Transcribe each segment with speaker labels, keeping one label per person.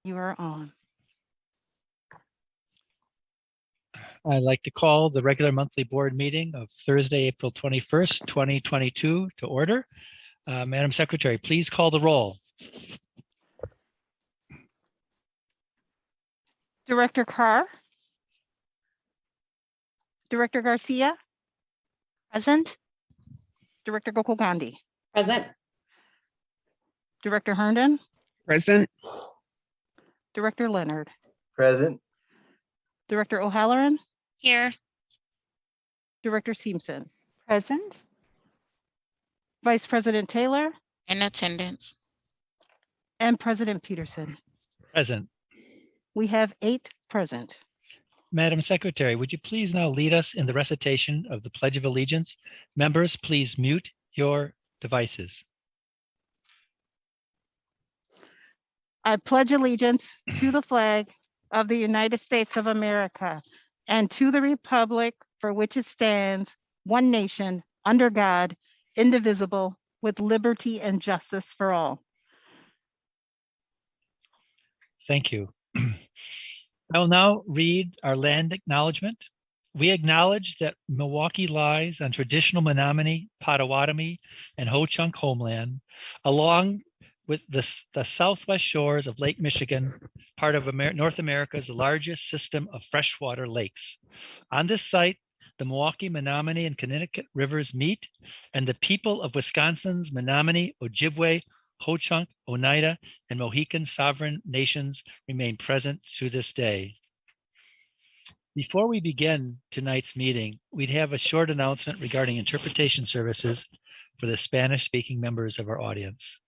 Speaker 1: You are on.
Speaker 2: I'd like to call the regular monthly board meeting of Thursday, April 21st, 2022 to order. Madam Secretary, please call the roll.
Speaker 1: Director Carr. Director Garcia.
Speaker 3: Present.
Speaker 1: Director Gokul Gandhi.
Speaker 3: Present.
Speaker 1: Director Herndon.
Speaker 4: Present.
Speaker 1: Director Leonard.
Speaker 5: Present.
Speaker 1: Director O'Halloran.
Speaker 3: Here.
Speaker 1: Director Simpson.
Speaker 3: Present.
Speaker 1: Vice President Taylor
Speaker 3: In attendance.
Speaker 1: and President Peterson.
Speaker 2: Present.
Speaker 1: We have 8 present.
Speaker 2: Madam Secretary, would you please now lead us in the recitation of the Pledge of Allegiance? Members, please mute your devices.
Speaker 1: I pledge allegiance to the flag of the United States of America and to the republic for which it stands, one nation, under God, indivisible, with liberty and justice for all.
Speaker 2: Thank you. I will now read our land acknowledgement. We acknowledge that Milwaukee lies on traditional Menominee, Potawatomi, and Ho-Chunk homeland, along with the southwest shores of Lake Michigan, part of North America's largest system of freshwater lakes. On this site, the Milwaukee, Menominee, and Connecticut rivers meet, and the people of Wisconsin's Menominee, Ojibwe, Ho-Chunk, Oneida, and Mohican sovereign nations remain present to this day. Before we begin tonight's meeting, we'd have a short announcement regarding interpretation services for the Spanish-speaking members of our audience.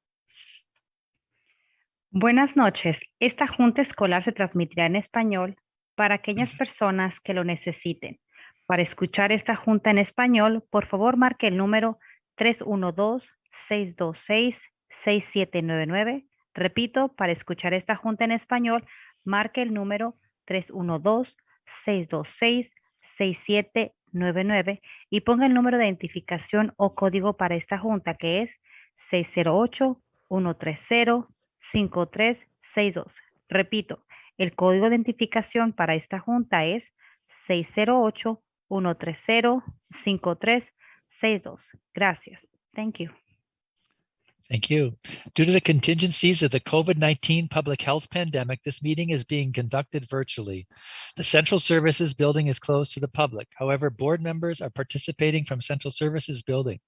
Speaker 6: Buenas noches. Esta junta escolar se transmitirá en español para aquellas personas que lo necesiten. Para escuchar esta junta en español, por favor marque el número 312-626-6799. Repito, para escuchar esta junta en español, marque el número 312-626-6799 y ponga el número de identificación o código para esta junta, que es 608-130-5362. Repito, el código de identificación para esta junta es 608-130-5362. Gracias. Thank you.
Speaker 2: Thank you. Due to the contingencies of the COVID-19 public health pandemic, this meeting is being conducted virtually. The Central Services building is closed to the public. However, board members are participating from Central Services building.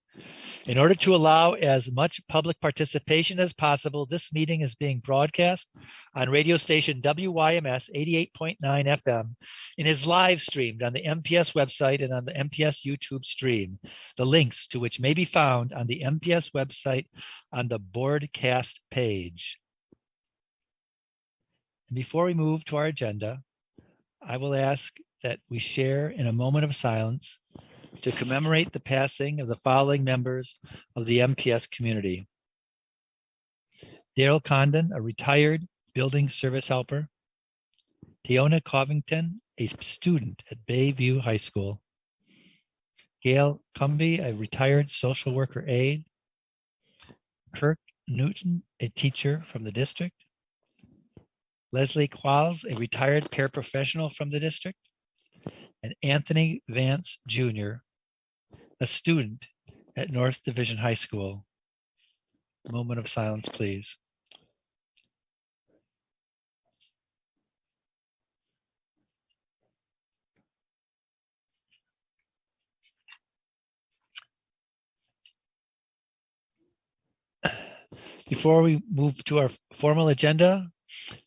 Speaker 2: In order to allow as much public participation as possible, this meeting is being broadcast on radio station WYMS 88.9 FM and is live streamed on the MPS website and on the MPS YouTube stream, the links to which may be found on the MPS website on the broadcast page. And before we move to our agenda, I will ask that we share in a moment of silence to commemorate the passing of the following members of the MPS community. Daryl Condon, a retired building service helper. Tiona Covington, a student at Bayview High School. Gail Cumby, a retired social worker aide. Kirk Newton, a teacher from the district. Leslie Qualls, a retired paraprofessional from the district. And Anthony Vance Jr., a student at North Division High School. Moment of silence, please. Before we move to our formal agenda,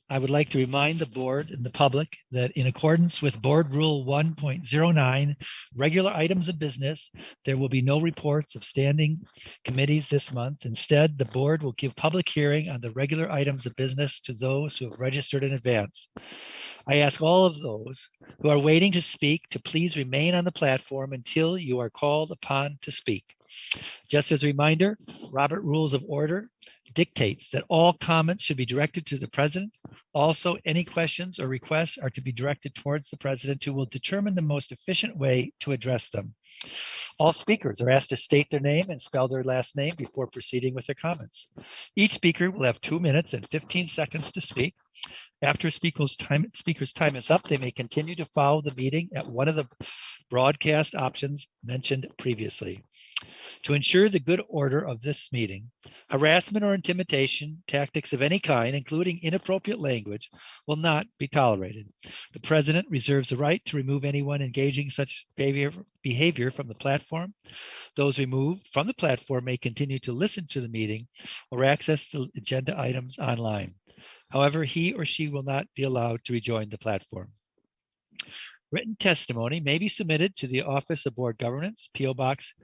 Speaker 2: I would like to remind the board and the public that in accordance with Board Rule 1.09, regular items of business, there will be no reports of standing committees this month. Instead, the board will give public hearing on the regular items of business to those who have registered in advance. I ask all of those who are waiting to speak to please remain on the platform until you are called upon to speak. Just as a reminder, Robert Rules of Order dictates that all comments should be directed to the president. Also, any questions or requests are to be directed towards the president, who will determine the most efficient way to address them. All speakers are asked to state their name and spell their last name before proceeding with their comments. Each speaker will have 2 minutes and 15 seconds to speak. After speaker's time is up, they may continue to follow the meeting at one of the broadcast options mentioned previously. To ensure the good order of this meeting, harassment or intimidation tactics of any kind, including inappropriate language, will not be tolerated. The president reserves the right to remove anyone engaging such behavior from the platform. Those removed from the platform may continue to listen to the meeting or access the agenda items online. However, he or she will not be allowed to rejoin the platform. Written testimony may be submitted to the Office of Board Governance, P.O. Box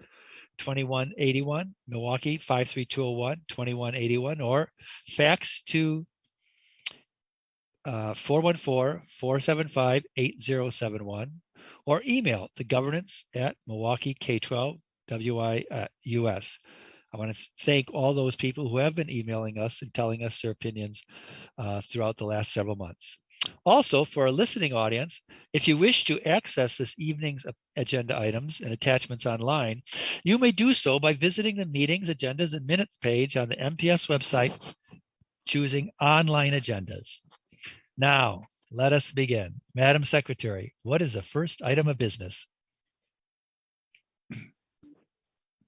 Speaker 2: 2181, Milwaukee 53201, 2181, or fax to 414-475-8071, or email the governance at Milwaukee K12 WIUS. I want to thank all those people who have been emailing us and telling us their opinions throughout the last several months. Also, for our listening audience, if you wish to access this evening's agenda items and attachments online, you may do so by visiting the meetings, agendas, and minutes page on the MPS website, choosing online agendas. Now, let us begin. Madam Secretary, what is the first item of business?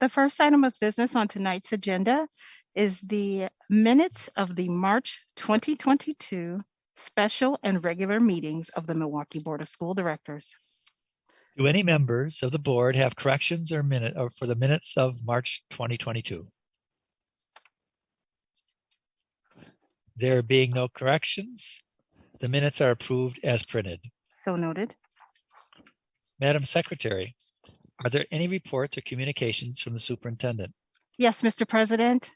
Speaker 1: The first item of business on tonight's agenda is the minutes of the March 2022 special and regular meetings of the Milwaukee Board of School Directors.
Speaker 2: Do any members of the board have corrections or for the minutes of March 2022? There being no corrections, the minutes are approved as printed.
Speaker 1: So noted.
Speaker 2: Madam Secretary, are there any reports or communications from the superintendent?
Speaker 1: Yes, Mr. President.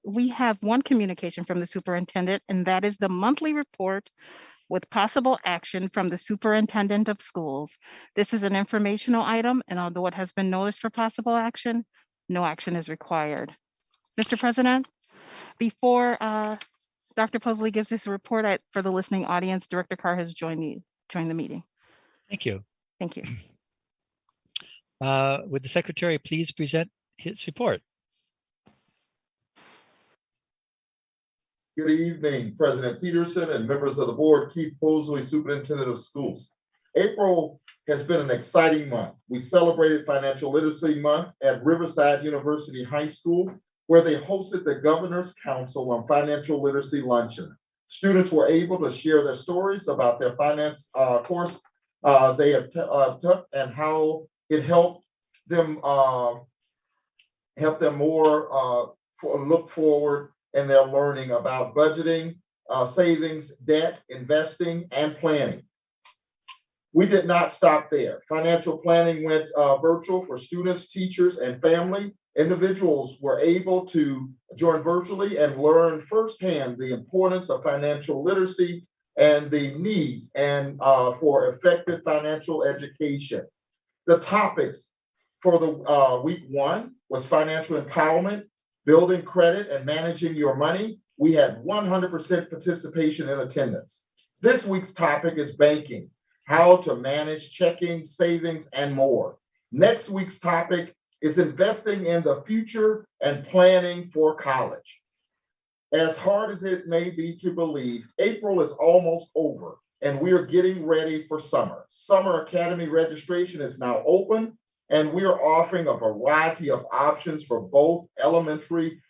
Speaker 1: We have one communication from the superintendent, and that is the monthly report with possible action from the superintendent of schools. This is an informational item, and although it has been noticed for possible action, no action is required. Mr. President, before Dr. Posley gives this report for the listening audience, Director Carr has joined the meeting.
Speaker 2: Thank you.
Speaker 1: Thank you.
Speaker 2: Would the secretary please present his report?
Speaker 4: Good evening, President Peterson and members of the board. Keith Posley, Superintendent of Schools. April has been an exciting month. We celebrated Financial Literacy Month at Riverside University High School, where they hosted the Governor's Council on Financial Literacy Luncheon. Students were able to share their stories about their finance course they have took and how it helped them more look forward in their learning about budgeting, savings, debt, investing, and planning. We did not stop there. Financial planning went virtual for students, teachers, and family. Individuals were able to join virtually and learn firsthand the importance of financial literacy and the need for effective financial education. The topics for the week one was financial empowerment, building credit, and managing your money. We had 100% participation in attendance. This week's topic is banking, how to manage checking, savings, and more. Next week's topic is investing in the future and planning for college. As hard as it may be to believe, April is almost over and we are getting ready for summer. Summer Academy registration is now open, and we are offering a variety of options for both elementary,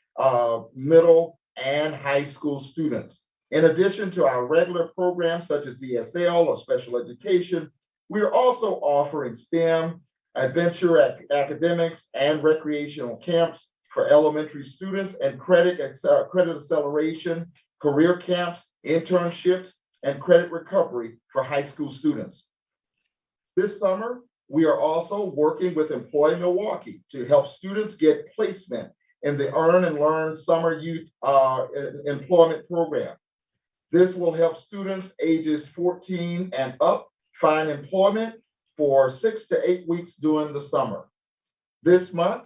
Speaker 4: middle, and high school students. In addition to our regular programs such as ESL or special education, we are also offering STEM, adventure academics, and recreational camps for elementary students, and credit acceleration, career camps, internships, and credit recovery for high school students. This summer, we are also working with Employ Milwaukee to help students get placement in the Earn and Learn Summer Youth Employment Program. This will help students ages 14 and up find employment for 6 to 8 weeks during the summer. This month,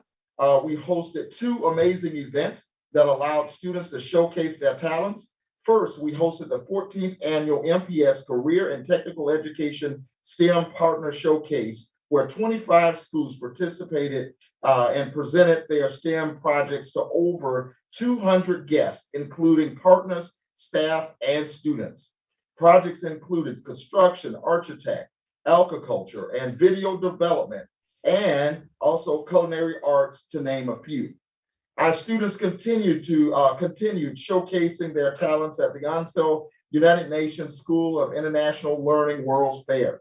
Speaker 4: we hosted 2 amazing events that allowed students to showcase their talents. First, we hosted the 14th annual MPS Career and Technical Education STEM Partner Showcase, where 25 schools participated and presented their STEM projects to over 200 guests, including partners staff, and students. Projects included construction, architect, agriculture, and video development, and also culinary arts, to name a few. Our students continued showcasing their talents at the Ansel United Nations School of International Learning World's Fair.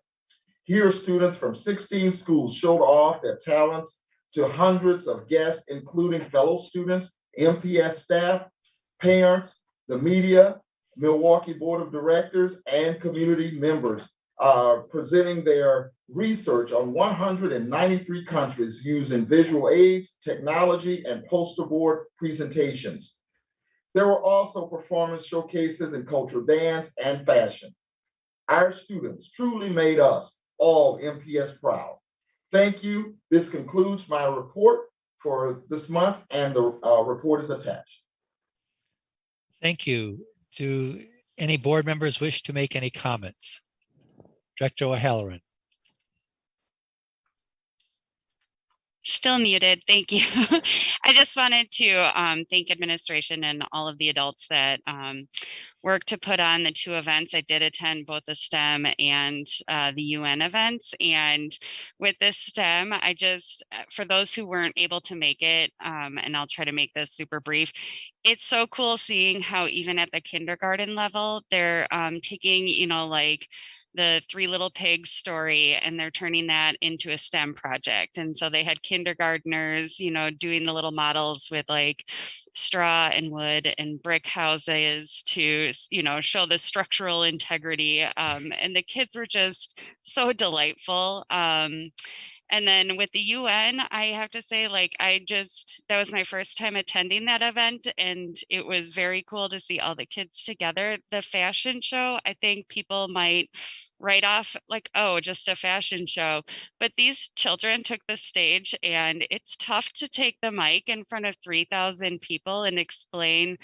Speaker 4: Here, students from 16 schools showed off their talents to hundreds of guests, including fellow students, MPS staff, parents, the media, Milwaukee Board of Directors, and community members, presenting their research on 193 countries using visual aids, technology, and poster board presentations. There were also performance showcases in cultural dance and fashion. Our students truly made us all MPS proud. Thank you. This concludes my report for this month, and the report is attached.
Speaker 2: Thank you. Do any board members wish to make any comments? Director O'Halloran.
Speaker 5: Still muted. Thank you. I just wanted to thank administration and all of the adults that worked to put on the two events. I did attend both the STEM and the UN events. And with this STEM, I just, for those who weren't able to make it, and I'll try to make this super brief, it's so cool seeing how even at the kindergarten level, they're taking, you know, like the Three Little Pigs story, and they're turning that into a STEM project. And so they had kindergartners, you know, doing the little models with like straw and wood and brick houses to, you know, show the structural integrity. And the kids were just so delightful. And then with the UN, I have to say, like, that was my first time attending that event, and it was very cool to see all the kids together. The fashion show, I think people might write off like, oh, just a fashion show. But these children took the stage, and it's tough to take the mic in front of 3,000 people and explain,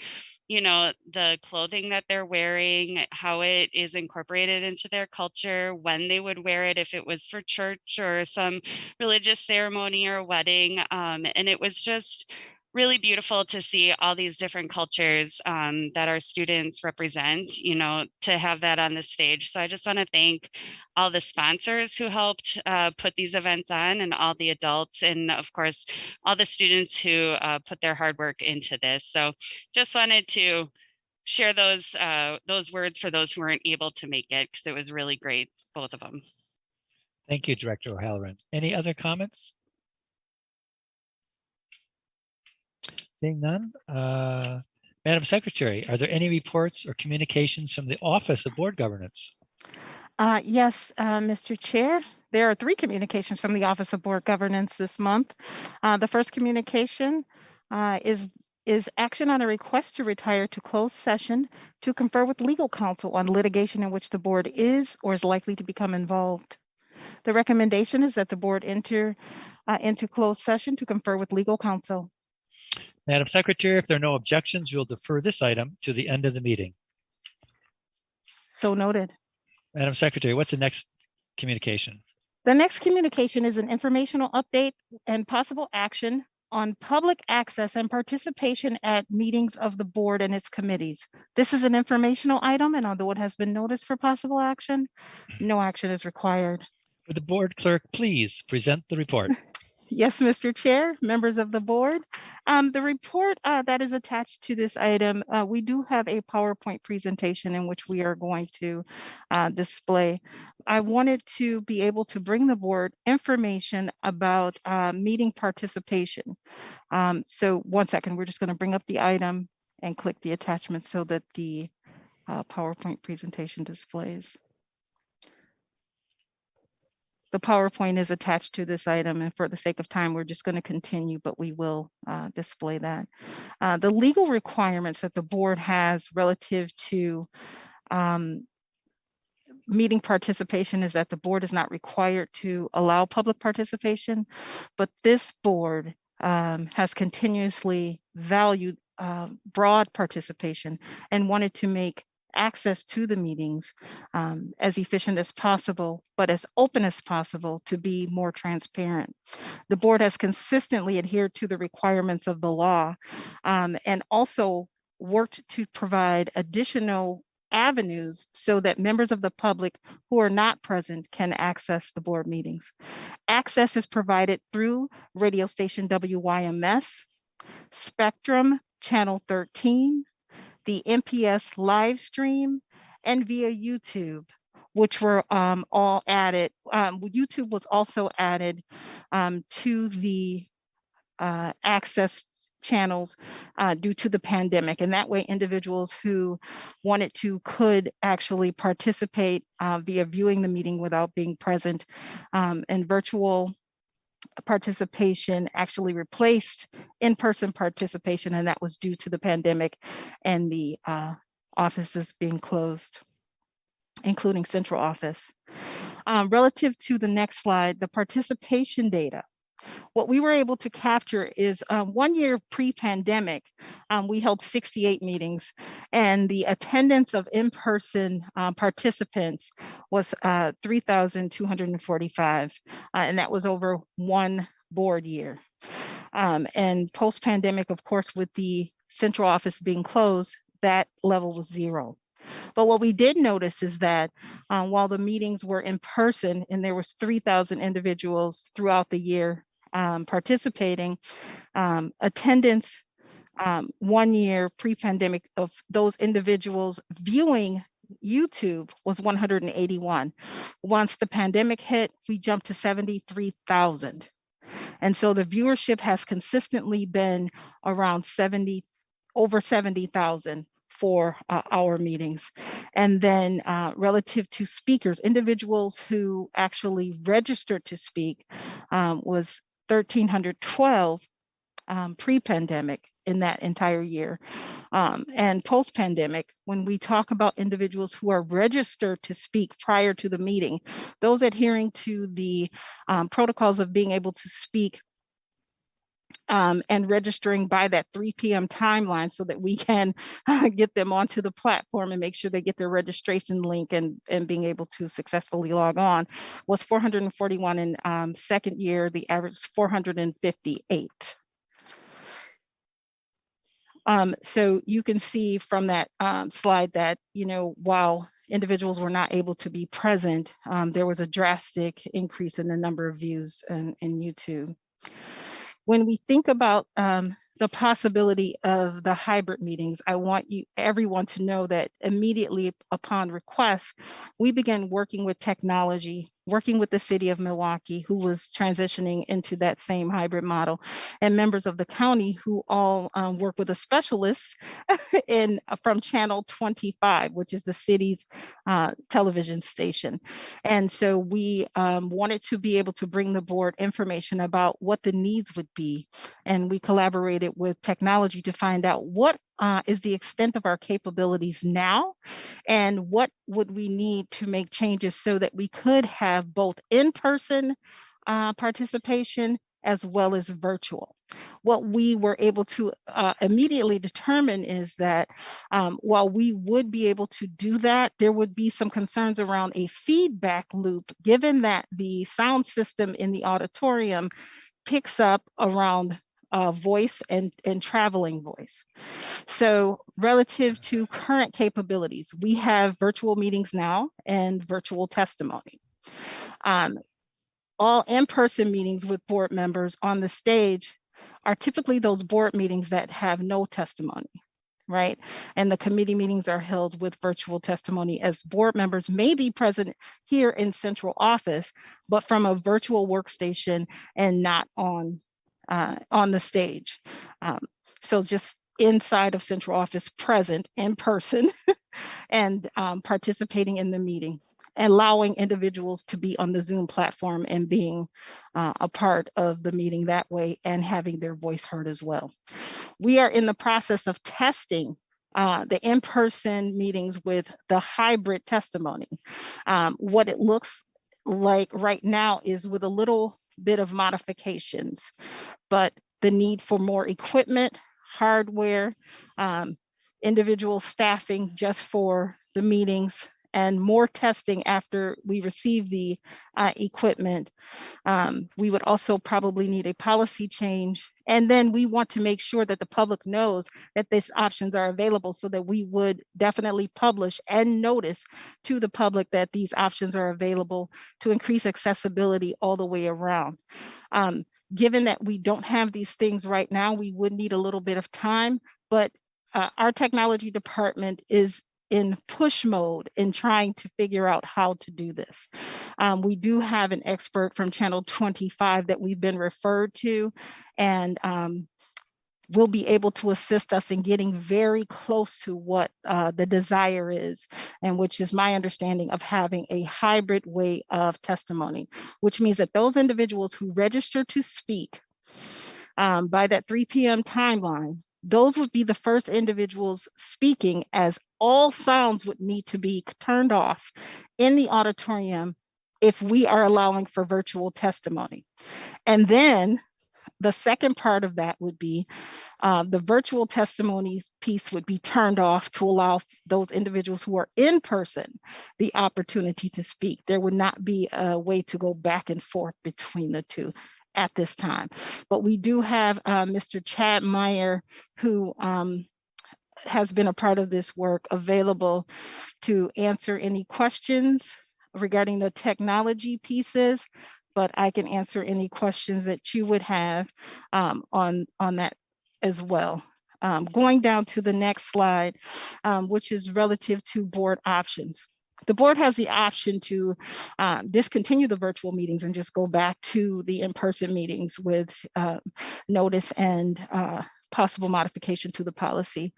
Speaker 5: you know, the clothing that they're wearing, how it is incorporated into their culture, when they would wear it, if it was for church or some religious ceremony or wedding. And it was just really beautiful to see all these different cultures that our students represent, you know, to have that on the stage. So I just want to thank all the sponsors who helped put these events on, and all the adults, and of course, all the students who put their hard work into this. So just wanted to share those words for those who weren't able to make it, because it was really great, both of them.
Speaker 2: Thank you, Director O'Halloran. Any other comments? Seeing none. Madam Secretary, are there any reports or communications from the Office of Board Governance?
Speaker 1: Yes, Mr. Chair, there are 3 communications from the Office of Board Governance this month. The first communication is action on a request to retire to closed session to confer with legal counsel on litigation in which the board is or is likely to become involved. The recommendation is that the board enter into closed session to confer with legal counsel.
Speaker 2: Madam Secretary, if there are no objections, we'll defer this item to the end of the meeting.
Speaker 1: So noted.
Speaker 2: Madam Secretary, what's the next communication?
Speaker 1: The next communication is an informational update and possible action on public access and participation at meetings of the board and its committees. This is an informational item, and although it has been noticed for possible action, no action is required.
Speaker 2: Would the board clerk please present the report?
Speaker 1: Yes, Mr. Chair, members of the board. The report that is attached to this item, we do have a PowerPoint presentation in which we are going to display. I wanted to be able to bring the board information about meeting participation. So 1 second, we're just going to bring up the item and click the attachment so that the PowerPoint presentation displays. The PowerPoint is attached to this item, and for the sake of time, we're just going to continue, but we will display that. The legal requirements that the board has relative to meeting participation is that the board is not required to allow public participation, but this board has continuously valued broad participation and wanted to make access to the meetings as efficient as possible, but as open as possible to be more transparent. The board has consistently adhered to the requirements of the law and also worked to provide additional avenues so that members of the public who are not present can access the board meetings. Access is provided through radio station WYMS, Spectrum Channel 13, the MPS live stream, and via YouTube, which were all added. YouTube was also added to the access channels due to the pandemic. And that way individuals who wanted to could actually participate via viewing the meeting without being present. And virtual participation actually replaced in-person participation, and that was due to the pandemic and the offices being closed, including central office. Relative to the next slide, the participation data. What we were able to capture is 1 year pre-pandemic, we held 68 meetings, and the attendance of in-person participants was 3,245, and that was over one board year. And post-pandemic, of course, with the central office being closed, that level was 0. But what we did notice is that while the meetings were in person and there was 3,000 individuals throughout the year participating, attendance 1 year pre-pandemic of those individuals viewing YouTube was 181. Once the pandemic hit, we jumped to 73,000. And so the viewership has consistently been around over 70,000 for our meetings. And then relative to speakers, individuals who actually registered to speak was 1,312 pre-pandemic in that entire year. And post-pandemic, when we talk about individuals who are registered to speak prior to the meeting, those adhering to the protocols of being able to speak and registering by that 3 p.m. timeline so that we can get them onto the platform and make sure they get their registration link and being able to successfully log on, was 441 in second year. The average is 458. So you can see from that slide that, while individuals were not able to be present, there was a drastic increase in the number of views in YouTube. When we think about the possibility of the hybrid meetings, I want everyone to know that immediately upon request, we began working with technology, working with the city of Milwaukee, who was transitioning into that same hybrid model, and members of the county who all work with a specialist from Channel 25, which is the city's television station. And so we wanted to be able to bring the board information about what the needs would be. And we collaborated with technology to find out what is the extent of our capabilities now, and what would we need to make changes so that we could have both in-person participation as well as virtual. What we were able to immediately determine is that while we would be able to do that, there would be some concerns around a feedback loop, given that the sound system in the auditorium picks up around voice and traveling voice. So relative to current capabilities, we have virtual meetings now and virtual testimony. All in-person meetings with board members on the stage are typically those board meetings that have no testimony, right? And the committee meetings are held with virtual testimony, as board members may be present here in central office, but from a virtual workstation and not on the stage. So just inside of central office, present in person and participating in the meeting, allowing individuals to be on the Zoom platform and being a part of the meeting that way and having their voice heard as well. We are in the process of testing the in-person meetings with the hybrid testimony. What it looks like right now is with a little bit of modifications, but the need for more equipment, hardware, individual staffing just for the meetings, and more testing after we receive the equipment. We would also probably need a policy change And then we want to make sure that the public knows that these options are available, so that we would definitely publish and notice to the public that these options are available to increase accessibility all the way around. Given that we don't have these things right now, we would need a little bit of time, but our technology department is in push mode in trying to figure out how to do this. We do have an expert from Channel 25 that we've been referred to, and will be able to assist us in getting very close to what the desire is, and which is my understanding of having a hybrid way of testimony, which means that those individuals who register to speak by that 3 p.m. timeline, those would be the first individuals speaking, as all sounds would need to be turned off in the auditorium if we are allowing for virtual testimony. And then the second part of that would be the virtual testimonies piece would be turned off to allow those individuals who are in person the opportunity to speak. There would not be a way to go back and forth between the two at this time. But we do have Mr. Chad Meyer, who has been a part of this work, available to answer any questions regarding the technology pieces, but I can answer any questions that you would have on that as well. Going down to the next slide, which is relative to board options. The board has the option to discontinue the virtual meetings and just go back to the in-person meetings with notice and possible modification to the policy,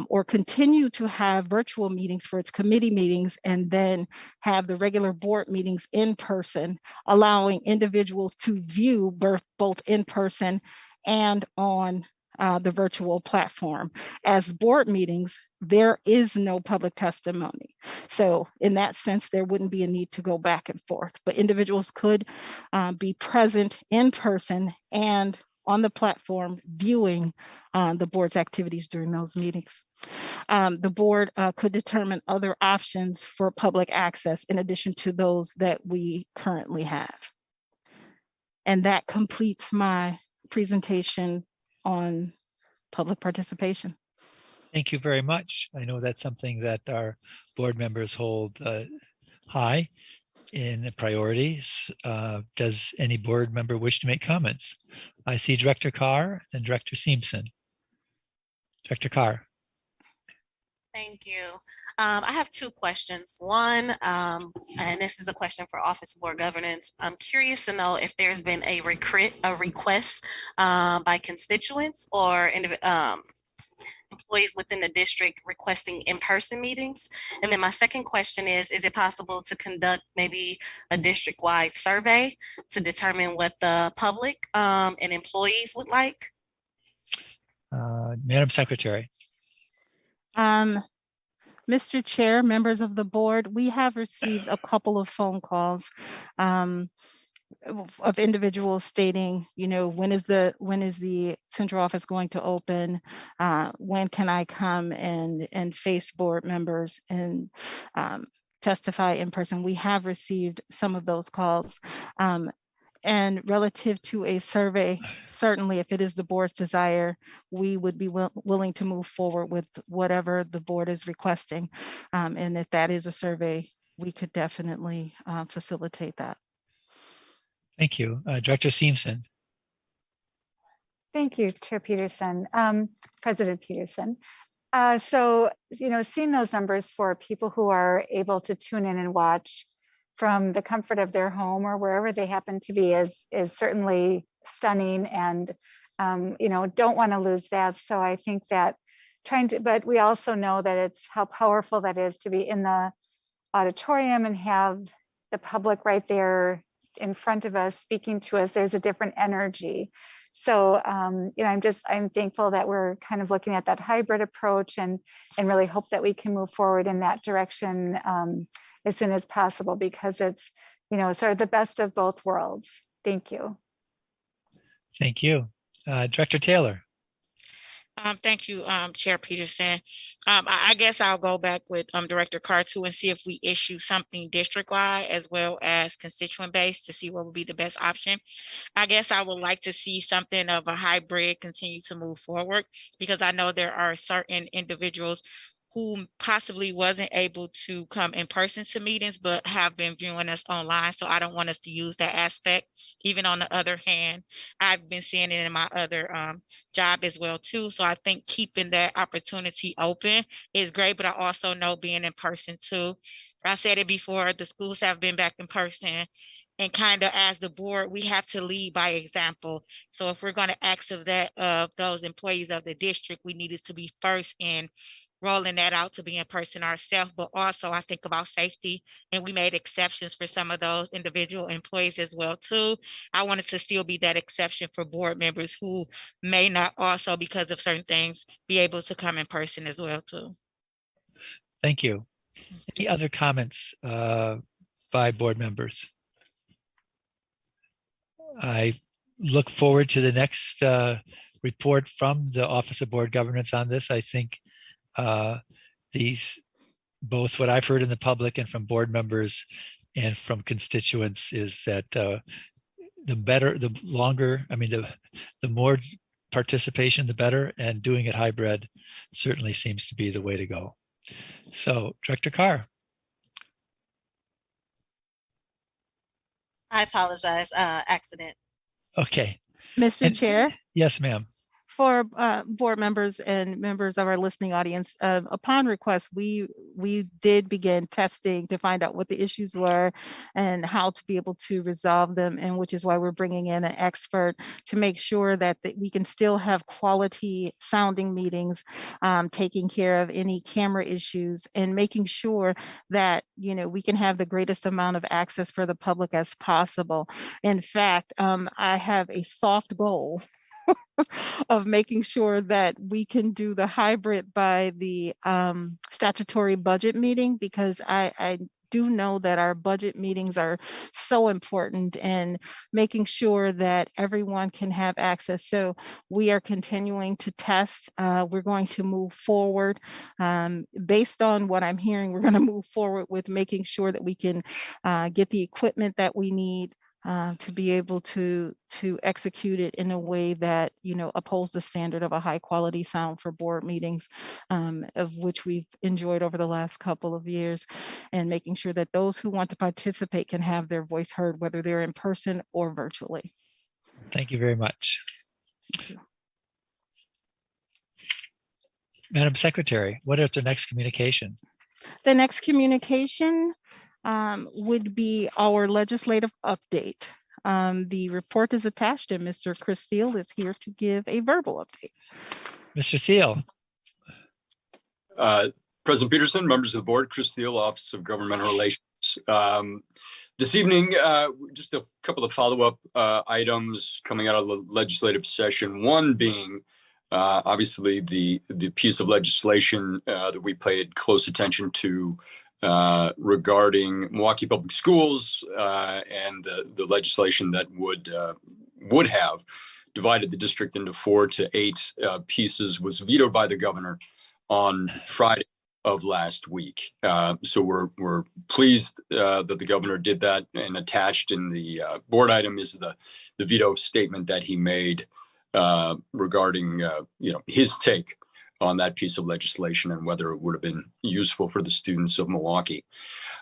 Speaker 1: or continue to have virtual meetings for its committee meetings and then have the regular board meetings in person, allowing individuals to view both in person and on the virtual platform. As board meetings, there is no public testimony. So in that sense, there wouldn't be a need to go back and forth, but individuals could be present in person and on the platform viewing the board's activities during those meetings. The board could determine other options for public access in addition to those that we currently have. And that completes my presentation on public participation.
Speaker 2: Thank you very much. I know that's something that our board members hold high in priorities. Does any board member wish to make comments? I see Director Carr and Director Simpson. Director Carr.
Speaker 7: Thank you. I have two questions. One, and this is a question for Office of Board Governance. I'm curious to know if there's been a request by constituents or employees within the district requesting in-person meetings. And then my second question is it possible to conduct maybe a district-wide survey to determine what the public and employees would like?
Speaker 2: Madam Secretary.
Speaker 1: Mr. Chair, members of the board, we have received a couple of phone calls of individuals stating, you know, when is the central office going to open? When can I come and face board members and testify in person? We have received some of those calls. And relative to a survey, certainly if it is the board's desire, we would be willing to move forward with whatever the board is requesting. And if that is a survey, we could definitely facilitate that.
Speaker 3: Thank you. Director Simpson.
Speaker 8: Thank you, Chair Peterson, President Peterson. So, you know, seeing those numbers for people who are able to tune in and watch from the comfort of their home or wherever they happen to be is certainly stunning, and you know, don't want to lose that. So I think that but we also know that it's how powerful that is to be in the auditorium and have the public right there in front of us speaking to us. There's a different energy. So you know, I'm thankful that we're kind of looking at that hybrid approach and really hope that we can move forward in that direction as soon as possible, because it's, you know, sort of the best of both worlds. Thank you.
Speaker 3: Thank you. Director Taylor.
Speaker 9: Thank you, Chair Peterson. I guess I'll go back with Director Carr too and see if we issue something district-wide as well as constituent-based to see what would be the best option. I guess I would like to see something of a hybrid continue to move forward because I know there are certain individuals who possibly wasn't able to come in person to meetings, but have been viewing us online. So I don't want us to use that aspect. Even on the other hand, I've been seeing it in my other job as well too. So I think keeping that opportunity open is great, but I also know being in person too. I said it before, the schools have been back in person, and kind of as the board, we have to lead by example. So if we're going to ask of that of those employees of the district, we needed to be first in rolling that out to be in person ourselves, but also I think about safety, and we made exceptions for some of those individual employees as well too. I wanted to still be that exception for board members who may not also, because of certain things, be able to come in person as well too.
Speaker 2: Thank you. Any other comments by board members? I look forward to the next report from the Office of Board Governance on this. I think these, both what I've heard in the public and from board members and from constituents, is that the better, the longer, I mean, the more participation, the better, and doing it hybrid certainly seems to be the way to go. So, Director Carr.
Speaker 7: I apologize, accident.
Speaker 2: Okay.
Speaker 1: Mr. Chair,
Speaker 2: Yes, ma'am.
Speaker 1: for board members and members of our listening audience, upon request, we did begin testing to find out what the issues were and how to be able to resolve them, and which is why we're bringing in an expert to make sure that we can still have quality sounding meetings, taking care of any camera issues, and making sure that, you know, we can have the greatest amount of access for the public as possible. In fact, I have a soft goal of making sure that we can do the hybrid by the statutory budget meeting, because I do know that our budget meetings are so important, and making sure that everyone can have access. So we are continuing to test. We're going to move forward. Based on what I'm hearing, we're going to move forward with making sure that we can get the equipment that we need to be able to execute it in a way that, you know, upholds the standard of a high quality sound for board meetings, of which we've enjoyed over the last couple of years, and making sure that those who want to participate can have their voice heard, whether they're in person or virtually.
Speaker 2: Thank you very much.
Speaker 1: Thank you.
Speaker 2: Madam Secretary, what is the next communication?
Speaker 1: The next communication would be our legislative update. The report is attached, and Mr. Chris Thiel is here to give a verbal update.
Speaker 2: Mr. Thiel.
Speaker 10: President Peterson, members of the board, Chris Thiel, Office of Governmental Relations. This evening, just a couple of follow-up items coming out of the legislative session. One being obviously the piece of legislation that we paid close attention to regarding Milwaukee Public Schools and the legislation that would have divided the district into 4 to 8 pieces was vetoed by the governor on Friday of last week. So we're pleased that the governor did that, and attached in the board item is the veto statement that he made regarding his take on that piece of legislation and whether it would have been useful for the students of Milwaukee.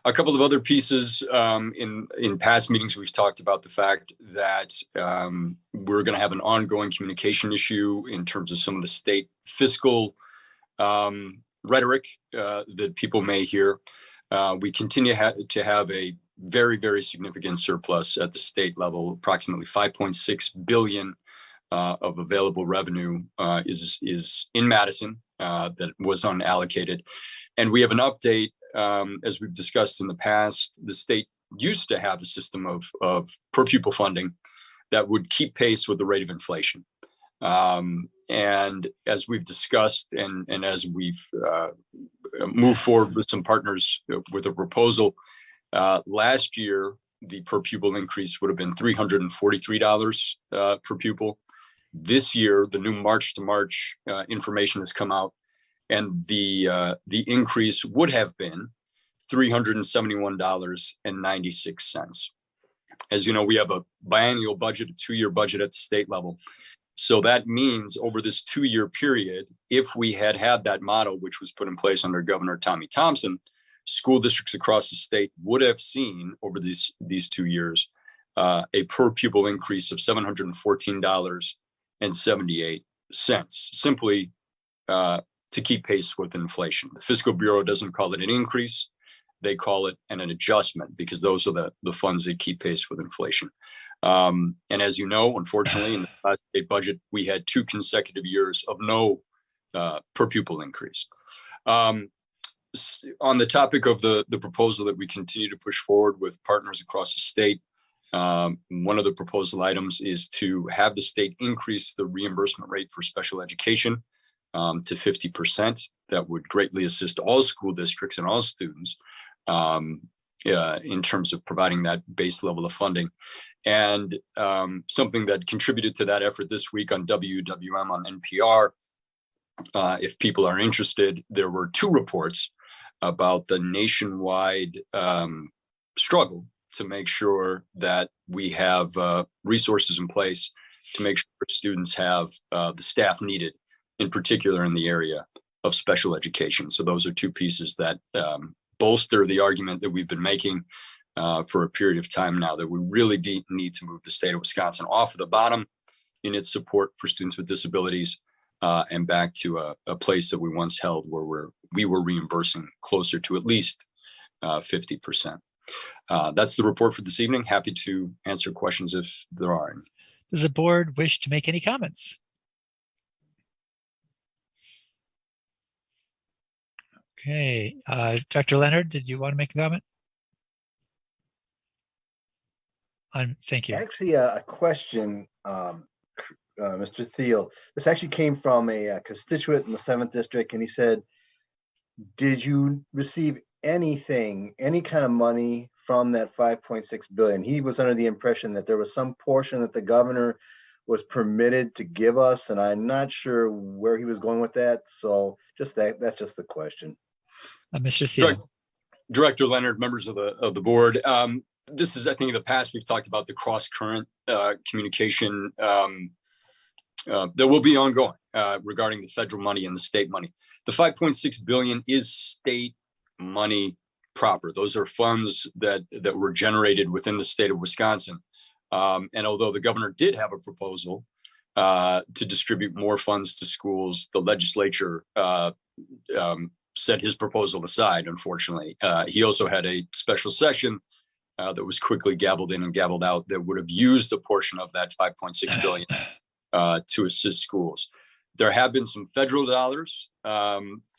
Speaker 10: A couple of other pieces in past meetings, we've talked about the fact that we're going to have an ongoing communication issue in terms of some of the state fiscal rhetoric that people may hear. We continue to have a very, very significant surplus at the state level. Approximately $5.6 billion of available revenue is in Madison that was unallocated. And we have an update, as we've discussed in the past. The state used to have a system of per pupil funding that would keep pace with the rate of inflation. And as we've discussed, and as we've moved forward with some partners with a proposal, last year, the per pupil increase would have been $343 per pupil. This year, the new March to March information has come out, and the increase would have been $371.96. As you know, we have a biennial budget, a 2-year budget at the state level. So that means over this 2-year period, if we had that model, which was put in place under Governor Tommy Thompson, school districts across the state would have seen over these 2 years a per pupil increase of $714.78, simply to keep pace with inflation. The Fiscal Bureau doesn't call it an increase. They call it an adjustment, because those are the funds that keep pace with inflation. And as you know, unfortunately, in the last state budget, we had 2 consecutive years of no per pupil increase. On the topic of the proposal that we continue to push forward with partners across the state, one of the proposal items is to have the state increase the reimbursement rate for special education to 50%. That would greatly assist all school districts and all students in terms of providing that base level of funding. And something that contributed to that effort this week on WWM on NPR, if people are interested, there were 2 reports about the nationwide struggle to make sure that we have resources in place to make sure students have the staff needed, in particular in the area of special education. So those are 2 pieces that bolster the argument that we've been making for a period of time now, that we really need to move the state of Wisconsin off of the bottom in its support for students with disabilities and back to a place that we once held, where we were reimbursing closer to at least 50%. That's the report for this evening. Happy to answer questions if there are any.
Speaker 2: Does the board wish to make any comments? Okay, Dr. Leonard, did you want to make a comment? Thank you.
Speaker 11: Actually, a question, Mr. Thiel. This actually came from a constituent in the 7th district, and he said, did you receive anything, any kind of money from that 5.6 billion? He was under the impression that there was some portion that the governor was permitted to give us, and I'm not sure where he was going with that. So just that's just the question.
Speaker 2: Mr. Thiel.
Speaker 10: Director Leonard, members of the board. This is, I think in the past, we've talked about the cross current communication that will be ongoing regarding the federal money and the state money. The 5.6 billion is state money proper. Those are funds that were generated within the state of Wisconsin. And although the governor did have a proposal to distribute more funds to schools, the legislature set his proposal aside, unfortunately. He also had a special session that was quickly gabbled in and gabbled out that would have used a portion of that 5.6 billion to assist schools. There have been some federal dollars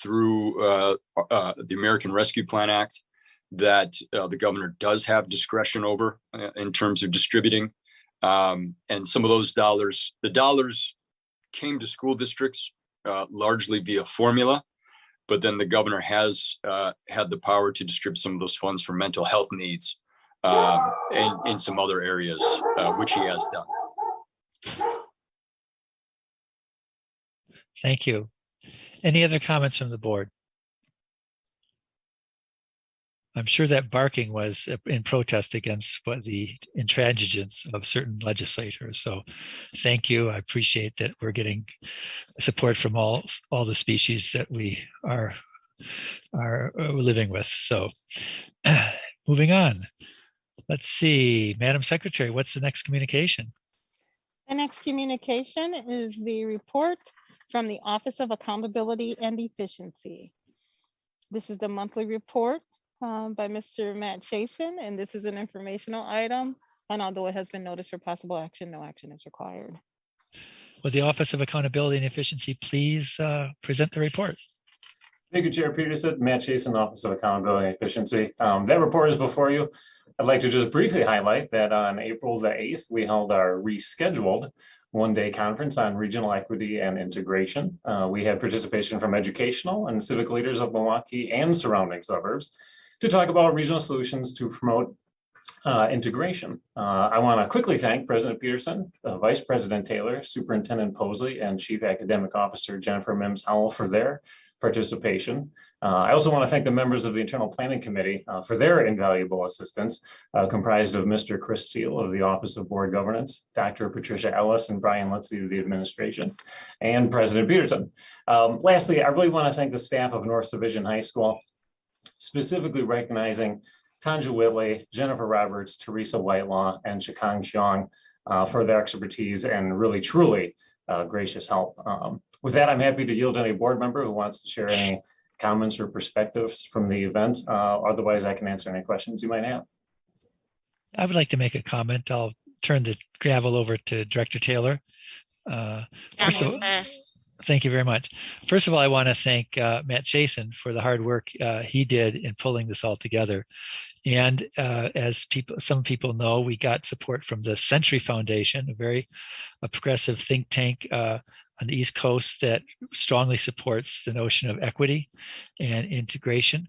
Speaker 10: through the American Rescue Plan Act that the governor does have discretion over in terms of distributing. And some of those dollars, the dollars came to school districts largely via formula, but then the governor has had the power to distribute some of those funds for mental health needs and in some other areas, which he has done.
Speaker 2: Thank you. Any other comments from the board? I'm sure that barking was in protest against what the intransigence of certain legislators. So thank you. I appreciate that we're getting support from all the species that we are living with. So moving on. Let's see, Madam Secretary, what's the next communication?
Speaker 1: The next communication is the report from the Office of Accountability and Efficiency. This is the monthly report by Mr. Matt Chasen, and this is an informational item. And although it has been noticed for possible action, no action is required.
Speaker 2: Will the Office of Accountability and Efficiency please present the report?
Speaker 12: Thank you, Chair Peterson. Matt Chasen, Office of Accountability and Efficiency. That report is before you. I'd like to just briefly highlight that on April the 8th, we held our rescheduled one-day conference on regional equity and integration. We had participation from educational and civic leaders of Milwaukee and surrounding suburbs to talk about regional solutions to promote Integration. I want to quickly thank President Peterson, Vice President Taylor, Superintendent Posley, and Chief Academic Officer Jennifer Mims Howell for their participation. I also want to thank the members of the Internal Planning Committee for their invaluable assistance, comprised of Mr. Chris Steele of the Office of Board Governance, Dr. Patricia Ellis, and Brian Litzy of the administration, and President Peterson. Lastly, I really want to thank the staff of North Division High School, specifically recognizing Tanja Whitley, Jennifer Roberts, Teresa Whitelaw, and Shikang Xiong for their expertise and really, truly gracious help. With that, I'm happy to yield to any board member who wants to share any comments or perspectives from the event. Otherwise, I can answer any questions you might have.
Speaker 2: I would like to make a comment. I'll turn the gavel over to Director Taylor. First of all, thank you very much. First of all, I want to thank Matt Jason for the hard work he did in pulling this all together. And as some people know, we got support from the Century Foundation, a progressive think tank on the East Coast that strongly supports the notion of equity and integration.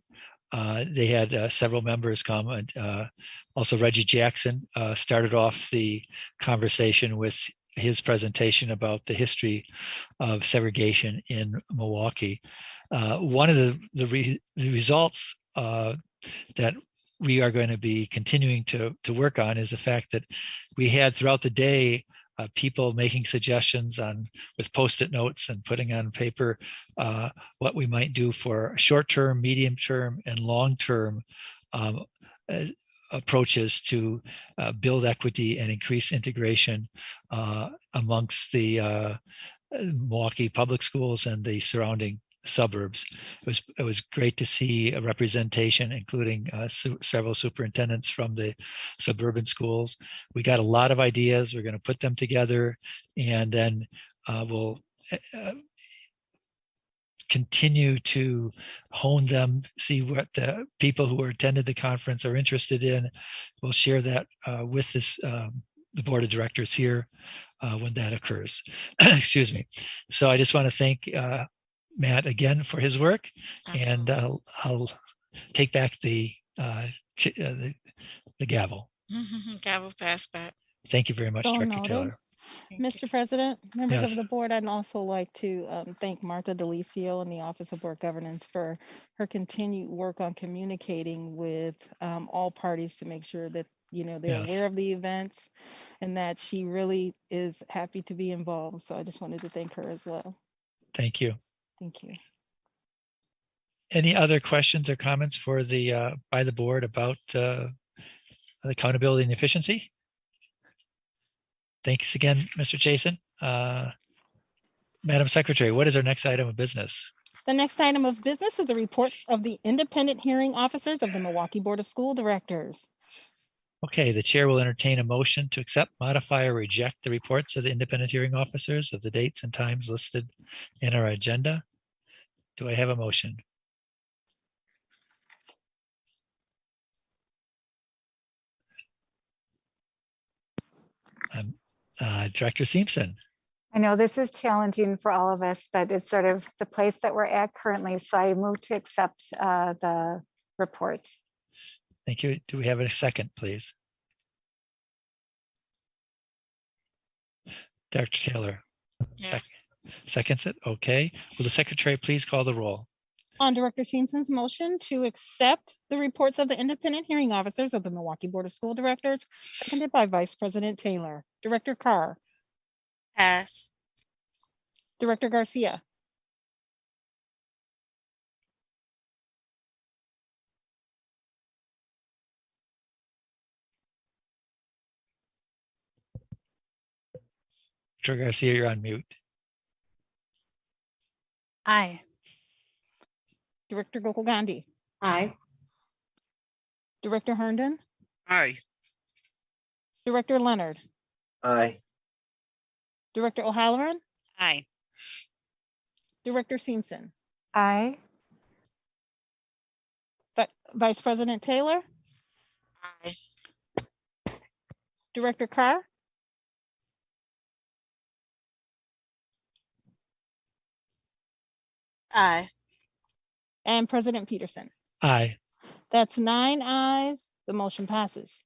Speaker 2: They had several members come, and also Reggie Jackson started off the conversation with his presentation about the history of segregation in Milwaukee. One of the results that we are going to be continuing to work on is the fact that we had throughout the day people making suggestions with Post-it notes and putting on paper what we might do for short-term, medium-term, and long-term approaches to build equity and increase integration amongst the Milwaukee public schools and the surrounding suburbs. It was great to see a representation, including several superintendents from the suburban schools. We got a lot of ideas. We're going to put them together, and then we'll continue to hone them, see what the people who attended the conference are interested in. We'll share that with the board of directors here when that occurs. Excuse me. So I just want to thank Matt again for his work. Absolutely. And I'll take back the gavel.
Speaker 9: Gavel pass back.
Speaker 2: Thank you very much,
Speaker 1: So
Speaker 2: Director
Speaker 1: noted.
Speaker 2: Taylor.
Speaker 1: Mr. President, members
Speaker 2: Yes.
Speaker 1: of the board, I'd also like to thank Martha Delicio and the Office of Board Governance for her continued work on communicating with all parties to make sure that they're
Speaker 2: Yes.
Speaker 1: aware of the events and that she really is happy to be involved. So I just wanted to thank her as well.
Speaker 2: Thank you.
Speaker 1: Thank you.
Speaker 2: Any other questions or comments for by the board about accountability and efficiency? Thanks again, Mr. Jason. Madam Secretary, what is our next item of business?
Speaker 1: The next item of business is the reports of the independent hearing officers of the Milwaukee Board of School Directors.
Speaker 2: Okay, the chair will entertain a motion to accept, modify, or reject the reports of the independent hearing officers of the dates and times listed in our agenda. Do I have a motion? Director Simpson.
Speaker 8: I know this is challenging for all of us, but it's sort of the place that we're at currently. So I move to accept the report.
Speaker 2: Thank you. Do we have a second, please? Dr. Taylor.
Speaker 9: Yeah.
Speaker 2: Seconds it. Okay. Will the secretary please call the roll?
Speaker 1: On Director Simpson's motion to accept the reports of the independent hearing officers of the Milwaukee Board of School Directors, seconded by Vice President Taylor. Director Carr.
Speaker 7: Pass.
Speaker 1: Director Garcia.
Speaker 2: Director Garcia, you're on mute.
Speaker 8: Aye.
Speaker 1: Director Gokul Gandhi.
Speaker 13: Aye.
Speaker 1: Director Herndon.
Speaker 13: Aye.
Speaker 1: Director Leonard.
Speaker 11: Aye.
Speaker 1: Director O'Halloran.
Speaker 5: Aye.
Speaker 1: Director Simpson.
Speaker 8: Aye.
Speaker 1: Vice President Taylor.
Speaker 9: Aye.
Speaker 1: Director Carr.
Speaker 7: Aye.
Speaker 1: And President Peterson.
Speaker 2: Aye.
Speaker 1: That's 9 ayes. The motion passes.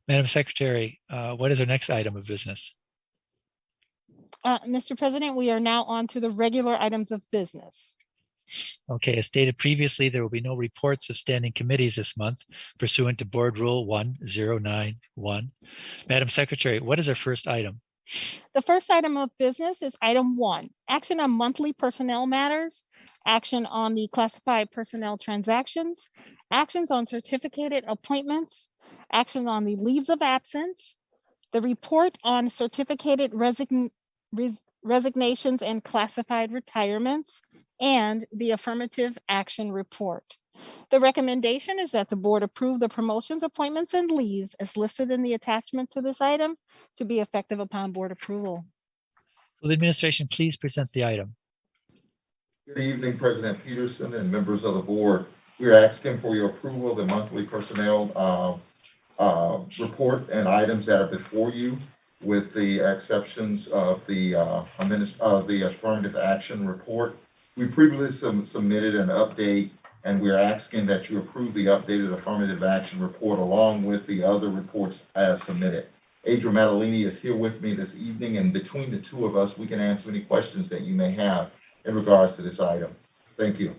Speaker 2: Madam Secretary, what is our next item of business?
Speaker 1: Mr. President, we are now on to the regular items of business.
Speaker 2: Okay, as stated previously, there will be no reports of standing committees this month pursuant to Board Rule 1091. Madam Secretary, what is our first item?
Speaker 1: The first item of business is item 1, action on monthly personnel matters, action on the classified personnel transactions, actions on certificated appointments, action on the leaves of absence, the report on certificated resignations and classified retirements, and the affirmative action report. The recommendation is that the board approve the promotions, appointments, and leaves as listed in the attachment to this item to be effective upon board approval.
Speaker 2: Will the administration please present the item?
Speaker 4: Good evening, President Peterson and members of the board. We are asking for your approval of the monthly personnel report and items that are before you, with the exceptions of the affirmative action report. We previously submitted an update, and we're asking that you approve the updated affirmative action report along with the other reports as submitted. Adrian Matalini is here with me this evening, and between the two of us, we can answer any questions that you may have in regards to this item. Thank you.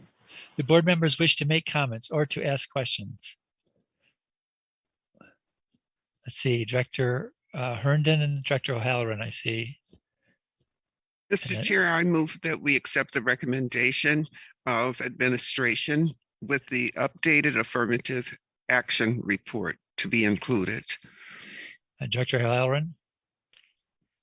Speaker 2: Do board members wish to make comments or to ask questions? Let's see, Director Herndon and Director O'Halloran, I see.
Speaker 13: Mr. Chair, I move that we accept the recommendation of administration with the updated affirmative action report to be included.
Speaker 2: Director O'Halloran.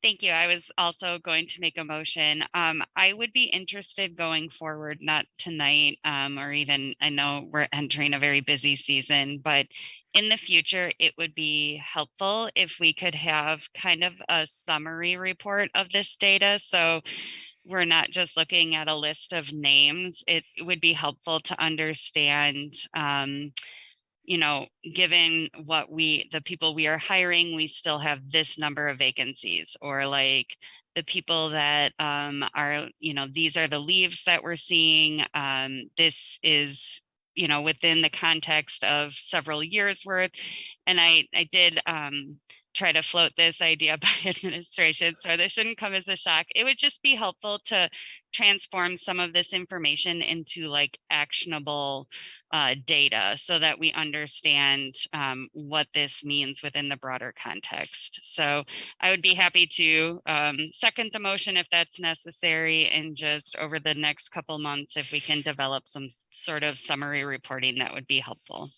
Speaker 5: Thank you. I was also going to make a motion. I would be interested going forward, not tonight, or even, I know we're entering a very busy season, but in the future, it would be helpful if we could have kind of a summary report of this data. So we're not just looking at a list of names. It would be helpful to understand, you know, given what the people we are hiring, we still have this number of vacancies, or like the people that are, you know, these are the leaves that we're seeing. This is, you know, within the context of several years worth. And I did try to float this idea by administration, so this shouldn't come as a shock. It would just be helpful to transform some of this information into like actionable data so that we understand what this means within the broader context. So I would be happy to second the motion if that's necessary, and just over the next couple months, if we can develop some sort of summary reporting, that would be helpful.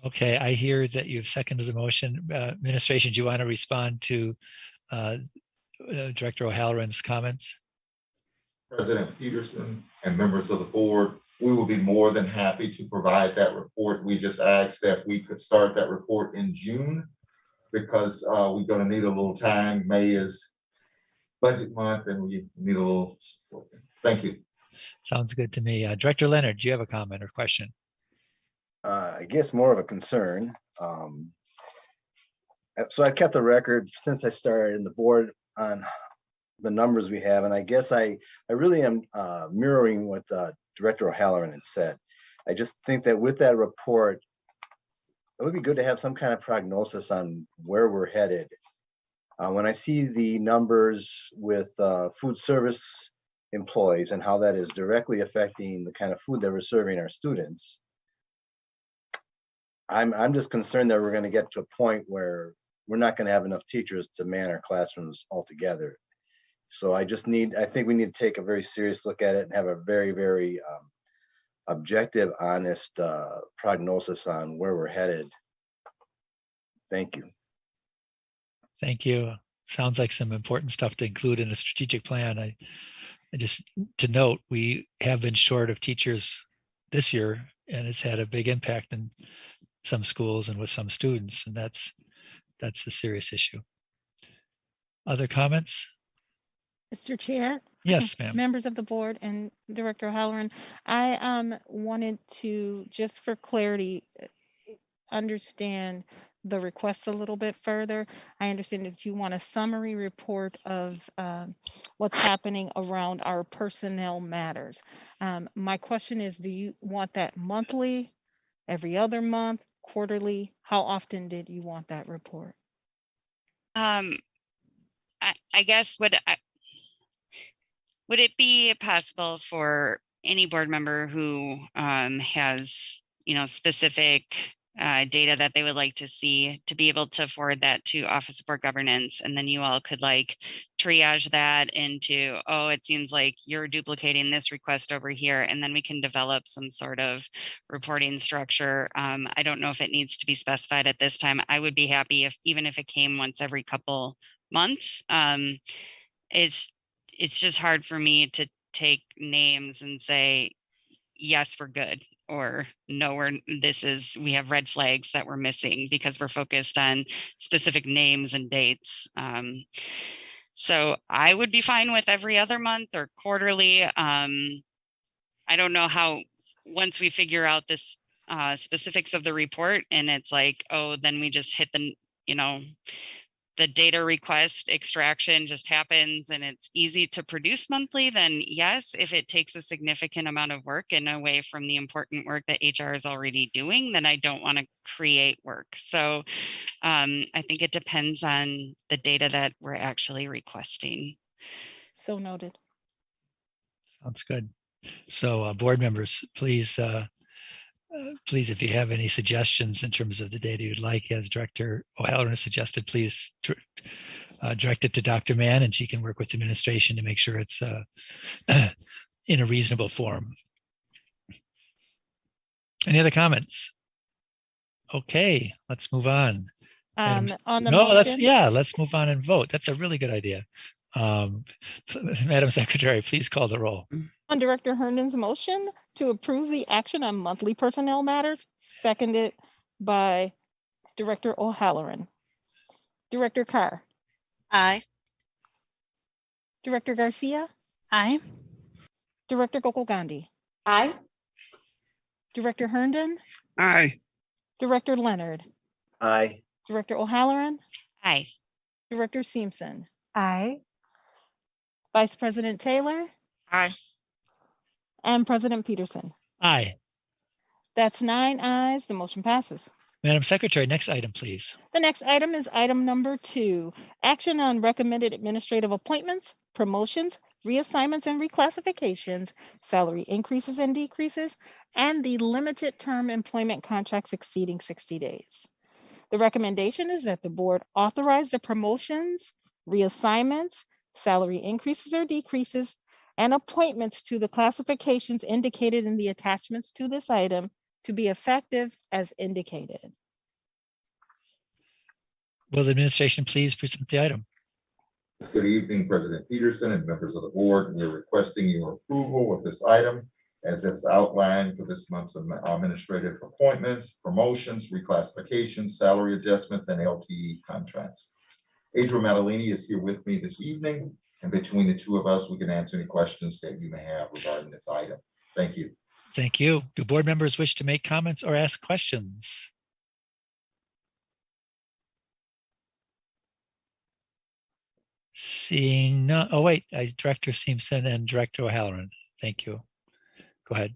Speaker 2: Okay, I hear that you've seconded the motion. Administration, do you want to respond to Director O'Halloran's comments?
Speaker 4: President Peterson and members of the board, we will be more than happy to provide that report. We just asked that we could start that report in June because we're going to need a little time. May is budget month and we need a little support. Thank you.
Speaker 2: Sounds good to me. Director Leonard, do you have a comment or question?
Speaker 11: I guess more of a concern. So I've kept a record since I started in the board on the numbers we have, and I guess I really am mirroring what Director O'Halloran had said. I just think that with that report, it would be good to have some kind of prognosis on where we're headed. When I see the numbers with food service employees and how that is directly affecting the kind of food that we're serving our students, I'm just concerned that we're going to get to a point where we're not going to have enough teachers to man our classrooms altogether. So I think we need to take a very serious look at it and have a very, very objective, honest prognosis on where we're headed. Thank you.
Speaker 2: Thank you. Sounds like some important stuff to include in a strategic plan. I just to note, we have been short of teachers this year, and it's had a big impact in some schools and with some students, and that's a serious issue. Other comments?
Speaker 1: Mr. Chair?
Speaker 2: Yes, ma'am.
Speaker 1: Members of the board and Director Halloran, I wanted to, just for clarity, understand the request a little bit further. I understand that you want a summary report of what's happening around our personnel matters. My question is, do you want that monthly, every other month, quarterly? How often did you want that report?
Speaker 5: I guess would it be possible for any board member who has, specific data that they would like to see to be able to forward that to Office of Board Governance, and then you all could like triage that into, oh, it seems like you're duplicating this request over here, and then we can develop some sort of reporting structure. I don't know if it needs to be specified at this time. I would be happy if, even if it came once every couple months. It's just hard for me to take names and say, yes, we're good, or no, we have red flags that we're missing because we're focused on specific names and dates. So I would be fine with every other month or quarterly. I don't know how, once we figure out this specifics of the report and it's like, oh, then we just hit the data request extraction just happens and it's easy to produce monthly, then yes. If it takes a significant amount of work and away from the important work that HR is already doing, then I don't want to create work. So I think it depends on the data that we're actually requesting.
Speaker 1: So noted.
Speaker 2: Sounds good. So board members, please, please, if you have any suggestions in terms of the data you'd like, as Director O'Halloran has suggested, please direct it to Dr. Mann, and she can work with administration to make sure it's in a reasonable form. Any other comments? Okay, let's move on.
Speaker 1: On the
Speaker 2: No,
Speaker 1: motion,
Speaker 2: let's move on and vote. That's a really good idea. Madam Secretary, please call the roll.
Speaker 1: on Director Herndon's motion to approve the action on monthly personnel matters, seconded by Director O'Halloran. Director Carr,
Speaker 7: Aye.
Speaker 1: Director Garcia,
Speaker 6: Aye.
Speaker 1: Director Gokul Gandhi,
Speaker 7: Aye.
Speaker 1: Director Herndon,
Speaker 13: Aye.
Speaker 1: Director Leonard,
Speaker 11: Aye.
Speaker 1: Director O'Halloran,
Speaker 5: Aye.
Speaker 1: Director Simpson,
Speaker 8: Aye.
Speaker 1: Vice President Taylor,
Speaker 9: Aye.
Speaker 1: and President Peterson.
Speaker 2: Aye.
Speaker 1: That's 9 ayes. The motion passes.
Speaker 2: Madam Secretary, next item, please.
Speaker 1: The next item is item number 2, action on recommended administrative appointments, promotions, reassignments and reclassifications, salary increases and decreases, and the limited term employment contracts exceeding 60 days. The recommendation is that the board authorize the promotions, reassignments, salary increases or decreases, and appointments to the classifications indicated in the attachments to this item to be effective as indicated.
Speaker 2: Will the administration please present the item?
Speaker 4: Good evening, President Peterson and members of the board. We're requesting your approval of this item as it's outlined for this month's administrative appointments, promotions, reclassifications, salary adjustments, and LTE contracts. Adriel Matalini is here with me this evening, and between the two of us, we can answer any questions that you may have regarding this item. Thank you.
Speaker 2: Thank you. Do board members wish to make comments or ask questions? Seeing none. Oh, wait, Director Simpson and Director O'Halloran. Thank you. Go ahead.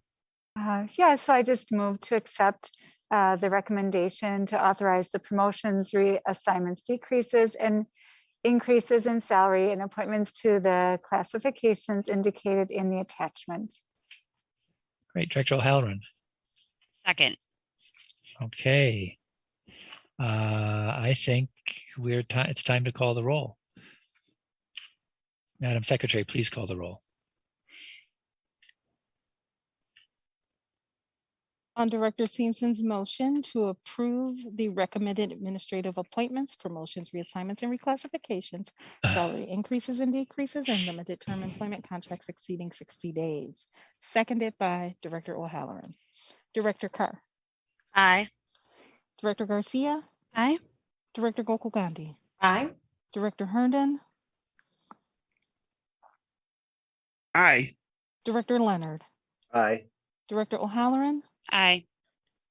Speaker 8: Yeah, so I just moved to accept the recommendation to authorize the promotions, reassignments, decreases, and increases in salary and appointments to the classifications indicated in the attachment.
Speaker 2: Great, Director O'Halloran.
Speaker 5: Second.
Speaker 2: Okay. I think it's time to call the roll. Madam Secretary, please call the roll.
Speaker 1: On Director Simpson's motion to approve the recommended administrative appointments, promotions, reassignments, and reclassifications, salary increases and decreases, and limited term employment contracts exceeding 60 days, seconded by Director O'Halloran. Director Carr,
Speaker 7: Aye.
Speaker 1: Director Garcia,
Speaker 6: Aye.
Speaker 1: Director Gokul Gandhi,
Speaker 7: Aye.
Speaker 1: Director Herndon,
Speaker 13: Aye.
Speaker 1: Director Leonard,
Speaker 11: Aye.
Speaker 1: Director O'Halloran,
Speaker 5: Aye.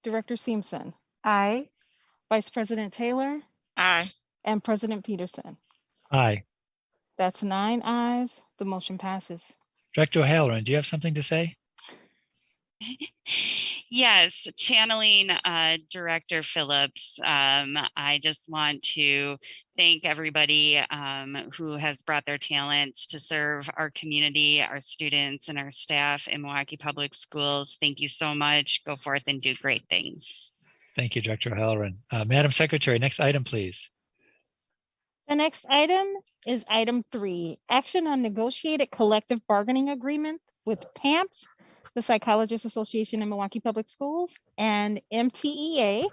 Speaker 1: Director Simpson,
Speaker 8: Aye.
Speaker 1: Vice President Taylor,
Speaker 9: Aye.
Speaker 1: and President Peterson.
Speaker 2: Aye.
Speaker 1: That's 9 ayes. The motion passes.
Speaker 2: Director O'Halloran, do you have something to say?
Speaker 5: Yes, channeling Director Phillips. I just want to thank everybody who has brought their talents to serve our community, our students, and our staff in Milwaukee Public Schools. Thank you so much. Go forth and do great things.
Speaker 2: Thank you, Director Halloran. Madam Secretary, next item, please.
Speaker 1: The next item is item 3, action on negotiated collective bargaining agreement with PAMPS, the Psychologists Association in Milwaukee Public Schools, and MTEA,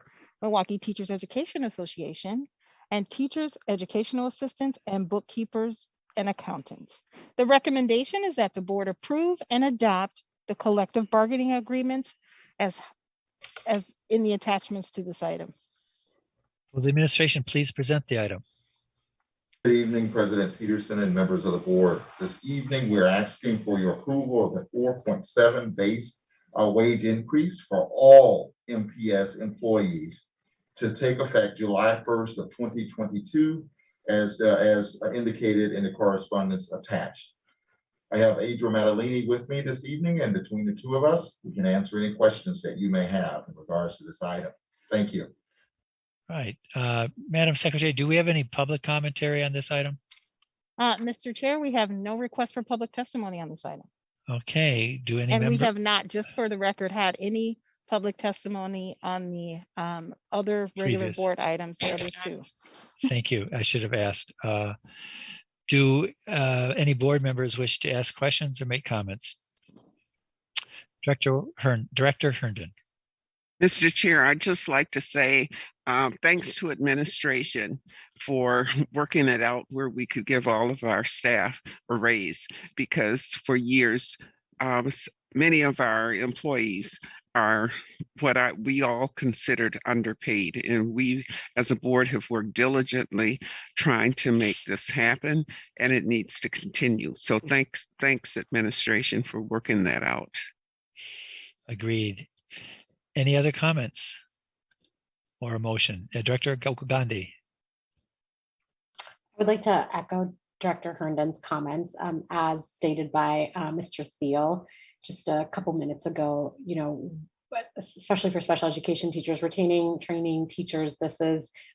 Speaker 1: Milwaukee Teachers Education Association, and teachers, educational assistants, and bookkeepers and accountants. The recommendation is that the board approve and adopt the collective bargaining agreements as in the attachments to this item.
Speaker 2: Will the administration please present the item?
Speaker 4: Good evening, President Peterson and members of the board. This evening, we're asking for your approval of the 4.7 base wage increase for all MPS employees to take effect July 1st of 2022, as indicated in the correspondence attached. I have Adra Matalini with me this evening, and between the two of us, we can answer any questions that you may have in regards to this item. Thank you.
Speaker 2: Right. Madam Secretary, do we have any public commentary on this item?
Speaker 1: Mr. Chair, we have no request for public testimony on this item.
Speaker 2: Okay. Do any
Speaker 1: And we
Speaker 2: member?
Speaker 1: have not, just for the record, had any public testimony on the other regular
Speaker 2: Previous.
Speaker 1: board items, the other 2.
Speaker 2: Thank you. I should have asked. Do any board members wish to ask questions or make comments? Director Herndon.
Speaker 13: Mr. Chair, I'd just like to say thanks to administration for working it out where we could give all of our staff a raise, because for years, many of our employees are what we all considered underpaid. And we as a board have worked diligently trying to make this happen, and it needs to continue. So thanks administration for working that out.
Speaker 2: Agreed. Any other comments or a motion? Director Gandhi.
Speaker 14: I would like to echo Director Herndon's comments as stated by Mr. Thiel just a couple minutes ago. You know, especially for special education teachers, retaining, training teachers,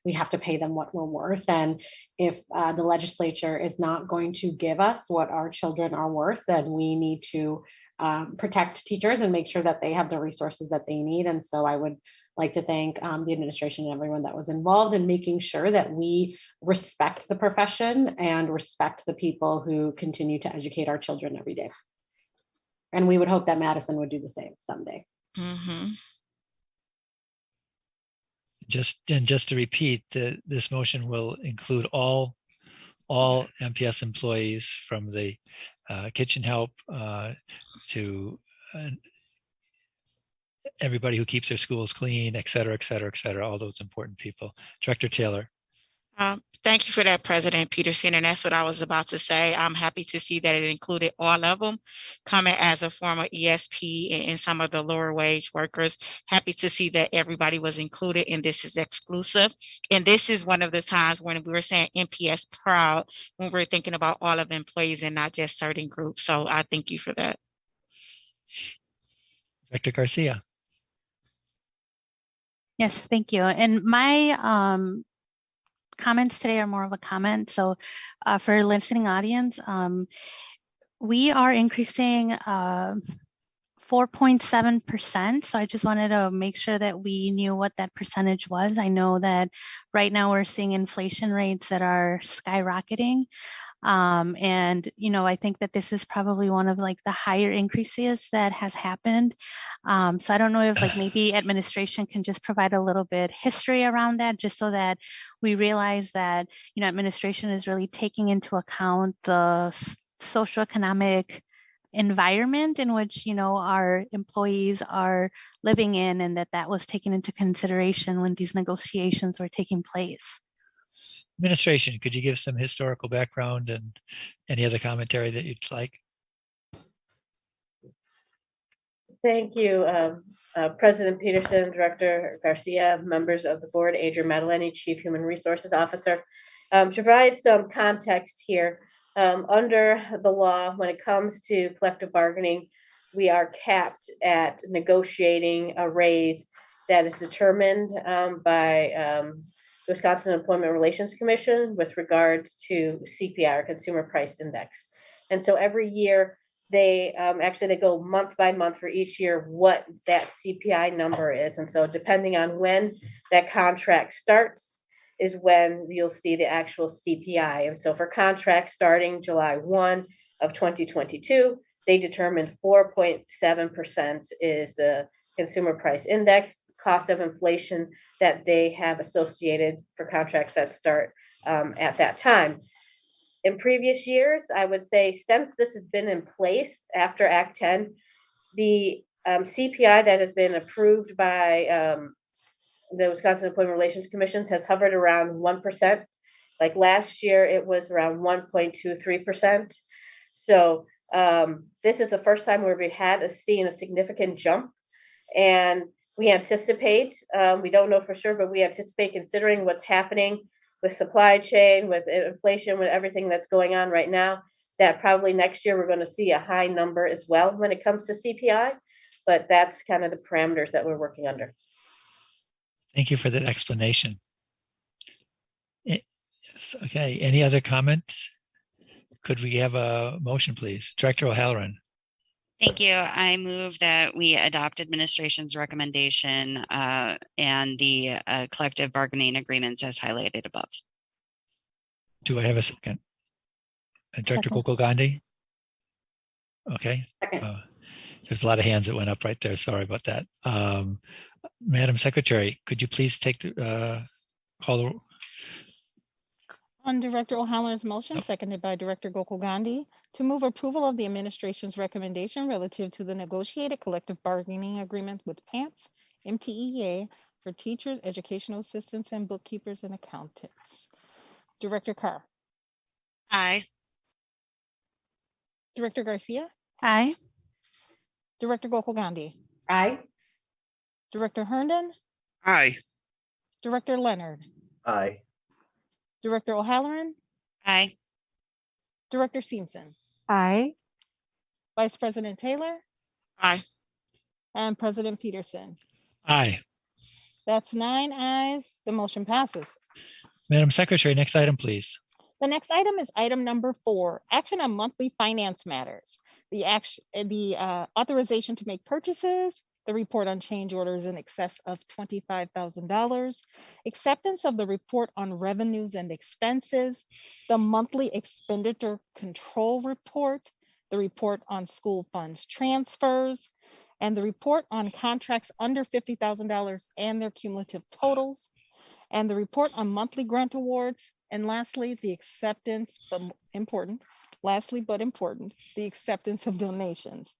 Speaker 14: we have to pay them what we're worth. And if the legislature is not going to give us what our children are worth, then we need to protect teachers and make sure that they have the resources that they need. And so I would like to thank the administration and everyone that was involved in making sure that we respect the profession and respect the people who continue to educate our children every day. And we would hope that Madison would do the same someday.
Speaker 9: Mm-hmm.
Speaker 2: Just to repeat, this motion will include all MPS employees, from the kitchen help to everybody who keeps their schools clean, et cetera, et cetera, et cetera, all those important people. Director Taylor.
Speaker 9: Thank you for that, President Peterson. And that's what I was about to say. I'm happy to see that it included all of them coming as a former ESP and some of the lower wage workers. Happy to see that everybody was included, and this is exclusive. And this is one of the times when we were saying MPS proud, when we're thinking about all of employees and not just certain groups. So I thank you for that.
Speaker 2: Director Garcia.
Speaker 6: Yes, thank you. And my comments today are more of a comment. So for listening audience, we are increasing 4.7%. So I just wanted to make sure that we knew what that percentage was. I know that right now we're seeing inflation rates that are skyrocketing. And, you know, I think that this is probably one of like the higher increases that has happened. So I don't know if like maybe administration can just provide a little bit history around that, just so that we realize that, you know, administration is really taking into account the socioeconomic environment in which, you know, our employees are living in, and that was taken into consideration when these negotiations were taking place.
Speaker 2: Administration, could you give some historical background and any other commentary that you'd like?
Speaker 15: Thank you, President Peterson, Director Garcia, members of the board, Adra Matalini, Chief Human Resources Officer. To provide some context here, under the law, when it comes to collective bargaining, we are capped at negotiating a raise that is determined by the Wisconsin Employment Relations Commission with regards to CPI, or Consumer Price Index. And so every year they they go month by month for each year what that CPI number is. And so depending on when that contract starts is when you'll see the actual CPI. And so for contracts starting July 1 of 2022, they determined 4.7% is the consumer price index, cost of inflation that they have associated for contracts that start at that time. In previous years, I would say since this has been in place after Act 10, the CPI that has been approved by the Wisconsin Employment Relations Commission has hovered around 1%. Like last year, it was around 1.23%. So this is the first time where we had seen a significant jump, and we anticipate, we don't know for sure, but we anticipate, considering what's happening with supply chain, with inflation, with everything that's going on right now, that probably next year we're going to see a high number as well when it comes to CPI. But that's kind of the parameters that we're working under.
Speaker 2: Thank you for that explanation. Okay, any other comments? Could we have a motion, please? Director O'Halloran.
Speaker 5: Thank you. I move that we adopt administration's recommendation and the collective bargaining agreements as highlighted above.
Speaker 2: Do I have a second? Director Gokul Gandhi? Okay. There's a lot of hands that went up right there. Sorry about that. Madam Secretary, could you please take the call the
Speaker 1: On Director O'Halloran's motion, seconded by Director Gokul Gandhi, to move approval of the administration's recommendation relative to the negotiated collective bargaining agreement with PAMPS, MTEA for teachers, educational assistants, and bookkeepers and accountants. Director Carr.
Speaker 9: Aye.
Speaker 1: Director Garcia.
Speaker 6: Aye.
Speaker 1: Director Gokul Gandhi.
Speaker 14: Aye.
Speaker 1: Director Herndon.
Speaker 13: Aye.
Speaker 1: Director Leonard.
Speaker 11: Aye.
Speaker 1: Director O'Halloran.
Speaker 5: Aye.
Speaker 1: Director Simpson.
Speaker 8: Aye.
Speaker 1: Vice President Taylor.
Speaker 9: Aye.
Speaker 1: And President Peterson.
Speaker 2: Aye.
Speaker 1: That's 9 ayes. The motion passes.
Speaker 2: Madam Secretary, next item, please.
Speaker 1: The next item is item number 4, action on monthly finance matters. The authorization to make purchases, the report on change orders in excess of $25,000, acceptance of the report on revenues and expenses, the monthly expenditure control report, the report on school funds transfers, and the report on contracts under $50,000 and their cumulative totals, and the report on monthly grant awards, and lastly, the acceptance, but important, the acceptance of donations.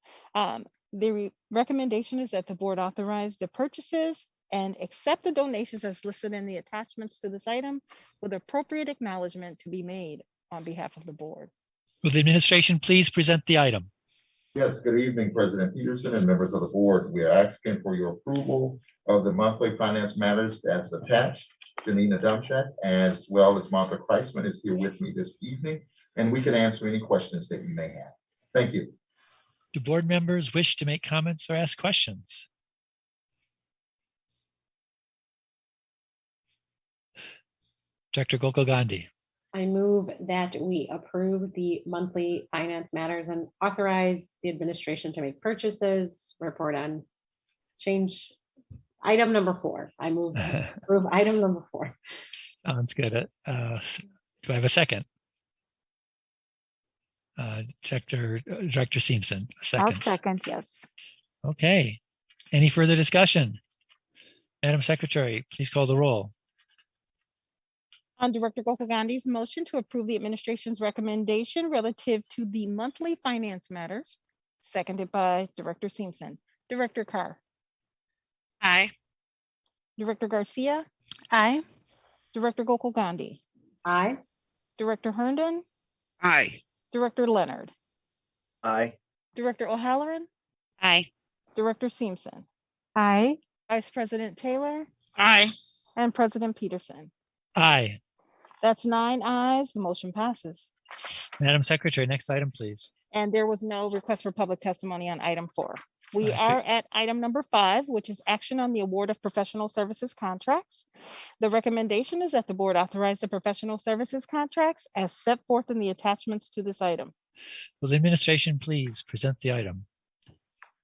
Speaker 1: The recommendation is that the board authorize the purchases and accept the donations as listed in the attachments to this item with appropriate acknowledgement to be made on behalf of the board.
Speaker 2: Will the administration please present the item?
Speaker 4: Yes, good evening, President Peterson and members of the board. We are asking for your approval of the monthly finance matters that's attached. Janina Dumchak, as well as Martha Kreisman, is here with me this evening, and we can answer any questions that you may have. Thank you.
Speaker 2: Do board members wish to make comments or ask questions? Director Gokul Gandhi.
Speaker 14: I move that we approve the monthly finance matters and authorize the administration to make purchases, report on change. Item number 4. I move to approve item number 4.
Speaker 2: Sounds good. Do I have a second? Director Simpson, a second.
Speaker 8: I'll second, yes.
Speaker 2: Okay. Any further discussion? Madam Secretary, please call the roll.
Speaker 1: On Director Gokul Gandhi's motion to approve the administration's recommendation relative to the monthly finance matters, seconded by Director Simpson. Director Carr.
Speaker 9: Aye.
Speaker 1: Director Garcia.
Speaker 6: Aye.
Speaker 1: Director Gokul Gandhi.
Speaker 14: Aye.
Speaker 1: Director Herndon.
Speaker 13: Aye.
Speaker 1: Director Leonard.
Speaker 11: Aye.
Speaker 1: Director O'Halloran.
Speaker 5: Aye.
Speaker 1: Director Simpson.
Speaker 8: Aye.
Speaker 1: Vice President Taylor.
Speaker 9: Aye.
Speaker 1: And President Peterson.
Speaker 2: Aye.
Speaker 1: That's 9 ayes. The motion passes.
Speaker 2: Madam Secretary, next item, please.
Speaker 1: And there was no request for public testimony on item 4. We
Speaker 2: I
Speaker 1: are at item number 5, which is action on the award of professional services contracts. The recommendation is that the board authorize the professional services contracts as set forth in the attachments to this item.
Speaker 2: Will the administration please present the item?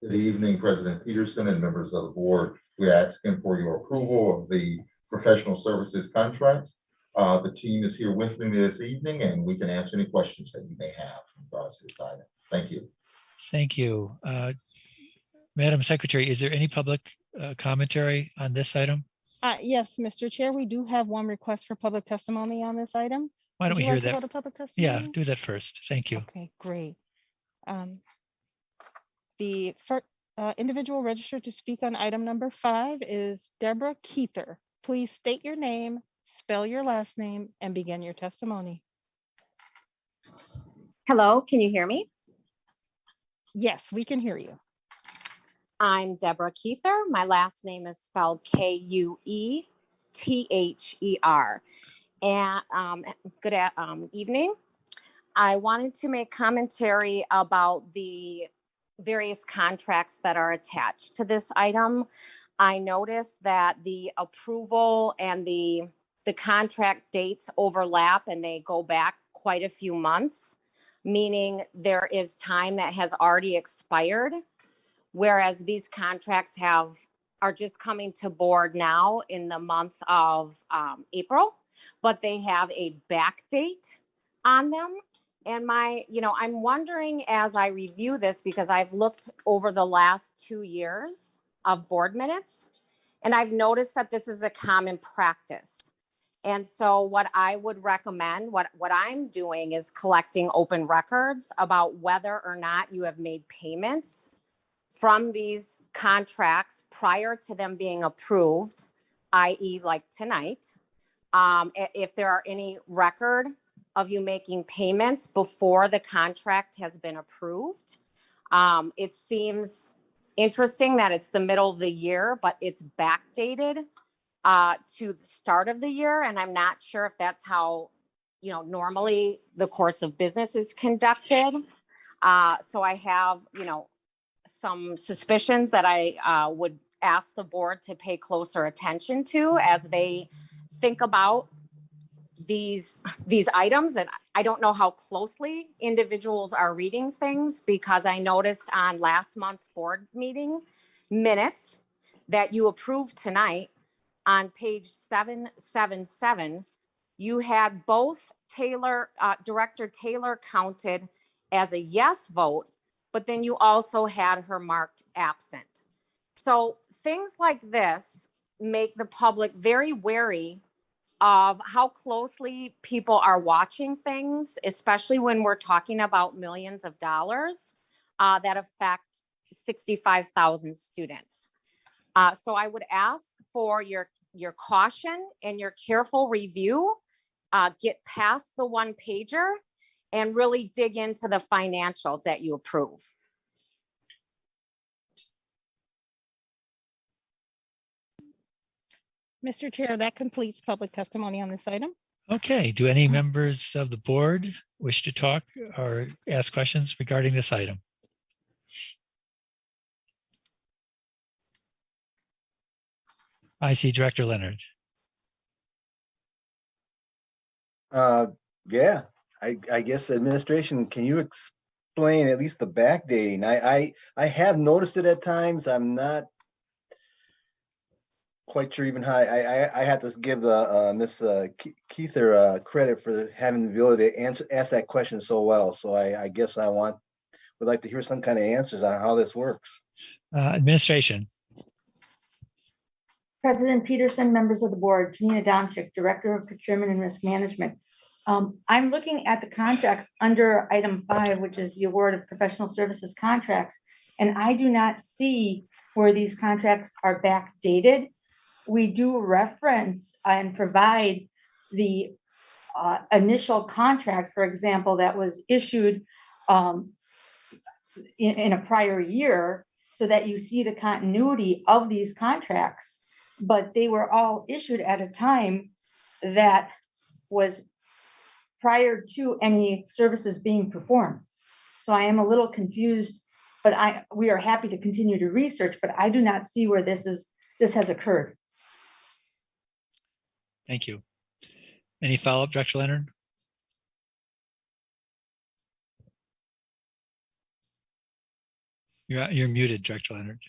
Speaker 4: Good evening, President Peterson and members of the board. We're asking for your approval of the professional services contracts. The team is here with me this evening, and we can answer any questions that you may have in regards to this item. Thank you.
Speaker 2: Thank you. Madam Secretary, is there any public commentary on this item?
Speaker 1: Yes, Mr. Chair, we do have one request for public testimony on this item.
Speaker 2: Why don't
Speaker 1: Would
Speaker 2: we
Speaker 1: you
Speaker 2: hear
Speaker 1: like to
Speaker 2: that?
Speaker 1: go to public testimony?
Speaker 2: Yeah, do that first. Thank you.
Speaker 1: Okay, great. The first individual registered to speak on item number 5 is Deborah Keither. Please state your name, spell your last name, and begin your testimony.
Speaker 16: Hello, can you hear me?
Speaker 1: Yes, we can hear you.
Speaker 16: I'm Deborah Keither. My last name is spelled Kuether. And good evening. I wanted to make commentary about the various contracts that are attached to this item. I noticed that the approval and the contract dates overlap and they go back quite a few months, meaning there is time that has already expired, whereas these contracts are just coming to board now in the month of April, but they have a back date on them. And I'm wondering as I review this, because I've looked over the last 2 years of board minutes, and I've noticed that this is a common practice. And so what I would recommend, what I'm doing is collecting open records about whether or not you have made payments from these contracts prior to them being approved, i.e. like tonight. If there are any record of you making payments before the contract has been approved. It seems interesting that it's the middle of the year, but it's backdated to the start of the year. And I'm not sure if that's how, normally the course of business is conducted. So I have, some suspicions that I would ask the board to pay closer attention to as they think about these items. And I don't know how closely individuals are reading things, because I noticed on last month's board meeting minutes that you approved tonight on page 777, you had both Director Taylor counted as a yes vote, but then you also had her marked absent. So things like this make the public very wary of how closely people are watching things, especially when we're talking about millions of dollars that affect 65,000 students. So I would ask for your caution and your careful review, get past the one pager and really dig into the financials that you approve.
Speaker 1: Mr. Chair, that completes public testimony on this item.
Speaker 2: Okay, do any members of the board wish to talk or ask questions regarding this item? I see Director Leonard.
Speaker 11: Yeah, I guess administration, can you explain at least the backdating? I have noticed it at times. I'm not quite sure even how I have to give Miss Keither credit for having the ability to ask that question so well. So I guess would like to hear some kind of answers on how this works.
Speaker 2: Administration.
Speaker 17: President Peterson, members of the board, Janina Domchik, Director of Procurement and Risk Management. I'm looking at the contracts under item 5, which is the award of professional services contracts, and I do not see where these contracts are backdated. We do reference and provide the initial contract, for example, that was issued in a prior year, so that you see the continuity of these contracts, but they were all issued at a time that was prior to any services being performed. So I am a little confused, but we are happy to continue to research, but I do not see where this has occurred.
Speaker 2: Thank you. Any follow-up, Director Leonard? You're muted, Director Leonard.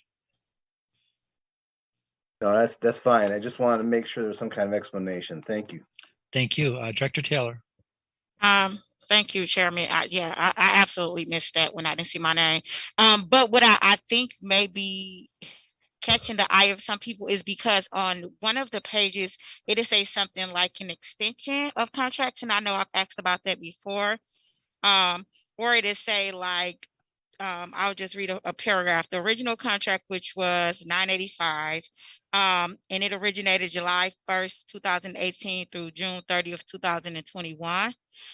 Speaker 11: No, that's fine. I just wanted to make sure there's some kind of explanation. Thank you.
Speaker 2: Thank you. Director Taylor.
Speaker 9: Thank you, Chairman. I absolutely missed that when I didn't see my name. But what I think maybe catching the eye of some people is because on one of the pages, it is say something like an extension of contracts. And I know I've asked about that before. Or it is say like, I'll just read a paragraph. The original contract, which was $985, and it originated July 1st, 2018 through June 30th, 2021.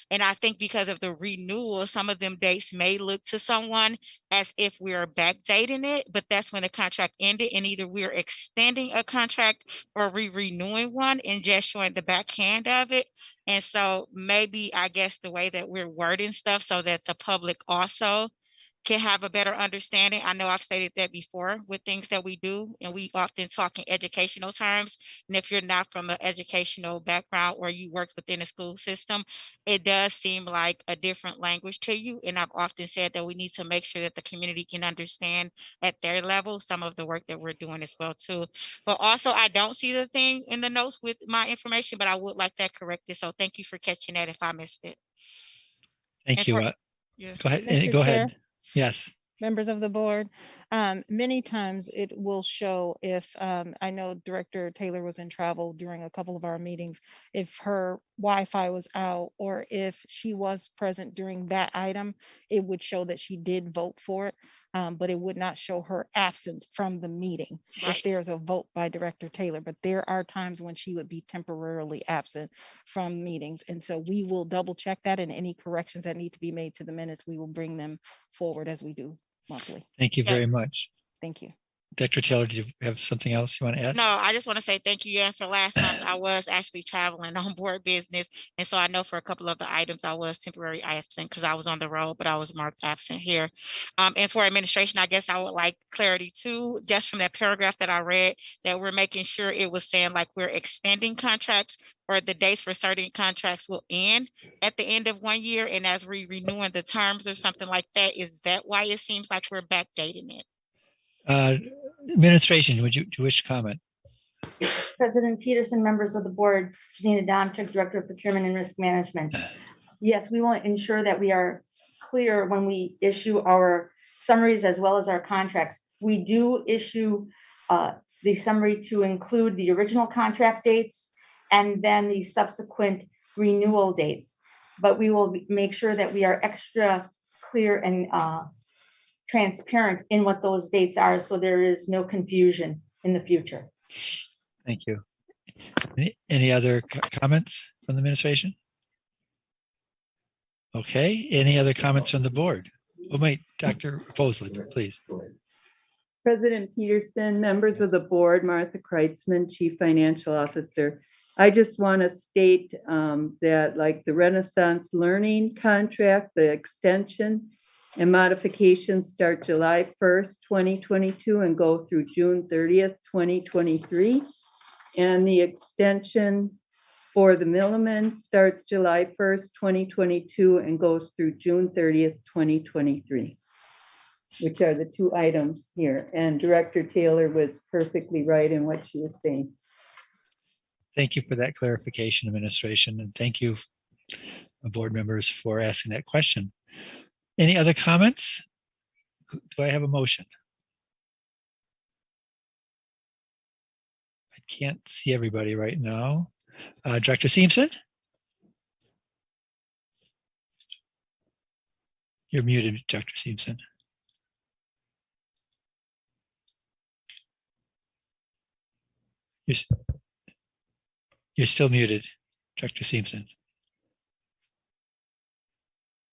Speaker 9: And I think because of the renewal, some of them dates may look to someone as if we are backdating it, but that's when the contract ended, and either we're extending a contract or renewing one and just showing the backhand of it. And so maybe I guess the way that we're wording stuff so that the public also can have a better understanding. I know I've stated that before with things that we do, and we often talk in educational terms. And if you're not from an educational background or you work within a school system, it does seem like a different language to you. And I've often said that we need to make sure that the community can understand at their level some of the work that we're doing as well too. But also, I don't see the thing in the notes with my information, but I would like that corrected. So thank you for catching that if I missed it.
Speaker 2: Thank you.
Speaker 9: Yeah.
Speaker 2: Go ahead.
Speaker 1: Mr.
Speaker 2: Go
Speaker 1: Chair.
Speaker 2: ahead. Yes.
Speaker 1: Members of the board, many times it will show if, I know Director Taylor was in travel during a couple of our meetings, if her Wi-Fi was out or if she was present during that item, it would show that she did vote for it, but it would not show her absent from the meeting if there's a vote by Director Taylor. But there are times when she would be temporarily absent from meetings. And so we will double check that, and any corrections that need to be made to the minutes, we will bring them forward as we do monthly.
Speaker 2: Thank you very much.
Speaker 1: Thank you.
Speaker 2: Dr. Taylor, do you have something else you want to add?
Speaker 9: No, I just want to say thank you. Yeah, for last month, I was actually traveling on board business. And so I know for a couple of the items, I was temporary absent because I was on the road, but I was marked absent here. And for administration, I guess I would like clarity too, just from that paragraph that I read, that we're making sure it was saying like we're extending contracts or the dates for certain contracts will end at the end of 1 year. And as we renewing the terms or something like that, is that why it seems like we're backdating it?
Speaker 2: Administration, do you wish to comment?
Speaker 17: President Peterson, members of the board, Janina Domchuk, Director of Procurement and Risk Management. Yes, we will ensure that we are clear when we issue our summaries as well as our contracts. We do issue the summary to include the original contract dates and then the subsequent renewal dates. But we will make sure that we are extra clear and transparent in what those dates are, so there is no confusion in the future.
Speaker 2: Thank you. Any other comments from the administration? Okay, any other comments from the board? Oh, wait, Dr. Fosley, please.
Speaker 18: President Peterson, members of the board, Martha Kreitzman, Chief Financial Officer. I just want to state that like the Renaissance Learning contract, the extension and modifications start July 1st, 2022 and go through June 30th, 2023. And the extension for the Milliman starts July 1st, 2022 and goes through June 30th, 2023, which are the two items here. And Director Taylor was perfectly right in what she was saying.
Speaker 2: Thank you for that clarification, administration, and thank you, board members, for asking that question. Any other comments? Do I have a motion? I can't see everybody right now. Director Simpson? You're muted, Dr. Simpson. You're still muted, Dr. Simpson.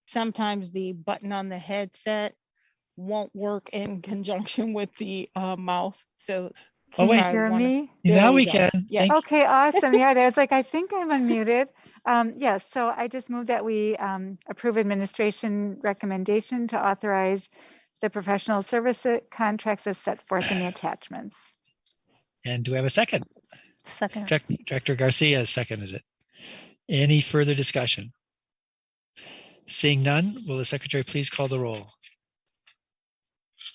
Speaker 1: Sometimes the button on the headset won't work in conjunction with the mouse. So Can you
Speaker 2: wait.
Speaker 1: hear me?
Speaker 2: Now
Speaker 1: There
Speaker 2: we
Speaker 1: go.
Speaker 2: can.
Speaker 1: Yes.
Speaker 2: Thank
Speaker 8: Okay, awesome. Yeah, I was like, I think I'm unmuted. Yes, so I just moved that we approve administration recommendation to authorize the professional services contracts as set forth in the attachments.
Speaker 2: And do we have a second?
Speaker 6: Second.
Speaker 2: Director Garcia has seconded it. Any further discussion? Seeing none, will the secretary please call the roll?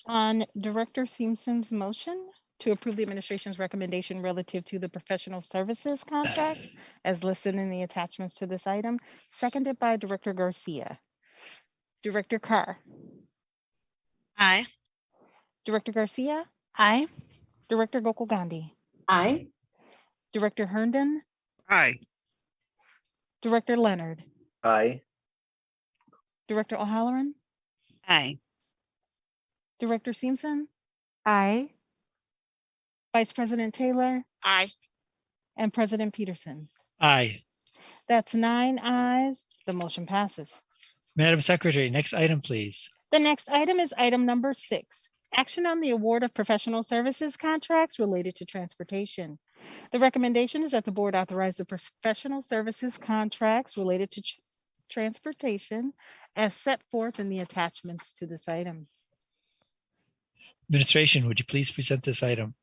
Speaker 1: On Director Simpson's motion to approve the administration's recommendation relative to the professional services contracts as listed in the attachments to this item, seconded by Director Garcia. Director Carr.
Speaker 7: Aye.
Speaker 1: Director Garcia.
Speaker 6: Aye.
Speaker 1: Director Gokul Gandhi.
Speaker 14: Aye.
Speaker 1: Director Herndon.
Speaker 13: Aye.
Speaker 1: Director Leonard.
Speaker 11: Aye.
Speaker 1: Director O'Halloran.
Speaker 5: Aye.
Speaker 1: Director Simpson.
Speaker 8: Aye.
Speaker 1: Vice President Taylor.
Speaker 9: Aye.
Speaker 1: And President Peterson.
Speaker 2: Aye.
Speaker 1: That's 9 ayes. The motion passes.
Speaker 2: Madam Secretary, next item, please.
Speaker 1: The next item is item number 6. Action on the award of professional services contracts related to transportation. The recommendation is that the board authorize the professional services contracts related to transportation as set forth in the attachments to this item.
Speaker 2: Administration, would you please present this item?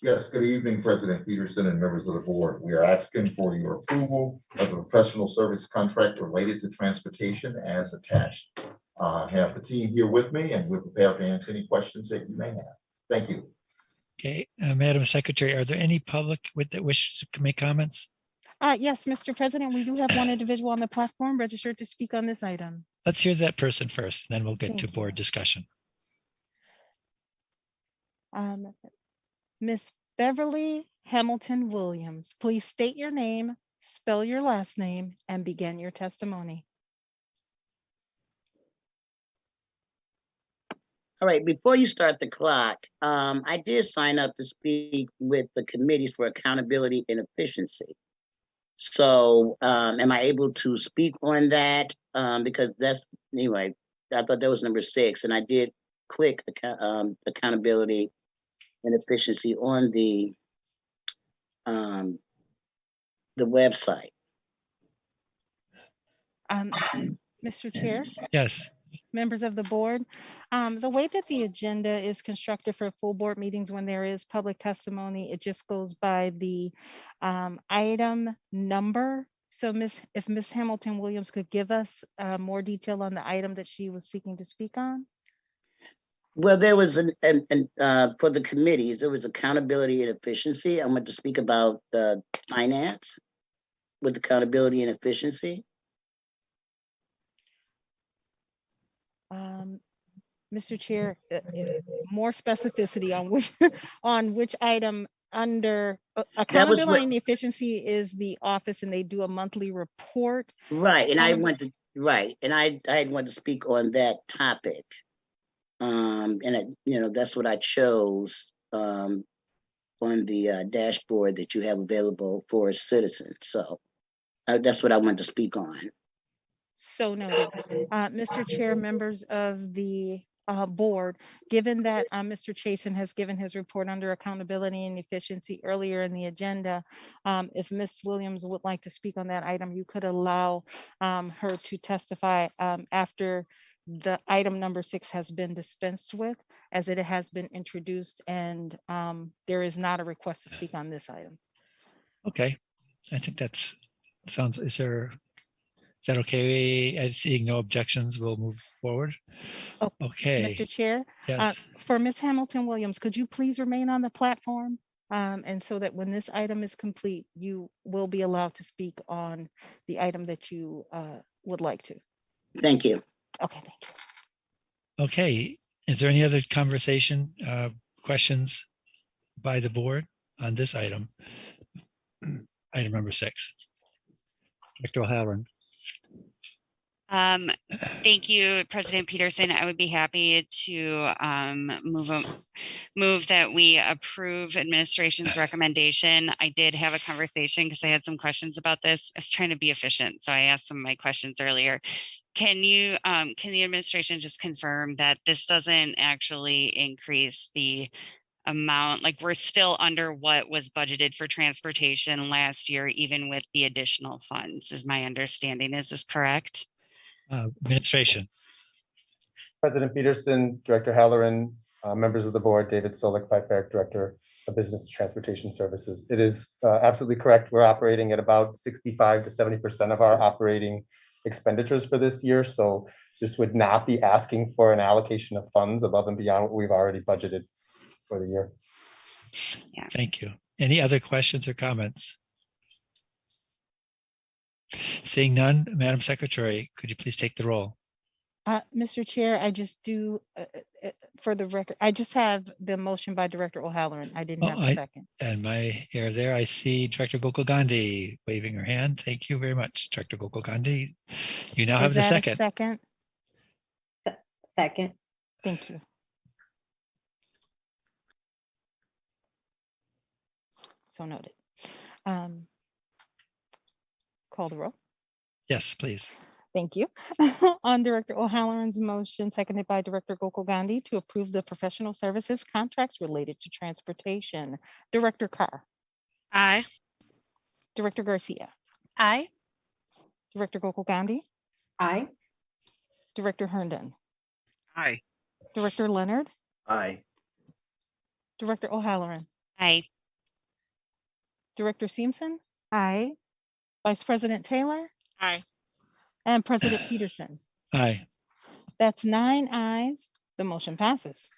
Speaker 4: Yes, good evening, President Peterson and members of the board. We are asking for your approval of the professional service contract related to transportation as attached. I have the team here with me and we're prepared to answer any questions that you may have. Thank you.
Speaker 2: Okay, Madam Secretary, are there any public that wishes to make comments?
Speaker 1: Yes, Mr. President, we do have one individual on the platform registered to speak on this item.
Speaker 2: Let's hear that person first, then we'll get
Speaker 1: Thank
Speaker 2: to
Speaker 1: you.
Speaker 2: board discussion.
Speaker 1: Miss Beverly Hamilton Williams, please state your name, spell your last name, and begin your testimony.
Speaker 19: All right, before you start the clock, I did sign up to speak with the committees for accountability and efficiency. So am I able to speak on that? Because that's, anyway, I thought that was number 6, and I did click accountability and efficiency on the website.
Speaker 1: Mr. Chair?
Speaker 2: Yes.
Speaker 1: Members of the board, the way that the agenda is constructed for full board meetings when there is public testimony, it just goes by the item number. So if Miss Hamilton Williams could give us more detail on the item that she was seeking to speak on.
Speaker 19: Well, there was for the committees, there was accountability and efficiency. I'm going to speak about finance with accountability and efficiency.
Speaker 1: Mr. Chair, more specificity on which item under accountability and efficiency is the office, and they do a monthly report.
Speaker 19: Right, and I went to and I wanted to speak on that topic, and that's what I chose on the dashboard that you have available for citizens. So that's what I wanted to speak on.
Speaker 1: So noted. Mr. Chair, members of the board, given that Mr. Chasen has given his report under accountability and efficiency earlier in the agenda, if Ms. Williams would like to speak on that item, you could allow her to testify after the item number 6 has been dispensed with, as it has been introduced, and there is not a request to speak on this item.
Speaker 2: Okay, I think sounds, is that okay? Seeing no objections, we'll move forward.
Speaker 1: Oh,
Speaker 2: okay.
Speaker 1: Mr. Chair,
Speaker 2: yes.
Speaker 1: For Ms. Hamilton Williams, could you please remain on the platform? And so that when this item is complete, you will be allowed to speak on the item that you would like to.
Speaker 19: Thank you.
Speaker 1: Okay, thank you.
Speaker 2: Okay, is there any other conversation, questions by the board on this item? Item number 6. Dr. O'Halloran.
Speaker 5: Thank you, President Peterson. I would be happy to move that we approve administration's recommendation. I did have a conversation because I had some questions about this. I was trying to be efficient, so I asked some of my questions earlier. Can the administration just confirm that this doesn't actually increase the amount, like we're still under what was budgeted for transportation last year, even with the additional funds, is my understanding. Is this correct?
Speaker 2: Administration.
Speaker 20: President Peterson, Director Halloran, members of the board, David Solik, Fife-Eric, Director of Business and Transportation Services. It is absolutely correct. We're operating at about 65 to 70% of our operating expenditures for this year. So this would not be asking for an allocation of funds above and beyond what we've already budgeted for the year.
Speaker 5: Yeah.
Speaker 2: Thank you. Any other questions or comments? Seeing none, Madam Secretary, could you please take the roll?
Speaker 1: Mr. Chair, I just do, for the record, I just have the motion by Director O'Halloran. I didn't have a second.
Speaker 2: And my error there, I see Director Gokul Gandhi waving her hand. Thank you very much, Director Gokul Gandhi. You now have the second.
Speaker 1: Second?
Speaker 14: Second.
Speaker 1: Thank you. So noted. Call the roll.
Speaker 2: Yes, please.
Speaker 1: Thank you. On Director O'Halloran's motion, seconded by Director Gokul Gandhi, to approve the professional services contracts related to transportation. Director Carr.
Speaker 7: Aye.
Speaker 1: Director Garcia.
Speaker 6: Aye.
Speaker 1: Director Gokul Gandhi.
Speaker 14: Aye.
Speaker 1: Director Herndon.
Speaker 13: Aye.
Speaker 1: Director Leonard.
Speaker 11: Aye.
Speaker 1: Director O'Halloran.
Speaker 5: Aye.
Speaker 1: Director Simpson.
Speaker 8: Aye.
Speaker 1: Vice President Taylor.
Speaker 9: Aye.
Speaker 1: And President Peterson.
Speaker 2: Aye.
Speaker 1: That's 9 ayes. The motion passes.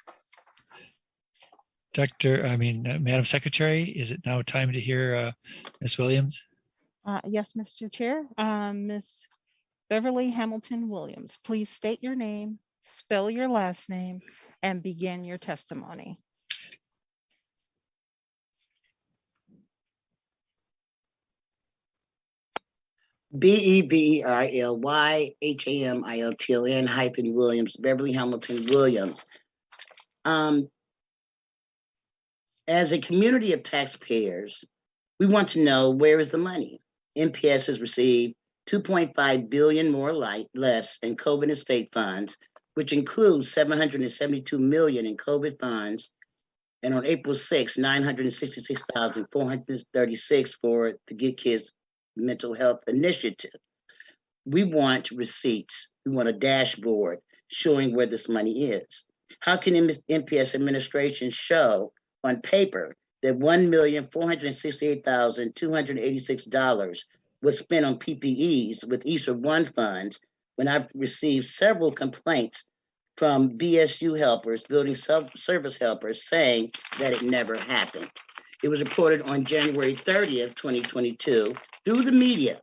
Speaker 2: Madam Secretary, is it now time to hear Ms. Williams?
Speaker 1: Yes, Mr. Chair. Ms. Beverly Hamilton Williams, please state your name, spell your last name, and begin your testimony.
Speaker 19: BEVERLYHAMILTON Williams, Beverly Hamilton Williams. As a community of taxpayers, we want to know, where is the money? MPS has received 2.5 billion less in COVID and state funds, which includes 772 million in COVID funds. And on April 6, 966,436 for the Get Kids Mental Health Initiative. We want receipts. We want a dashboard showing where this money is. How can MPS administration show on paper that $1,468,286 was spent on PPEs with Easter One funds when I've received several complaints from BSU helpers, building service helpers, saying that it never happened? It was reported on January 30th, 2022 through the media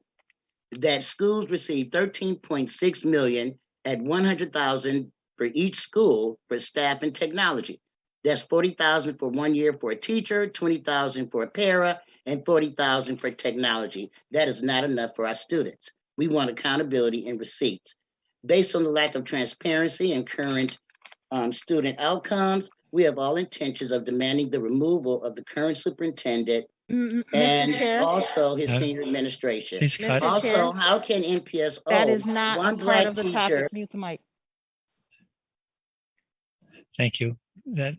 Speaker 19: that schools received 13.6 million at 100,000 for each school for staff and technology. That's 40,000 for 1 year for a teacher, 20,000 for a para, and 40,000 for technology. That is not enough for our students. We want accountability and receipts. Based on the lack of transparency and current student outcomes, we have all intentions of demanding the removal of the current superintendent and
Speaker 1: Chair?
Speaker 19: also his senior administration.
Speaker 2: Please cut.
Speaker 19: Also,
Speaker 1: Chair?
Speaker 19: how can MPS
Speaker 1: That
Speaker 19: owe
Speaker 1: is not
Speaker 19: one
Speaker 1: a part
Speaker 19: black
Speaker 1: of the
Speaker 19: teacher?
Speaker 1: topic. Mute the mic.
Speaker 2: Thank you. That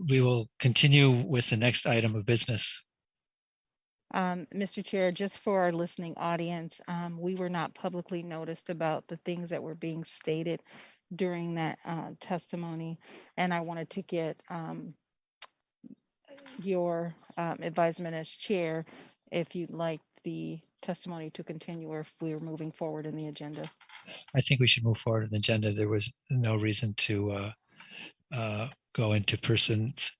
Speaker 2: we will continue with the next item of business.
Speaker 1: Mr. Chair, just for our listening audience, we were not publicly noticed about the things that were being stated during that testimony, and I wanted to get your advisement as chair if you'd like the testimony to continue or if we're moving forward in the agenda.
Speaker 2: I think we should move forward in the agenda. There was no reason to go into persons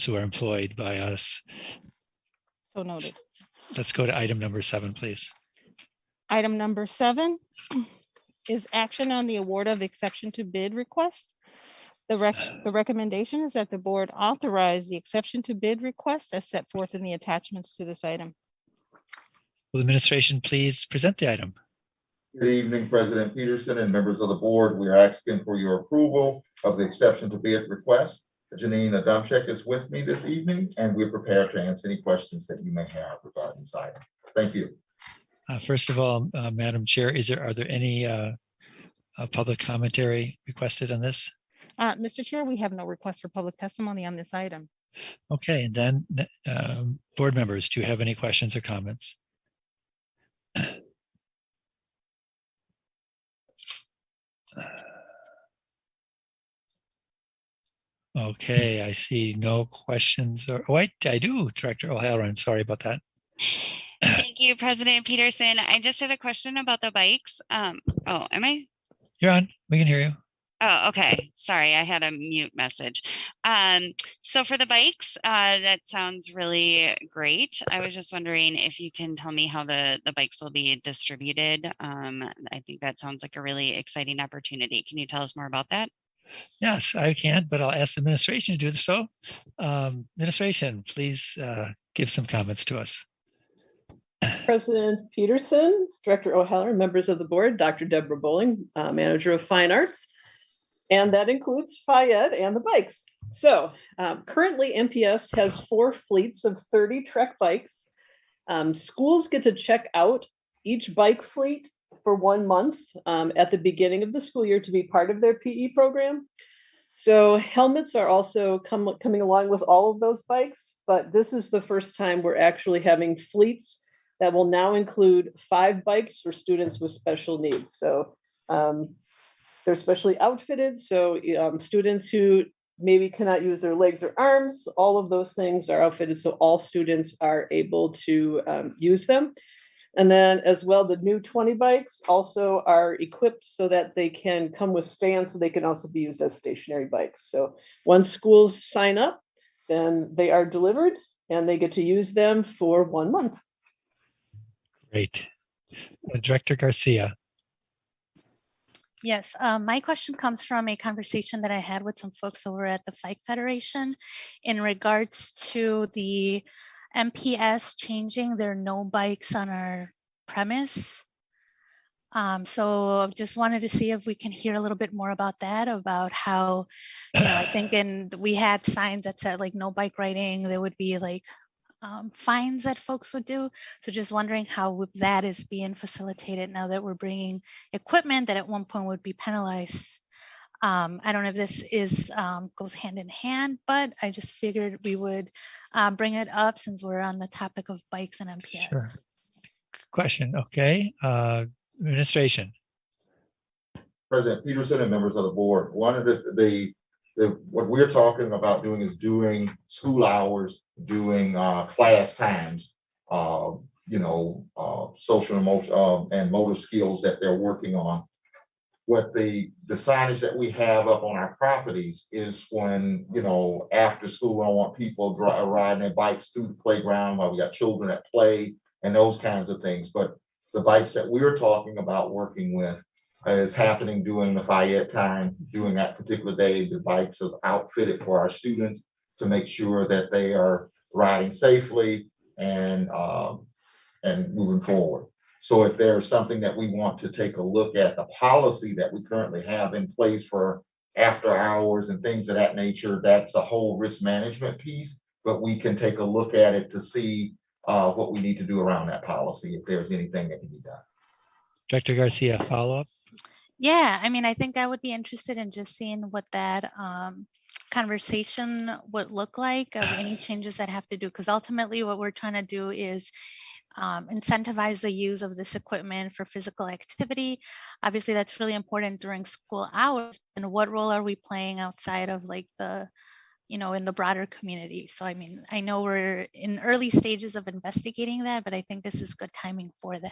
Speaker 2: who are employed by us.
Speaker 1: So noted.
Speaker 2: Let's go to item number 7, please.
Speaker 1: Item number 7 is action on the award of exception to bid request. The recommendation is that the board authorize the exception to bid request as set forth in the attachments to this item.
Speaker 2: Will the administration please present the item?
Speaker 4: Good evening, President Peterson and members of the board. We are asking for your approval of the exception to bid request. Janine Adamczyk is with me this evening, and we're prepared to answer any questions that you may have regarding this item. Thank you.
Speaker 2: First of all, Madam Chair, are there any public commentary requested on this?
Speaker 1: Mr. Chair, we have no request for public testimony on this item.
Speaker 2: Okay, and then board members, do you have any questions or comments? Okay, I see no questions or wait, I do, Director O'Halloran. Sorry about that.
Speaker 5: Thank you, President Peterson. I just had a question about the bikes. Oh, am I?
Speaker 2: You're on. We can hear you.
Speaker 5: Oh, okay. Sorry, I had a mute message. So for the bikes, that sounds really great. I was just wondering if you can tell me how the bikes will be distributed. I think that sounds like a really exciting opportunity. Can you tell us more about that?
Speaker 2: Yes, I can, but I'll ask the administration to do so. Administration, please give some comments to us.
Speaker 21: President Peterson, Director O'Halloran, members of the board, Dr. Deborah Bowling, Manager of Fine Arts, and that includes Fayette and the bikes. So currently MPS has 4 fleets of 30 Trek bikes. Schools get to check out each bike fleet for 1 month at the beginning of the school year to be part of their PE program. So helmets are also coming along with all of those bikes, but this is the first time we're actually having fleets that will now include 5 bikes for students with special needs. So they're specially outfitted. So students who maybe cannot use their legs or arms, all of those things are outfitted. So all students are able to use them. And then as well, the new 20 bikes also are equipped so that they can come with stands, so they can also be used as stationary bikes. So once schools sign up, then they are delivered and they get to use them for 1 month.
Speaker 2: Great. Director Garcia.
Speaker 6: Yes, my question comes from a conversation that I had with some folks over at the Bike Federation in regards to the MPS changing their no bikes on our premise. So just wanted to see if we can hear a little bit more about that, about how, I think we had signs that said like no bike riding, there would be like fines that folks would do. So just wondering how that is being facilitated now that we're bringing equipment that at one point would be penalized. I don't know if this is goes hand in hand, but I just figured we would bring it up since we're on the topic of bikes and MPS.
Speaker 2: Sure. Question. Okay. Administration.
Speaker 4: President Peterson and members of the board, one of what we're talking about doing is doing school hours, doing class times, social emotional and motor skills that they're working on. What the signage that we have up on our properties is when, after school, I want people riding their bikes through the playground while we got children at play and those kinds of things. But the bikes that we're talking about working with is happening during the Fayette time, during that particular day. The bikes is outfitted for our students to make sure that they are riding safely and moving forward. So if there's something that we want to take a look at, the policy that we currently have in place for after hours and things of that nature, that's a whole risk management piece, but we can take a look at it to see what we need to do around that policy, if there's anything that can be done.
Speaker 2: Director Garcia, follow up.
Speaker 6: Yeah, I think I would be interested in just seeing what that conversation would look like, of any changes that have to do, because ultimately what we're trying to do is incentivize the use of this equipment for physical activity. Obviously, that's really important during school hours. And what role are we playing outside of like in the broader community? So, I know we're in early stages of investigating that, but I think this is good timing for that.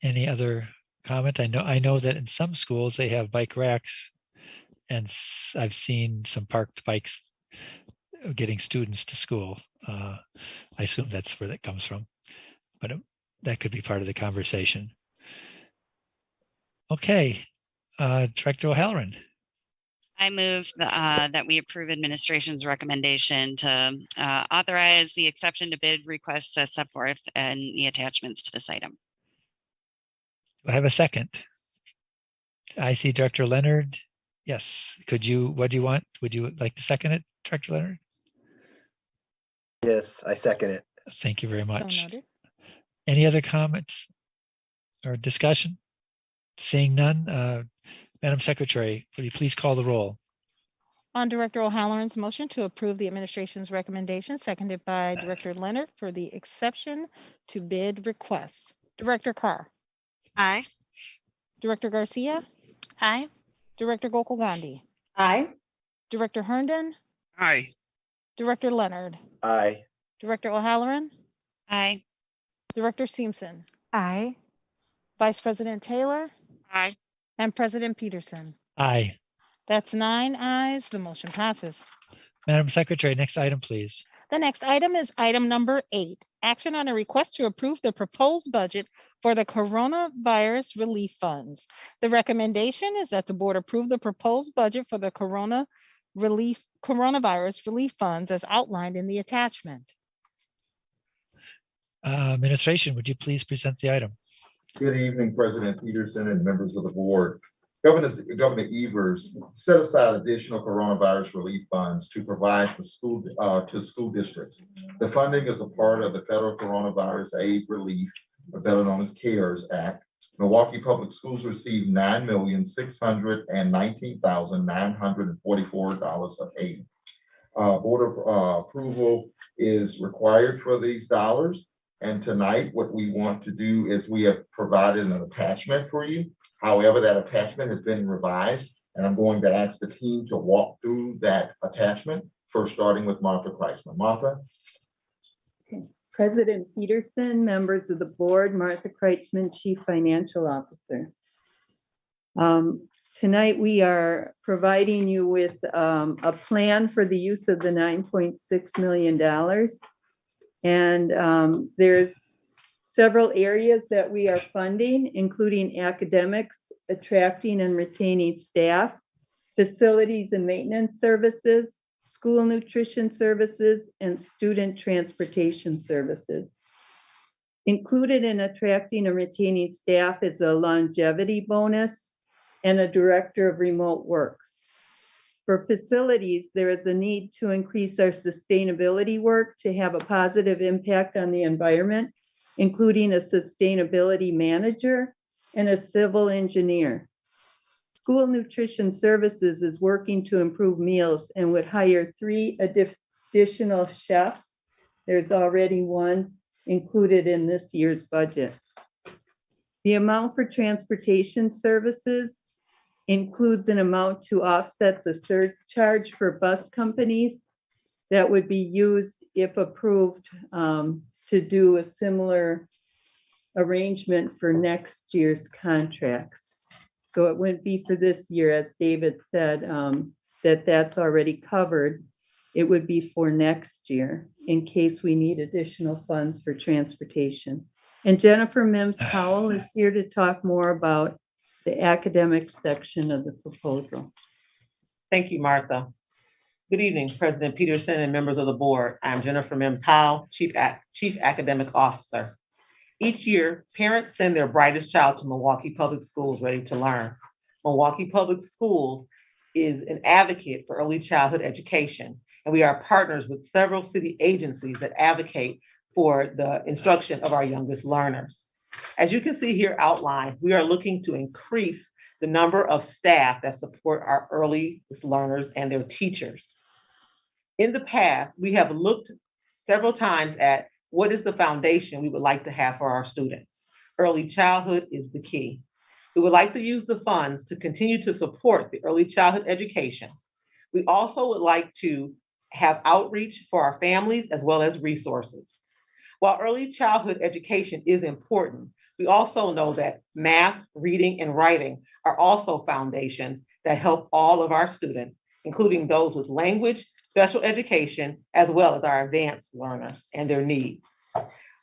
Speaker 2: Any other comment? I know that in some schools they have bike racks, and I've seen some parked bikes getting students to school. I assume that's where that comes from, but that could be part of the conversation. Okay, Director O'Halloran.
Speaker 5: I move that we approve administration's recommendation to authorize the exception to bid requests as set forth in the attachments to this item.
Speaker 2: Do I have a second? I see Director Leonard. Yes. What do you want? Would you like to second it, Director Leonard?
Speaker 11: Yes, I second it.
Speaker 2: Thank you very much.
Speaker 1: noted.
Speaker 2: Any other comments or discussion? Seeing none, Madam Secretary, will you please call the roll?
Speaker 1: On Director O'Halloran's motion to approve the administration's recommendation, seconded by Director Leonard for the exception to bid requests. Director Carr,
Speaker 7: Aye.
Speaker 1: Director Garcia,
Speaker 6: Aye.
Speaker 1: Director Gokul Gandhi,
Speaker 14: Aye.
Speaker 1: Director Herndon,
Speaker 13: Aye.
Speaker 1: Director Leonard,
Speaker 11: Aye.
Speaker 1: Director O'Halloran,
Speaker 5: Aye.
Speaker 1: Director Simpson,
Speaker 8: Aye.
Speaker 1: Vice President Taylor,
Speaker 9: Aye.
Speaker 1: and President Peterson.
Speaker 2: Aye.
Speaker 1: That's 9 ayes. The motion passes.
Speaker 2: Madam Secretary, next item, please.
Speaker 1: The next item is item number 8, action on a request to approve the proposed budget for the coronavirus relief funds. The recommendation is that the board approve the proposed budget for the coronavirus relief funds as outlined in the attachment.
Speaker 2: Administration, would you please present the item?
Speaker 4: Good evening, President Peterson and members of the board. Governor Evers set aside additional coronavirus relief funds to provide to school districts. The funding is a part of the federal coronavirus aid relief, better known as CARES Act. Milwaukee Public Schools received $9,619,944 of aid. Board approval is required for these dollars. And tonight, what we want to do is we have provided an attachment for you. However, that attachment has been revised, and I'm going to ask the team to walk through that attachment, first starting with Martha Kreisman. Martha?
Speaker 18: Okay. President Peterson, members of the board, Martha Kreitzman, Chief Financial Officer. Tonight, we are providing you with a plan for the use of the $9.6 million. And there's several areas that we are funding, including academics, attracting and retaining staff, facilities and maintenance services, school nutrition services, and student transportation services. Included in attracting and retaining staff is a longevity bonus and a director of remote work. For facilities, there is a need to increase our sustainability work to have a positive impact on the environment, including a sustainability manager and a civil engineer. School Nutrition Services is working to improve meals and would hire 3 additional chefs. There's already one included in this year's budget. The amount for transportation services includes an amount to offset the surcharge for bus companies that would be used if approved to do a similar arrangement for next year's contracts. So it wouldn't be for this year, as David said, that's already covered. It would be for next year in case we need additional funds for transportation. And Jennifer Mims Powell is here to talk more about the academic section of the proposal.
Speaker 3: Thank you, Martha. Good evening, President Peterson and members of the board. I'm Jennifer Mims Powell, Chief Academic Officer. Each year, parents send their brightest child to Milwaukee Public Schools ready to learn. Milwaukee Public Schools is an advocate for early childhood education, and we are partners with several city agencies that advocate for the instruction of our youngest learners. As you can see here outlined, we are looking to increase the number of staff that support our earliest learners and their teachers. In the past, we have looked several times at what is the foundation we would like to have for our students. Early childhood is the key. We would like to use the funds to continue to support the early childhood education. We also would like to have outreach for our families as well as resources. While early childhood education is important, we also know that math, reading, and writing are also foundations that help all of our students, including those with language, special education, as well as our advanced learners and their needs.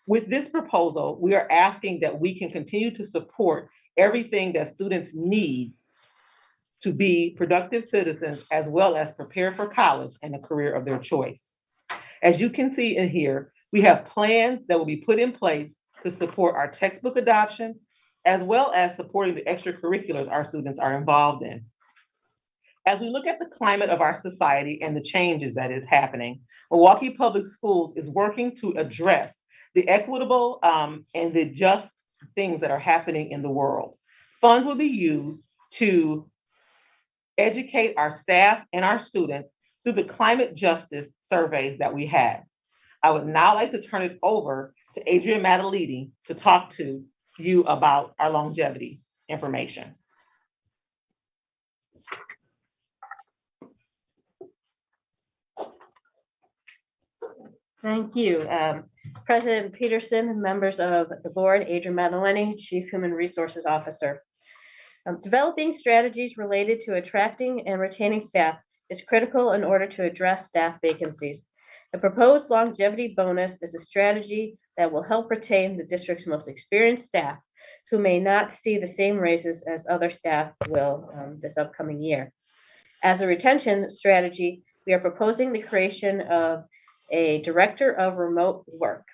Speaker 3: With this proposal, we are asking that we can continue to support everything that students need to be productive citizens, as well as prepare for college and a career of their choice. As you can see in here, we have plans that will be put in place to support our textbook adoptions, as well as supporting the extracurriculars our students are involved in. As we look at the climate of our society and the changes that is happening, Milwaukee Public Schools is working to address the equitable and the just things that are happening in the world. Funds will be used to educate our staff and our students through the climate justice surveys that we had. I would now like to turn it over to Adrian Mataliti to talk to you about our longevity information.
Speaker 15: Thank you. President Peterson, members of the board, Adrian Matalini, Chief Human Resources Officer. Developing strategies related to attracting and retaining staff is critical in order to address staff vacancies. The proposed longevity bonus is a strategy that will help retain the district's most experienced staff who may not see the same raises as other staff will this upcoming year. As a retention strategy, we are proposing the creation of a director of remote work.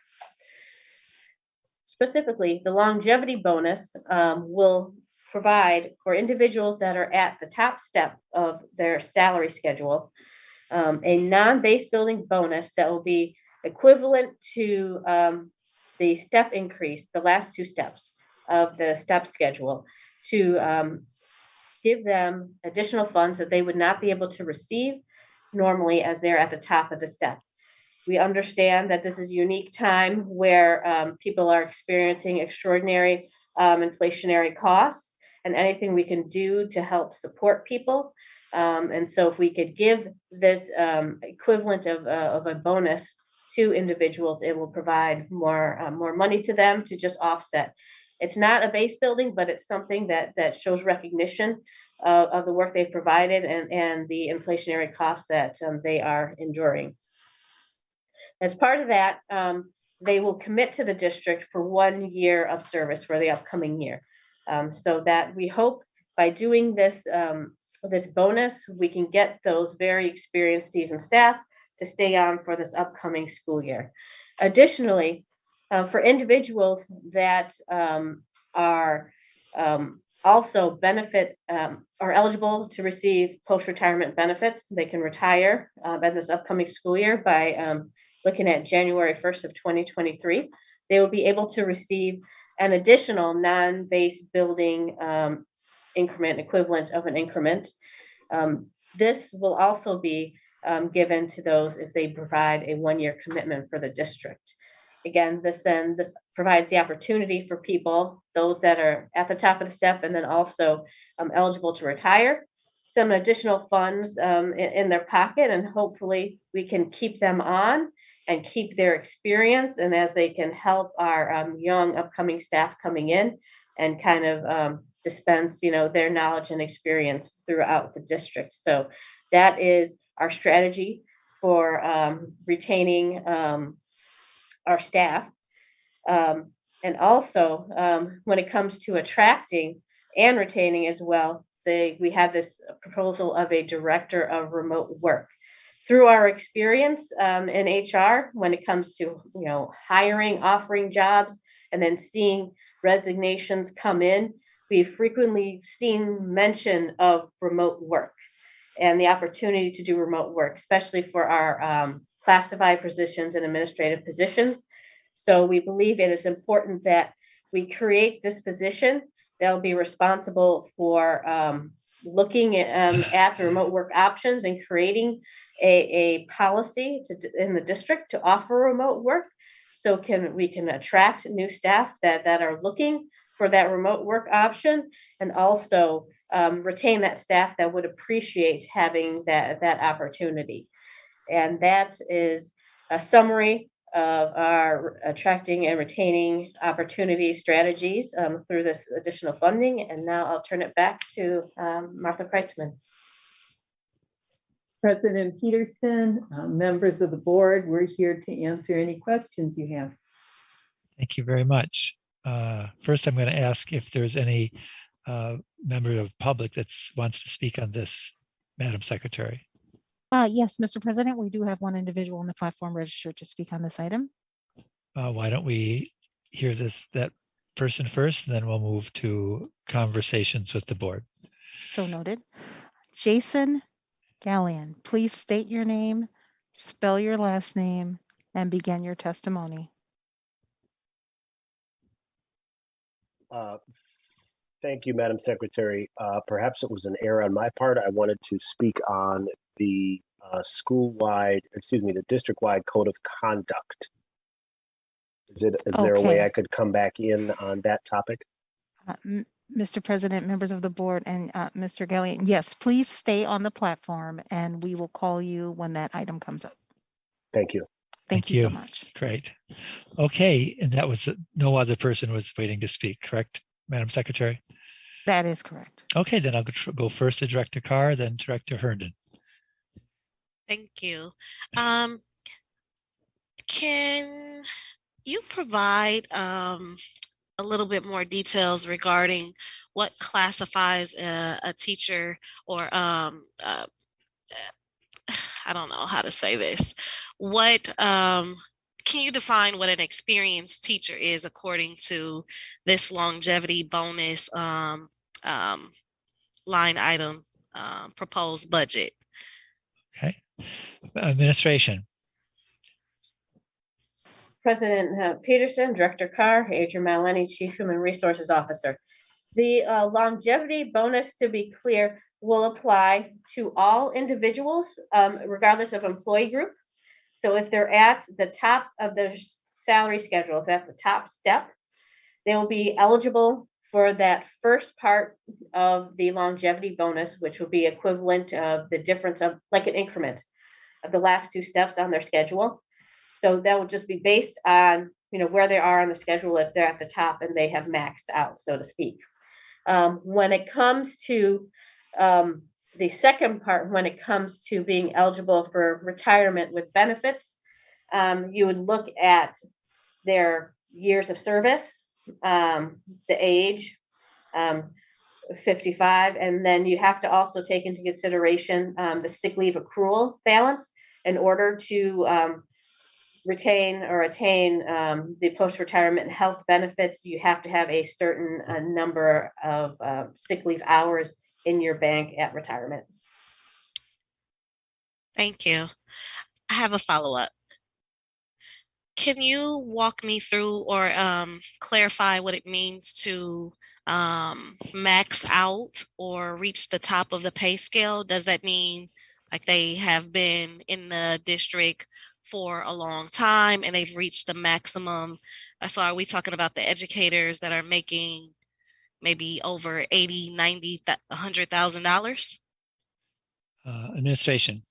Speaker 15: Specifically, the longevity bonus will provide for individuals that are at the top step of their salary schedule, a non-base building bonus that will be equivalent to the step increase, the last two steps of the step schedule, to give them additional funds that they would not be able to receive normally as they're at the top of the step. We understand that this is a unique time where people are experiencing extraordinary inflationary costs, and anything we can do to help support people. And so if we could give this equivalent of a bonus to individuals, it will provide more money to them to just offset. It's not a base building, but it's something that shows recognition of the work they've provided and the inflationary costs that they are enduring. As part of that, they will commit to the district for 1 year of service for the upcoming year. So that we hope by doing this, this bonus, we can get those very experienced seasoned staff to stay on for this upcoming school year. Additionally, for individuals that are also are eligible to receive post-retirement benefits, they can retire in this upcoming school year by looking at January 1st of 2023. They will be able to receive an additional non-base building increment, equivalent of an increment. This will also be given to those if they provide a 1-year commitment for the district. Again, this provides the opportunity for people, those that are at the top of the step and then also eligible to retire, some additional funds in their pocket, and hopefully we can keep them on and keep their experience, and as they can help our young upcoming staff coming in and kind of dispense, their knowledge and experience throughout the district. So that is our strategy for retaining our staff. And also, when it comes to attracting and retaining as well, we have this proposal of a director of remote work. Through our experience in HR, when it comes to hiring, offering jobs, and then seeing resignations come in, we've frequently seen mention of remote work and the opportunity to do remote work, especially for our classified positions and administrative positions. So we believe it is important that we create this position that will be responsible for looking at the remote work options and creating a policy in the district to offer remote work. So we can attract new staff that are looking for that remote work option, and also retain that staff that would appreciate having that opportunity. And that is a summary of our attracting and retaining opportunity strategies through this additional funding. And now I'll turn it back to Martha Kreitzman.
Speaker 18: President Peterson, members of the board, we're here to answer any questions you have.
Speaker 2: Thank you very much. First, I'm going to ask if there's any member of public that wants to speak on this, Madam Secretary.
Speaker 1: Yes, Mr. President, we do have one individual on the platform registered to speak on this item.
Speaker 2: Why don't we hear that person first, and then we'll move to conversations with the board.
Speaker 1: So noted. Jason Gallion, please state your name, spell your last name, and begin your testimony.
Speaker 10: Thank you, Madam Secretary. Perhaps it was an error on my part. I wanted to speak on the the district-wide code of conduct. Is there a way
Speaker 1: Okay.
Speaker 10: I could come back in on that topic?
Speaker 1: Mr. President, members of the board, and Mr. Gellion, yes, please stay on the platform and we will call you when that item comes up.
Speaker 10: Thank you.
Speaker 1: Thank you so much.
Speaker 2: Great. Okay, and that was, no other person was waiting to speak, correct, Madam Secretary?
Speaker 1: That is correct.
Speaker 2: Okay, then I'll go first to Director Carr, then Director Herndon.
Speaker 7: Thank you. Can you provide a little bit more details regarding what classifies a teacher or I don't know how to say this. What can you define what an experienced teacher is according to this longevity bonus line item proposed budget?
Speaker 2: Okay. Administration.
Speaker 15: President Peterson, Director Carr, Adrian Maleni, Chief Human Resources Officer. The longevity bonus, to be clear, will apply to all individuals, regardless of employee group. So if they're at the top of their salary schedule, if that's the top step, they will be eligible for that first part of the longevity bonus, which will be equivalent of the difference of like an increment of the last two steps on their schedule. So that will just be based on, where they are on the schedule if they're at the top and they have maxed out, so to speak. When it comes to the second part, when it comes to being eligible for retirement with benefits, you would look at their years of service, the age, 55, and then you have to also take into consideration the sick leave accrual balance in order to retain or attain the post-retirement health benefits. You have to have a certain number of sick leave hours in your bank at retirement.
Speaker 7: Thank you. I have a follow-up. Can you walk me through or clarify what it means to max out or reach the top of the pay scale? Does that mean like they have been in the district for a long time and they've reached the maximum? So are we talking about the educators that are making maybe over 80, 90, $100,000?
Speaker 2: Administration.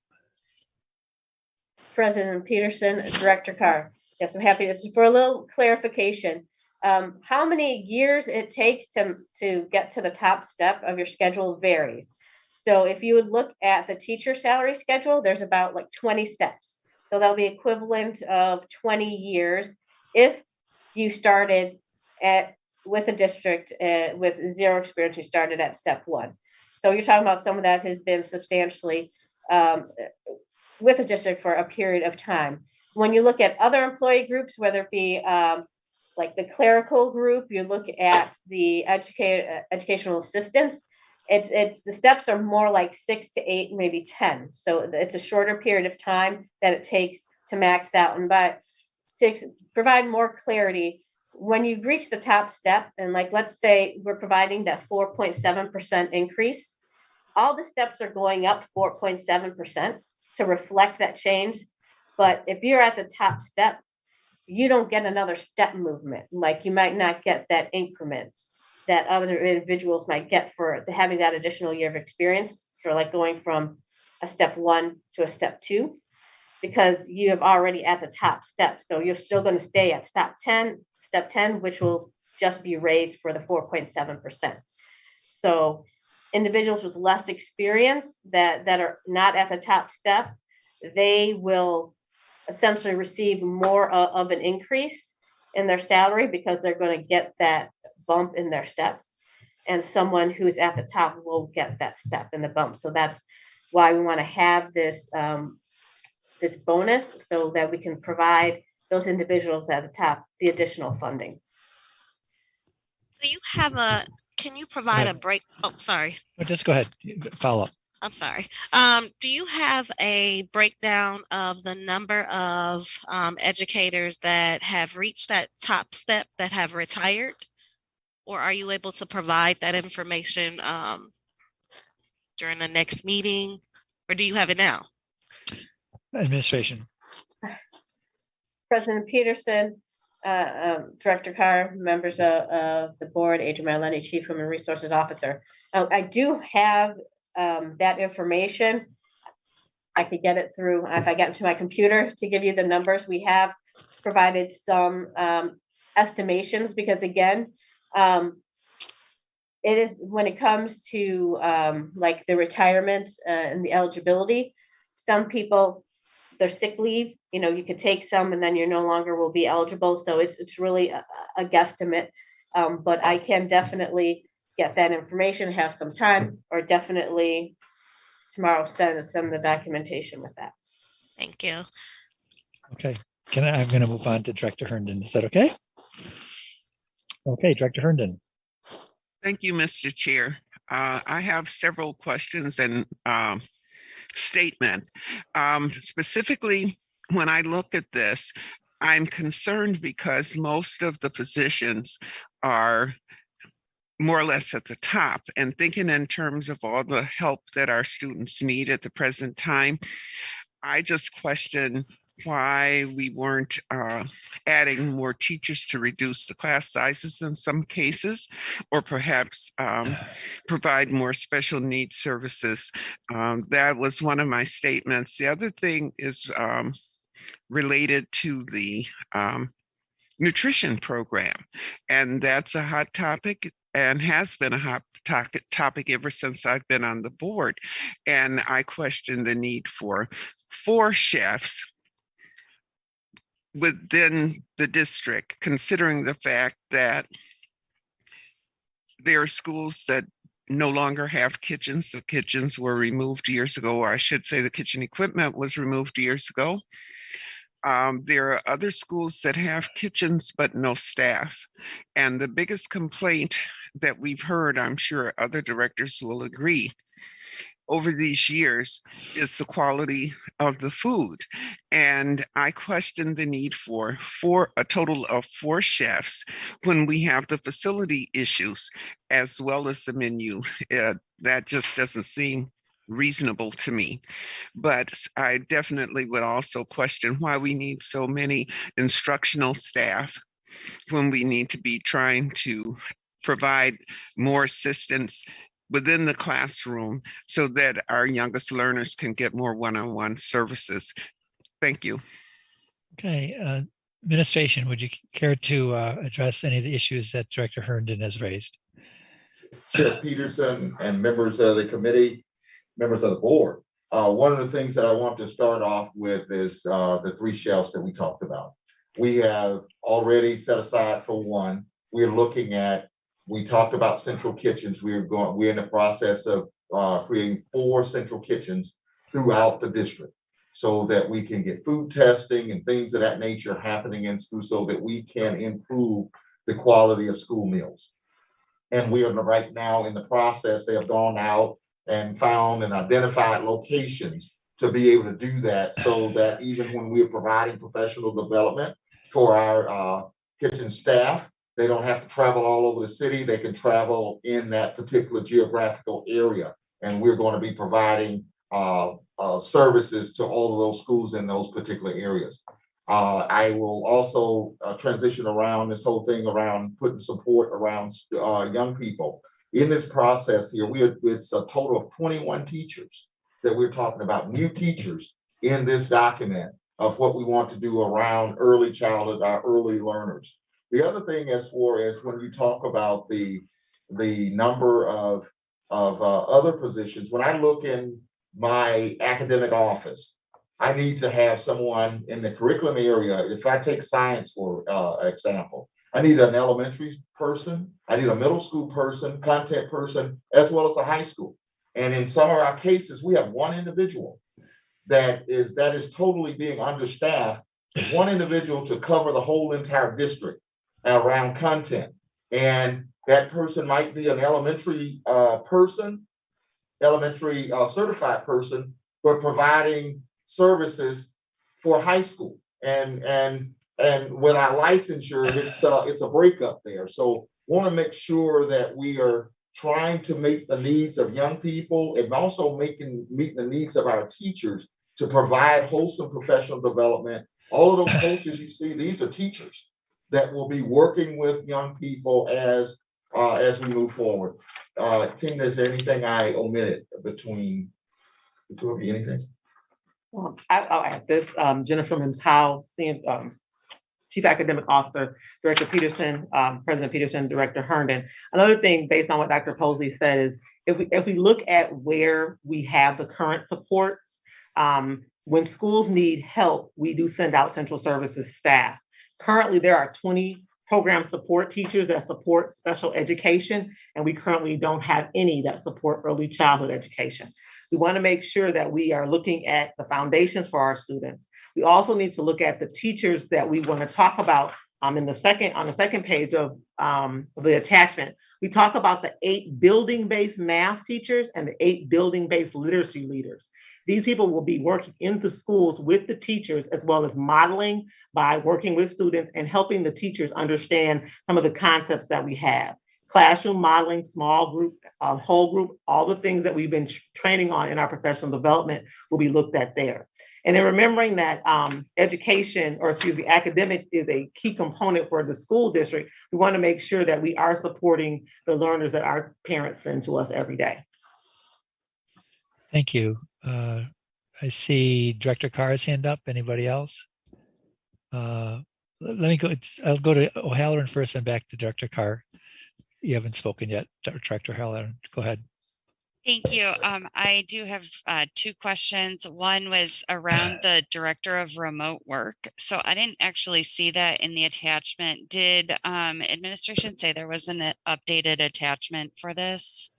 Speaker 15: President Peterson, Director Carr. Yes, I'm happy to, for a little clarification. How many years it takes to get to the top step of your schedule varies. So if you would look at the teacher salary schedule, there's about like 20 steps. So that'll be equivalent of 20 years if you started with a district with zero experience, you started at step one. So you're talking about someone that has been substantially with a district for a period of time. When you look at other employee groups, whether it be like the clerical group, you look at the educational assistants, it's the steps are more like 6 to 8, maybe 10. So it's a shorter period of time that it takes to max out. And but to provide more clarity, when you reach the top step, and like let's say we're providing that 4.7% increase, all the steps are going up 4.7% to reflect that change. But if you're at the top step, you don't get another step movement. Like you might not get that increment that other individuals might get for having that additional year of experience, for like going from a step one to a step two, because you have already at the top step. So you're still going to stay at step 10, which will just be raised for the 4.7%. So individuals with less experience that are not at the top step, they will essentially receive more of an increase in their salary because they're going to get that bump in their step, and someone who's at the top will get that step in the bump. So that's why we want to have this this bonus, so that we can provide those individuals at the top the additional funding.
Speaker 7: So you have can you provide a break? Oh, sorry.
Speaker 2: Just go ahead, follow up.
Speaker 7: I'm sorry. Do you have a breakdown of the number of educators that have reached that top step that have retired? or are you able to provide that information during the next meeting, or do you have it now?
Speaker 2: Administration.
Speaker 15: President Peterson, Director Carr, members of the board, Adrian Mailani, Chief Human Resources Officer. I do have that information. I could get it through, if I get into my computer to give you the numbers. We have provided some estimations because again, it is when it comes to like the retirement and the eligibility, some people, their sick leave, you could take some and then you no longer will be eligible. So it's really a guesstimate. But I can definitely get that information, have some time, or definitely tomorrow send the documentation with that.
Speaker 7: Thank you.
Speaker 2: Okay. I'm going to move on to Director Herndon. Is that okay? Okay, Director Herndon.
Speaker 13: Thank you, Mr. Chair. I have several questions and statement. Specifically, when I look at this, I'm concerned because most of the positions are more or less at the top, and thinking in terms of all the help that our students need at the present time, I just question why we weren't adding more teachers to reduce the class sizes in some cases, or perhaps provide more special needs services. That was one of my statements. The other thing is related to the nutrition program, and that's a hot topic and has been a hot topic ever since I've been on the board. And I question the need for 4 chefs within the district, considering the fact that there are schools that no longer have kitchens. The kitchens were removed years ago, or I should say the kitchen equipment was removed years ago. There are other schools that have kitchens but no staff. And the biggest complaint that we've heard, I'm sure other directors will agree, over these years is the quality of the food. And I question the need for a total of 4 chefs when we have the facility issues as well as the menu. That just doesn't seem reasonable to me. But I definitely would also question why we need so many instructional staff when we need to be trying to provide more assistance within the classroom so that our youngest learners can get more one-on-one services. Thank you.
Speaker 2: Okay, administration, would you care to address any of the issues that Director Herndon has raised?
Speaker 4: Chair Peterson and members of the committee, members of the board. One of the things that I want to start off with is the 3 shelves that we talked about. We have already set aside for 1. We're looking at, we talked about central kitchens. We're in the process of creating 4 central kitchens throughout the district so that we can get food testing and things of that nature happening in school so that we can improve the quality of school meals. And we are right now in the process. They have gone out and found and identified locations to be able to do that so that even when we're providing professional development for our kitchen staff, they don't have to travel all over the city. They can travel in that particular geographical area. And we're going to be providing services to all of those schools in those particular areas. I will also transition around this whole thing around putting support around young people. In this process here, it's a total of 21 teachers that we're talking about, new teachers in this document of what we want to do around early childhood, our early learners. The other thing as far as when you talk about the number of other positions, when I look in my academic office, I need to have someone in the curriculum area. If I take science, for example, I need an elementary person, I need a middle school person, content person, as well as a high school. And in some of our cases, we have 1 individual that is totally being understaffed, 1 individual to cover the whole entire district around content. And that person might be an elementary certified person, but providing services for high school. And with our licensure, it's a breakup there. So want to make sure that we are trying to meet the needs of young people and also meeting the needs of our teachers to provide wholesome professional development. All of those coaches you see, these are teachers that will be working with young people as we move forward. Tina, is there anything I omitted between the two of you? Anything?
Speaker 3: I'll add this, Jennifer Mims Howe, Chief Academic Officer, Director Peterson, President Peterson, Director Herndon. Another thing based on what Dr. Posey said is if we look at where we have the current supports, when schools need help, we do send out central services staff. Currently, there are 20 program support teachers that support special education, and we currently don't have any that support early childhood education. We want to make sure that we are looking at the foundations for our students. We also need to look at the teachers that we want to talk about on the second page of the attachment. We talk about the 8 building-based math teachers and the 8 building-based literacy leaders. These people will be working in the schools with the teachers, as well as modeling by working with students and helping the teachers understand some of the concepts that we have. Classroom modeling, small group, whole group, all the things that we've been training on in our professional development will be looked at there. And then remembering that academics is a key component for the school district, we want to make sure that we are supporting the learners that our parents send to us every day.
Speaker 2: Thank you. I see Director Carr's hand up. Anybody else? Let me go. I'll go to O'Halloran first and back to Director Carr. You haven't spoken yet, Director O'Halloran. Go ahead.
Speaker 5: Thank you. I do have 2 questions. One was around the director of remote work. So I didn't actually see that in the attachment. Did administration say there was an updated attachment for this?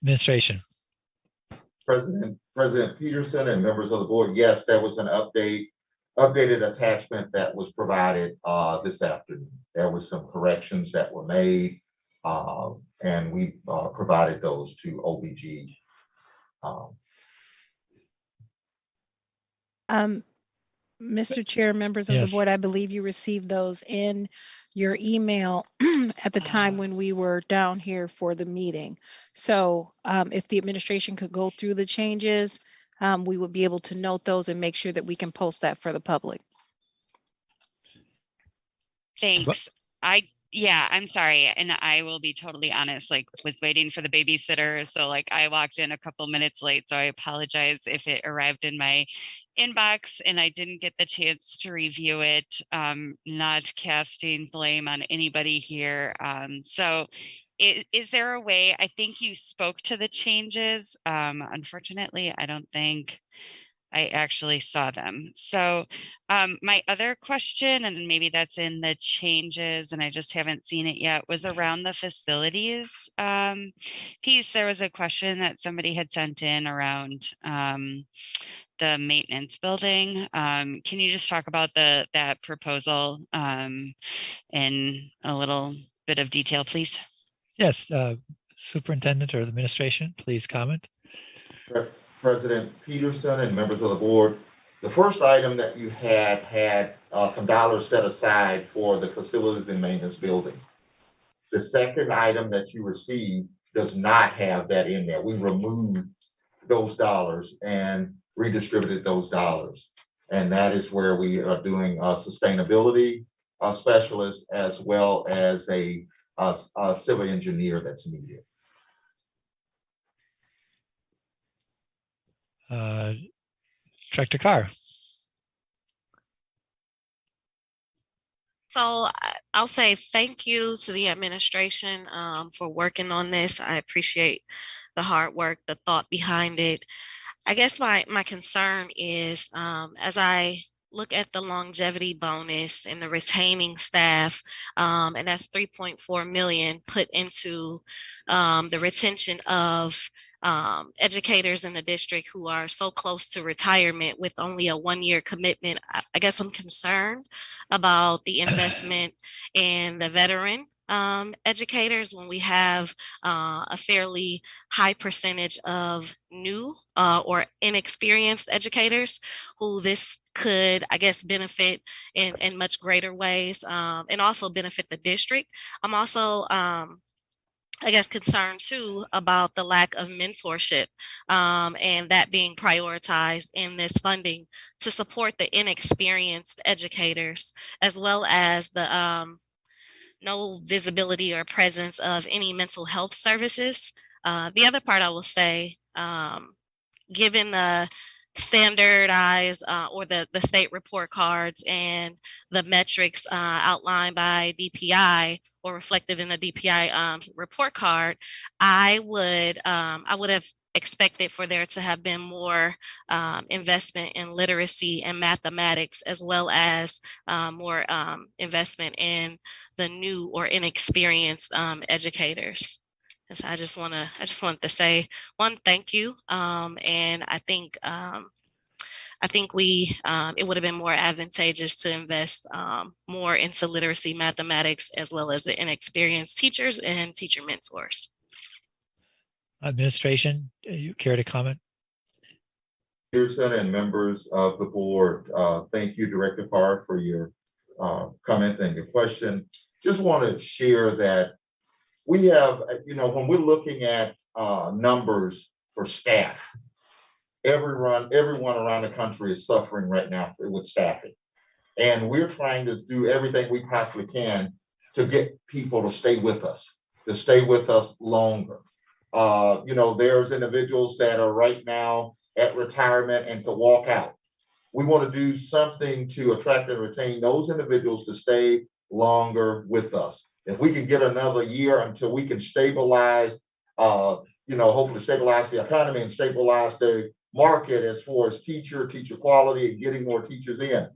Speaker 2: Administration.
Speaker 4: President Peterson and members of the board, yes, there was an updated attachment that was provided this afternoon. There was some corrections that were made, and we provided those to OBG.
Speaker 1: Mr. Chair, members of the
Speaker 2: Yes.
Speaker 1: board, I believe you received those in your email at the time when we were down here for the meeting. So if the administration could go through the changes, we would be able to note those and make sure that we can post that for the public.
Speaker 5: Thanks. I'm sorry. And I will be totally honest, was waiting for the babysitter. So I walked in a couple minutes late. So I apologize if it arrived in my inbox and I didn't get the chance to review it. Not casting blame on anybody here. Is there a way, I think you spoke to the changes. Unfortunately, I don't think I actually saw them. So my other question, and maybe that's in the changes and I just haven't seen it yet, was around the facilities piece. There was a question that somebody had sent in around the maintenance building. Can you just talk about that proposal in a little bit of detail, please?
Speaker 2: Yes, Superintendent or the administration, please comment.
Speaker 4: President Peterson and members of the board, the first item that you had some dollars set aside for the facilities and maintenance building. The second item that you received does not have that in there. We removed those dollars and redistributed those dollars. And that is where we are doing a sustainability specialist as well as a civil engineer that's needed.
Speaker 2: Director Carr.
Speaker 7: So I'll say thank you to the administration for working on this. I appreciate the hard work, the thought behind it. I guess my concern is as I look at the longevity bonus and the retaining staff, and that's 3.4 million put into the retention of educators in the district who are so close to retirement with only a 1-year commitment. I guess I'm concerned about the investment in the veteran educators when we have a fairly high percentage of new or inexperienced educators who this could, I guess, benefit in much greater ways, and also benefit the district. I'm also, I guess, concerned too about the lack of mentorship, and that being prioritized in this funding to support the inexperienced educators, as well as the no visibility or presence of any mental health services. The other part I will say, given the standardized or the state report cards and the metrics outlined by DPI or reflected in the DPI report card, I would have expected for there to have been more investment in literacy and mathematics, as well as more investment in the new or inexperienced educators. And so I just wanted to say one, thank you. And I think we it would have been more advantageous to invest more into literacy, mathematics, as well as the inexperienced teachers and teacher mentors.
Speaker 2: Administration, you care to comment?
Speaker 4: Peterson and members of the board, thank you, Director Carr, for your comment and your question. Just want to share that we have, when we're looking at numbers for staff, everyone around the country is suffering right now with staffing. And we're trying to do everything we possibly can to get people to stay with us longer. There's individuals that are right now at retirement and could walk out. We want to do something to attract and retain those individuals to stay longer with us. If we can get another year until we can stabilize, hopefully stabilize the economy and stabilize the market as far as teacher quality and getting more teachers in.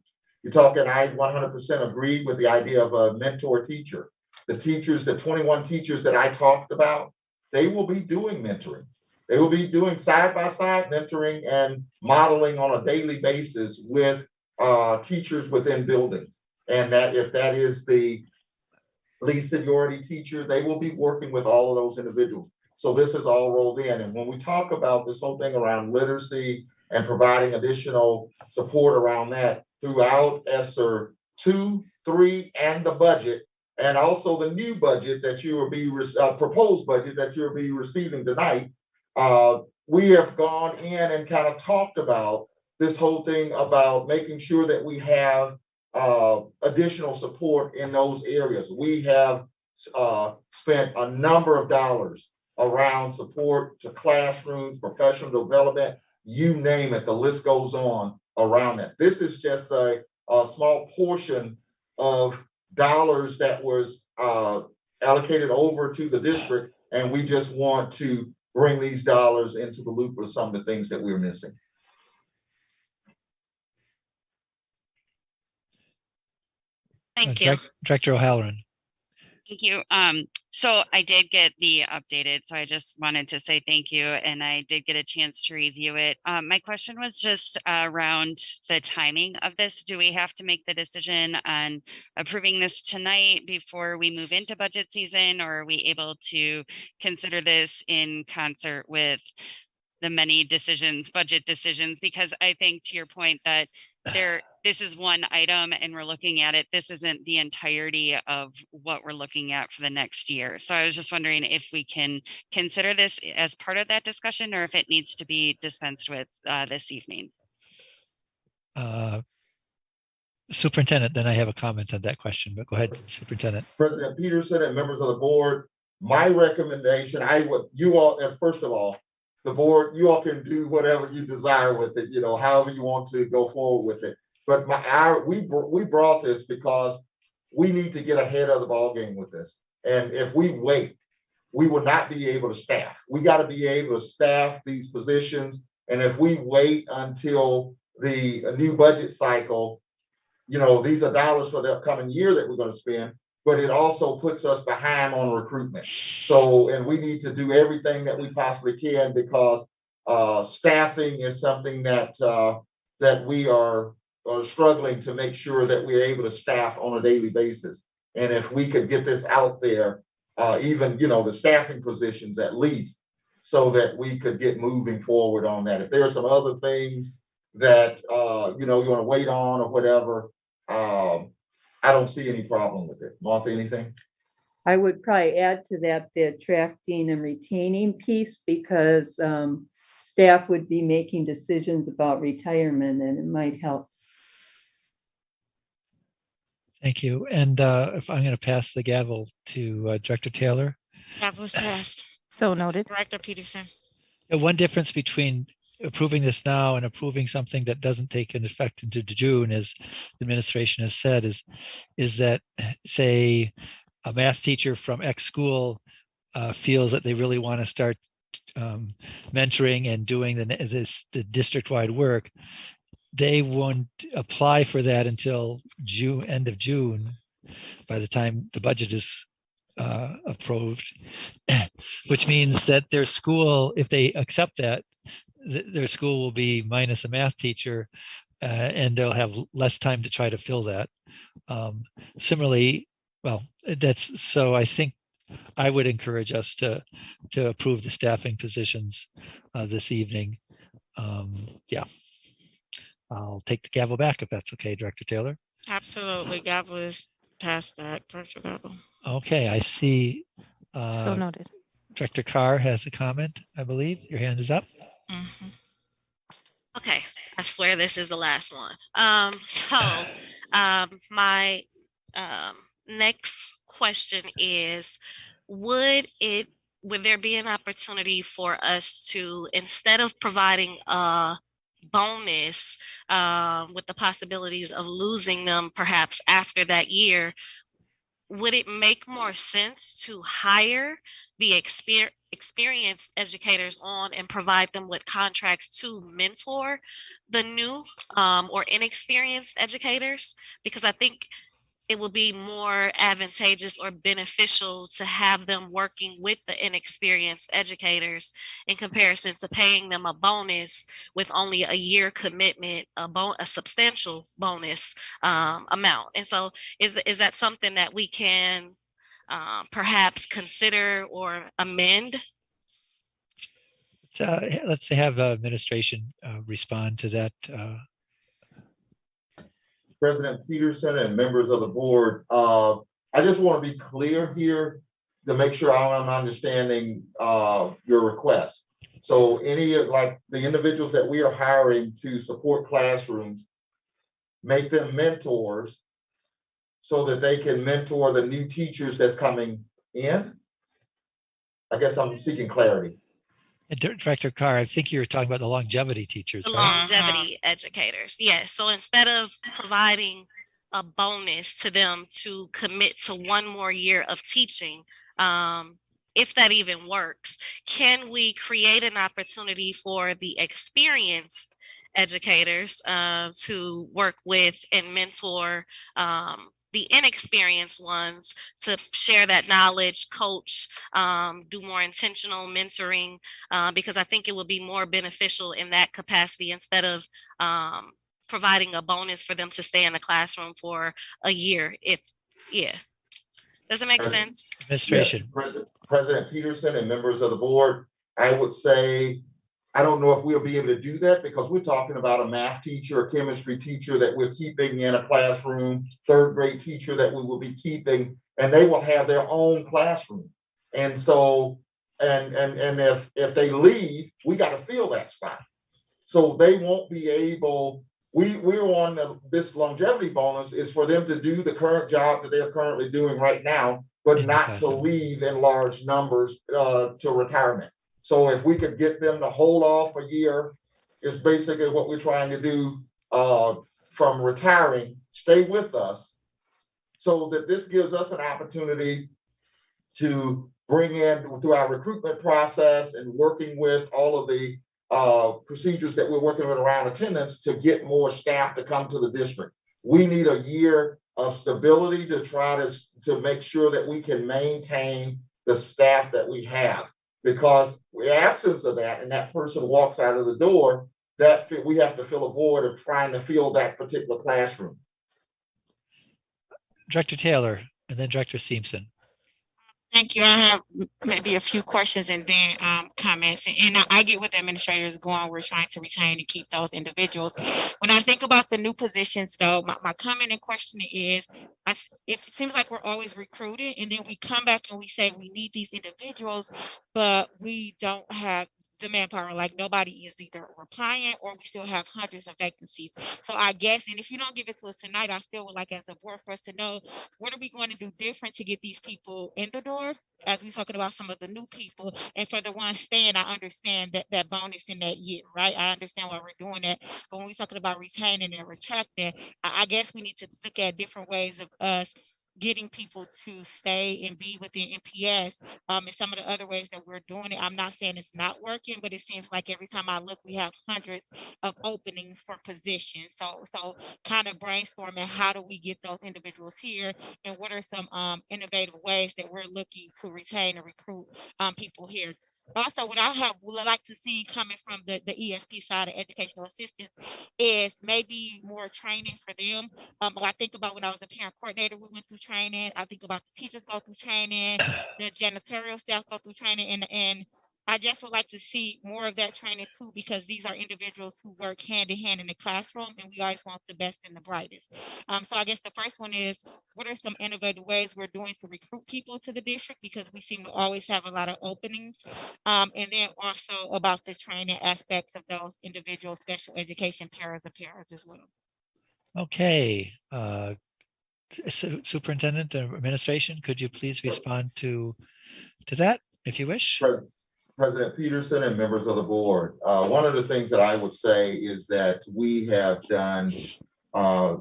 Speaker 4: You're talking, I 100% agree with the idea of a mentor teacher. The 21 teachers that I talked about, they will be doing mentoring. They will be doing side-by-side mentoring and modeling on a daily basis with teachers within buildings. And that if that is the lead seniority teacher, they will be working with all of those individuals. So this is all rolled in. And when we talk about this whole thing around literacy and providing additional support around that throughout ESSER 2, 3, and the budget, and also the new budget that you will be proposed budget that you'll be receiving tonight, we have gone in and kind of talked about this whole thing about making sure that we have additional support in those areas. We have spent a number of dollars around support to classrooms, professional development, you name it, the list goes on around that. This is just a small portion of dollars that was allocated over to the district, and we just want to bring these dollars into the loop of some of the things that we're missing.
Speaker 5: Thank you.
Speaker 2: Director O'Halloran.
Speaker 5: Thank you. So I did get the updated, so I just wanted to say thank you, and I did get a chance to review it. My question was just around the timing of this. Do we have to make the decision on approving this tonight before we move into budget season, or are we able to consider this in concert with the many budget decisions? Because I think, to your point, that this is one item and we're looking at it. This isn't the entirety of what we're looking at for the next year. So I was just wondering if we can consider this as part of that discussion, or if it needs to be dispensed with this evening.
Speaker 2: Superintendent, then I have a comment on that question, but go ahead, Superintendent.
Speaker 4: President Peterson and members of the board, my recommendation, first of all, the board, you all can do whatever you desire with it, however you want to go forward with it. But we brought this because we need to get ahead of the ball game with this. And if we wait, we will not be able to staff. We got to be able to staff these positions. And if we wait until the new budget cycle, these are dollars for the upcoming year that we're going to spend, but it also puts us behind on recruitment. And we need to do everything that we possibly can, because staffing is something that we are struggling to make sure that we're able to staff on a daily basis. And if we could get this out there, even, the staffing positions at least, so that we could get moving forward on that. If there are some other things that, you know, you want to wait on or whatever, I don't see any problem with it. Martha, anything?
Speaker 18: I would probably add to that the attracting and retaining piece, because staff would be making decisions about retirement, and it might help.
Speaker 2: Thank you. And if I'm going to pass the gavel to Director Taylor.
Speaker 9: Gavel is passed.
Speaker 1: So noted.
Speaker 9: Director Peterson.
Speaker 2: One difference between approving this now and approving something that doesn't take an effect into June, as the administration has said, is that, say, a math teacher from X school feels that they really want to start mentoring and doing the district-wide work. They won't apply for that until June, end of June, by the time the budget is approved, which means that their school, if they accept that, their school will be minus a math teacher, and they'll have less time to try to fill that. Similarly, well, so I think I would encourage us to approve the staffing positions this evening. Yeah, I'll take the gavel back if that's okay, Director Taylor.
Speaker 9: Absolutely. Gavel is passed back. Director Gavel.
Speaker 2: Okay, I see.
Speaker 1: So noted.
Speaker 2: Director Carr has a comment, I believe. Your hand is up.
Speaker 7: Mm-hmm. Okay, I swear this is the last one. My next question is, would there be an opportunity for us to, instead of providing a bonus with the possibilities of losing them perhaps after that year, would it make more sense to hire the experienced educators on and provide them with contracts to mentor the new or inexperienced educators? Because I think it will be more advantageous or beneficial to have them working with the inexperienced educators in comparison to paying them a bonus with only a year commitment, a substantial bonus amount. And so is that something that we can perhaps consider or amend?
Speaker 2: Let's have administration respond to that.
Speaker 4: President Peterson and members of the board, I just want to be clear here to make sure I'm understanding your request. So any, like the individuals that we are hiring to support classrooms, make them mentors so that they can mentor the new teachers that's coming in? I guess I'm seeking clarity.
Speaker 2: Director Carr, I think you're talking about the longevity teachers,
Speaker 7: The
Speaker 2: right?
Speaker 7: longevity educators, yes. So instead of providing a bonus to them to commit to one more year of teaching, if that even works, can we create an opportunity for the experienced educators to work with and mentor the inexperienced ones, to share that knowledge, coach, do more intentional mentoring, because I think it would be more beneficial in that capacity instead of providing a bonus for them to stay in the classroom for a year. Does it make sense?
Speaker 2: Administration.
Speaker 4: Yes. President Peterson and members of the board, I would say, I don't know if we'll be able to do that because we're talking about a math teacher, a chemistry teacher that we're keeping in a classroom, third grade teacher that we will be keeping, and they will have their own classroom. And so, and if they leave, we got to fill that spot. So they won't be able, we're on this longevity bonus is for them to do the current job that they're currently doing right now, but not to leave in large numbers to retirement. So if we could get them to hold off a year, is basically what we're trying to do from retiring, stay with us, so that this gives us an opportunity to bring in through our recruitment process and working with all of the procedures that we're working with around attendance to get more staff to come to the district. We need a year of stability to try to make sure that we can maintain the staff that we have. Because in the absence of that, and that person walks out of the door, that we have to fill a void of trying to fill that particular classroom.
Speaker 2: Director Taylor, and then Director Simpson.
Speaker 9: Thank you. I have maybe a few questions and then comments. And I get what the administrator is going. We're trying to retain and keep those individuals. When I think about the new positions, though, my comment and question is, it seems like we're always recruiting, and then we come back and we say we need these individuals, but we don't have the manpower. Like nobody is either replying, or we still have hundreds of vacancies. So I guess, and if you don't give it to us tonight, I still would like as a board for us to know, what are we going to do different to get these people in the door, as we're talking about some of the new people, and for the ones staying, I understand that bonus in that year, right? I understand why we're doing that. But when we're talking about retaining and retracting, I guess we need to look at different ways of us getting people to stay and be within MPS. And some of the other ways that we're doing it, I'm not saying it's not working, but it seems like every time I look, we have hundreds of openings for positions. So kind of brainstorming, how do we get those individuals here, and what are some innovative ways that we're looking to retain and recruit people here. Also, what I would like to see coming from the ESP side of educational assistance is maybe more training for them. I think about when I was a parent coordinator, we went through training. I think about the teachers go through training, the janitorial staff go through training, and I just would like to see more of that training too, because these are individuals who work hand in hand in the classroom, and we always want the best and the brightest. So I guess the first one is, what are some innovative ways we're doing to recruit people to the district, because we seem to always have a lot of openings, and then also about the training aspects of those individual special education paras as well.
Speaker 2: Okay, Superintendent and Administration, could you please respond to that if you wish?
Speaker 4: President Peterson and members of the board, one of the things that I would say is that we have done a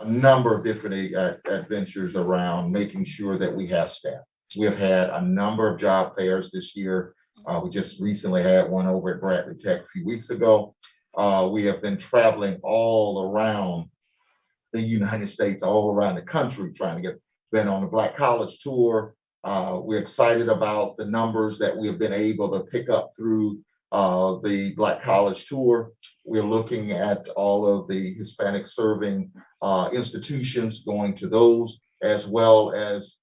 Speaker 4: number of different adventures around making sure that we have staff. We have had a number of job fairs this year. We just recently had one over at Bradley Tech a few weeks ago. We have been traveling all around the United States, all around the country, trying to been on the Black College Tour. We're excited about the numbers that we have been able to pick up through the Black College Tour. We're looking at all of the Hispanic serving institutions, going to those, as well as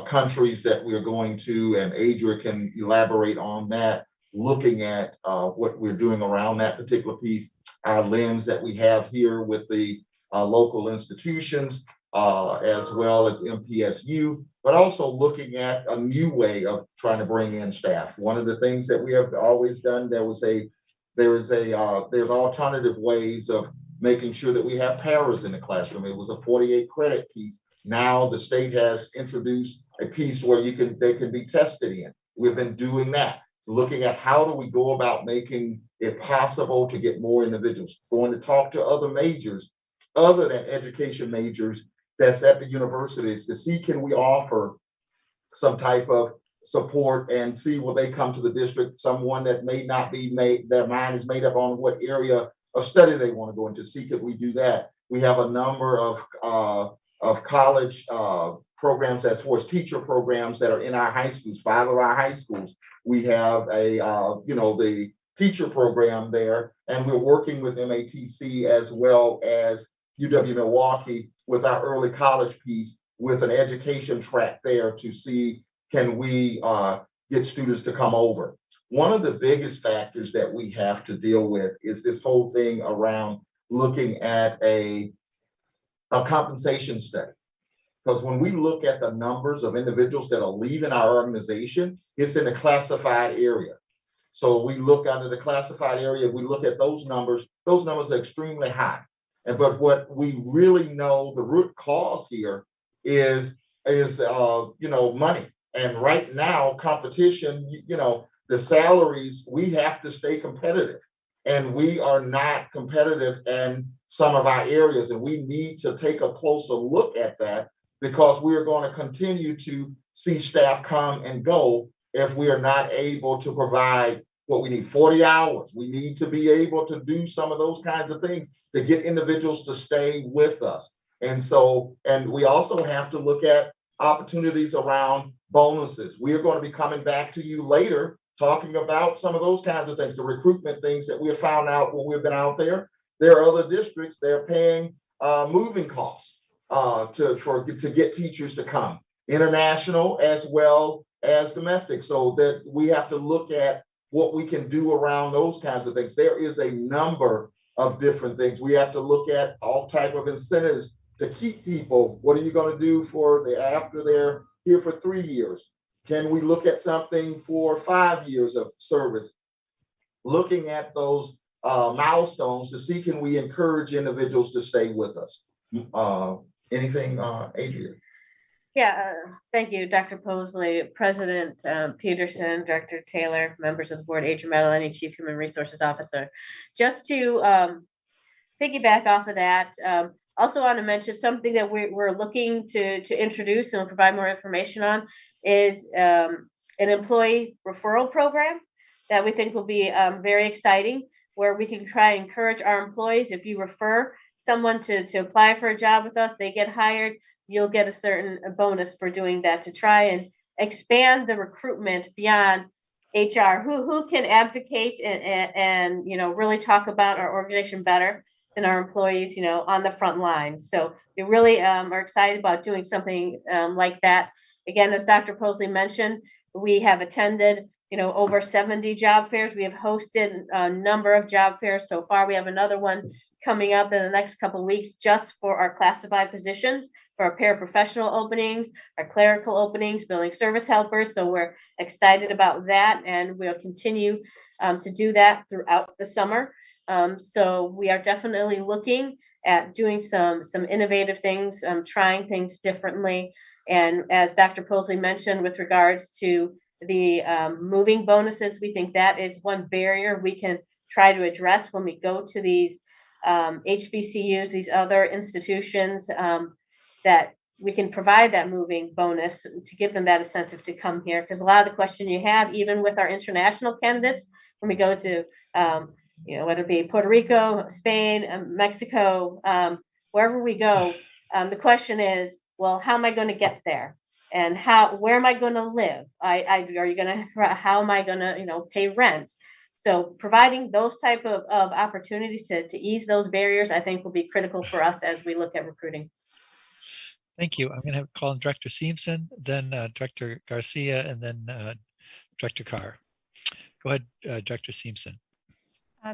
Speaker 4: countries that we're going to, and Adria can elaborate on that, looking at what we're doing around that particular piece, our lens that we have here with the local institutions, as well as MPSU, but also looking at a new way of trying to bring in staff. One of the things that we have always done, there's alternative ways of making sure that we have paras in the classroom. It was a 48 credit piece. Now the state has introduced a piece where they can be tested in. We've been doing that, looking at how do we go about making it possible to get more individuals, going to talk to other majors other than education majors that's at the universities to see, can we offer some type of support, and see will they come to the district, someone that may not be their mind is made up on what area of study they want to go into. See, could we do that? We have a number of college programs as far as teacher programs that are in our high schools. 5 of our high schools, we have the teacher program there, and we're working with MATC as well as UW Milwaukee with our early college piece, with an education track there to see, can we get students to come over. One of the biggest factors that we have to deal with is this whole thing around looking at a compensation study. Because when we look at the numbers of individuals that are leaving our organization, it's in the classified area. So we look under the classified area, we look at those numbers are extremely high. But what we really know, the root cause here is money. And right now, competition, the salaries, we have to stay competitive. And we are not competitive in some of our areas. And we need to take a closer look at that, because we are going to continue to see staff come and go if we are not able to provide what we need. 40 hours. We need to be able to do some of those kinds of things to get individuals to stay with us. And we also have to look at opportunities around bonuses. We are going to be coming back to you later talking about some of those kinds of things, the recruitment things that we have found out when we've been out there. There are other districts, they're paying moving costs to get teachers to come. international as well as domestic, so that we have to look at what we can do around those kinds of things. There is a number of different things. We have to look at all type of incentives to keep people. What are you going to do for after they're here for 3 years? Can we look at something for 5 years of service? Looking at those milestones to see, can we encourage individuals to stay with us? Anything, Adrian?
Speaker 15: Yeah, thank you, Dr. Posley, President Peterson, Director Taylor, members of the board, Adrian Madeline, Chief Human Resources Officer. Just to piggyback off of that, also want to mention something that we're looking to introduce and provide more information on is an employee referral program that we think will be very exciting, where we can try and encourage our employees. If you refer someone to apply for a job with us, they get hired, you'll get a certain bonus for doing that, to try and expand the recruitment beyond HR, who can advocate and really talk about our organization better than our employees, on the front line. So we really are excited about doing something like that. Again, as Dr. Posley mentioned, we have attended over 70 job fairs. We have hosted a number of job fairs so far. We have another one coming up in the next couple of weeks just for our classified positions, for our paraprofessional openings, our clerical openings, building service helpers. So we're excited about that, and we'll continue to do that throughout the summer. So we are definitely looking at doing some innovative things, trying things differently. And as Dr. Posley mentioned, with regards to the moving bonuses, we think that is one barrier we can try to address when we go to these HBCUs, these other institutions, that we can provide that moving bonus to give them that incentive to come here. Because a lot of the question you have, even with our international candidates, when we go to, whether it be Puerto Rico, Spain, Mexico, wherever we go, the question is, well, how am I going to get there? And where am I going to live? How am I going to, pay rent? So providing those type of opportunities to ease those barriers, I think will be critical for us as we look at recruiting.
Speaker 2: Thank you. I'm going to have call on Director Simpson, then Director Garcia, and then Director Carr. Go ahead, Director Simpson.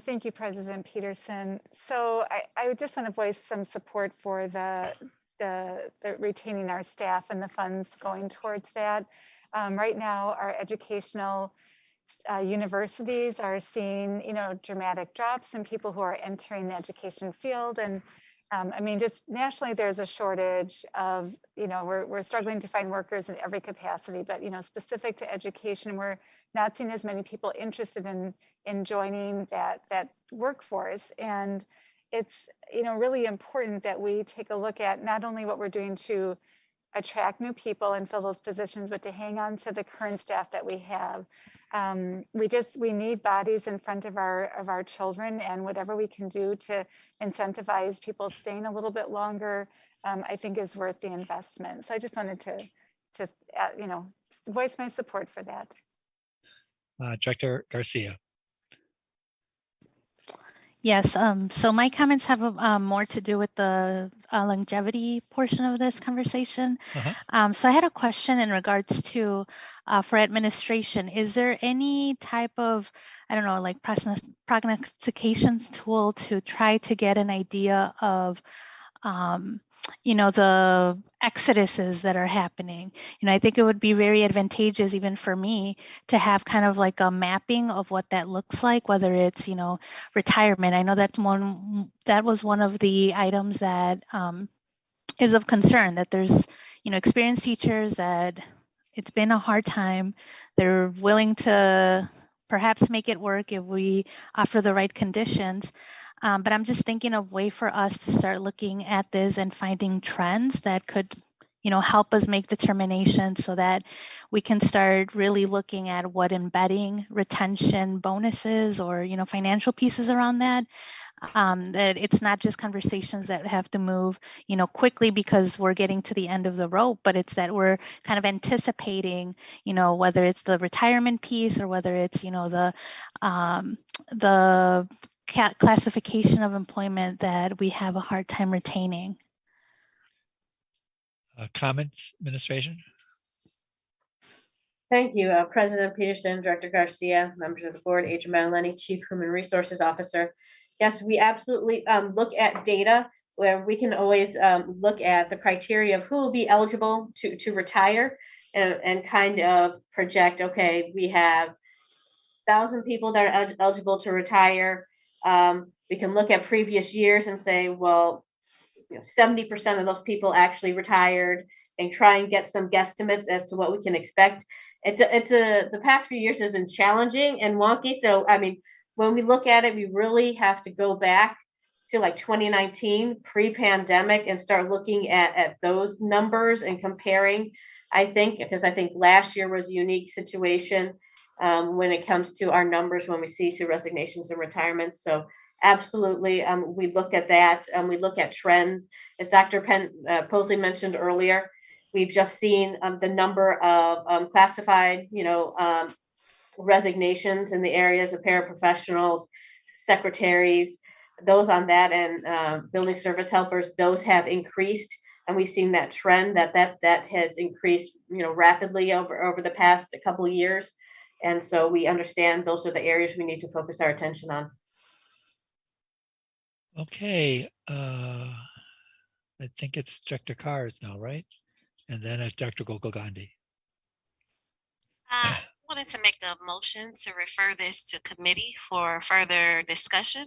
Speaker 8: Thank you, President Peterson. So I would just want to voice some support for the retaining our staff and the funds going towards that. Right now, our educational universities are seeing, dramatic drops in people who are entering the education field. And just nationally, there's a shortage of, we're struggling to find workers in every capacity, but, specific to education, we're not seeing as many people interested in joining that workforce. And it's, really important that we take a look at not only what we're doing to attract new people and fill those positions, but to hang on to the current staff that we have. We need bodies in front of our children, and whatever we can do to incentivize people staying a little bit longer, I think is worth the investment. So I just wanted to voice my support for that.
Speaker 2: Director Garcia.
Speaker 6: Yes, so my comments have more to do with the longevity portion of this conversation. So I had a question in regards to, for administration, is there any type of, like prognostications tool to try to get an idea of, the exoduses that are happening? I think it would be very advantageous even for me to have kind of like a mapping of what that looks like, whether it's, retirement. I know that was one of the items that is of concern, that there's, experienced teachers that it's been a hard time. They're willing to perhaps make it work if we offer the right conditions. But I'm just thinking of a way for us to start looking at this and finding trends that could, help us make determinations so that we can start really looking at what embedding retention bonuses or, financial pieces around that. That it's not just conversations that have to move, quickly because we're getting to the end of the rope, but it's that we're kind of anticipating, whether it's the retirement piece or whether it's, the classification of employment that we have a hard time retaining.
Speaker 2: Comments, administration?
Speaker 15: Thank you, President Peterson, Director Garcia, members of the board, Agent Madeline, Chief Human Resources Officer. Yes, we absolutely look at data where we can always look at the criteria of who will be eligible to retire and kind of project, okay, we have 1,000 people that are eligible to retire. We can look at previous years and say, well, 70% of those people actually retired, and try and get some guesstimates as to what we can expect. The past few years have been challenging and wonky. So, I mean, when we look at it, we really have to go back to like 2019 pre-pandemic and start looking at those numbers and comparing, I think, because I think last year was a unique situation when it comes to our numbers, when we see to resignations and retirements. So absolutely, we look at that. We look at trends. As Dr. Posley mentioned earlier, we've just seen the number of classified, resignations in the areas of paraprofessionals, secretaries, those on that, and building service helpers. Those have increased, and we've seen that trend that has increased, rapidly over the past couple of years. And so we understand those are the areas we need to focus our attention on.
Speaker 2: Okay, I think it's Director Carrs now, right? And then it's Dr. Gokul Gandhi.
Speaker 7: I wanted to make a motion to refer this to committee for further discussion,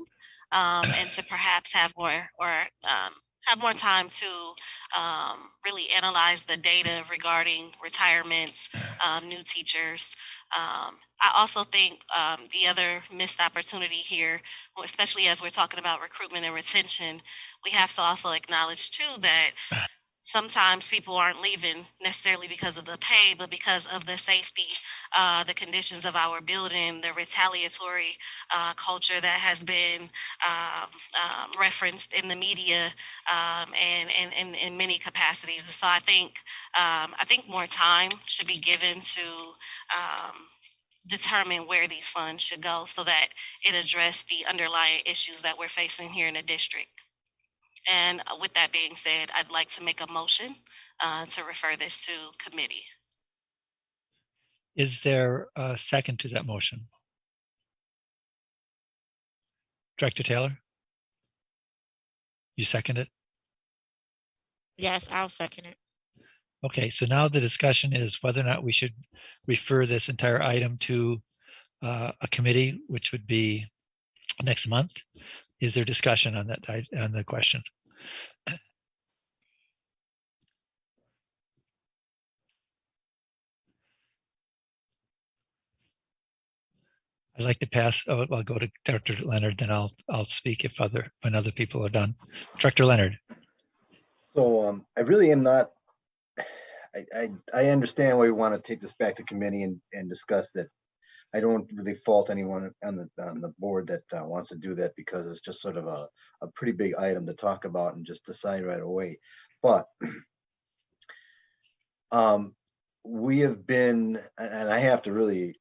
Speaker 7: and to perhaps have more time to really analyze the data regarding retirements, new teachers. I also think the other missed opportunity here, especially as we're talking about recruitment and retention, we have to also acknowledge too that sometimes people aren't leaving necessarily because of the pay, but because of the safety, the conditions of our building, the retaliatory culture that has been referenced in the media, and in many capacities. And so I think more time should be given to determine where these funds should go so that it address the underlying issues that we're facing here in the district. And with that being said, I'd like to make a motion to refer this to committee.
Speaker 2: Is there a second to that motion? Director Taylor? You second it?
Speaker 9: Yes, I'll second it.
Speaker 2: Okay, so now the discussion is whether or not we should refer this entire item to a committee, which would be next month. Is there discussion on that, on the question? I'd like to pass, I'll go to Dr. Leonard, then I'll speak when other people are done. Director Leonard.
Speaker 11: So I really am not, I understand why we want to take this back to committee and discuss that. I don't really fault anyone on the board that wants to do that, because it's just sort of a pretty big item to talk about and just decide right away. But we have been, and I have to really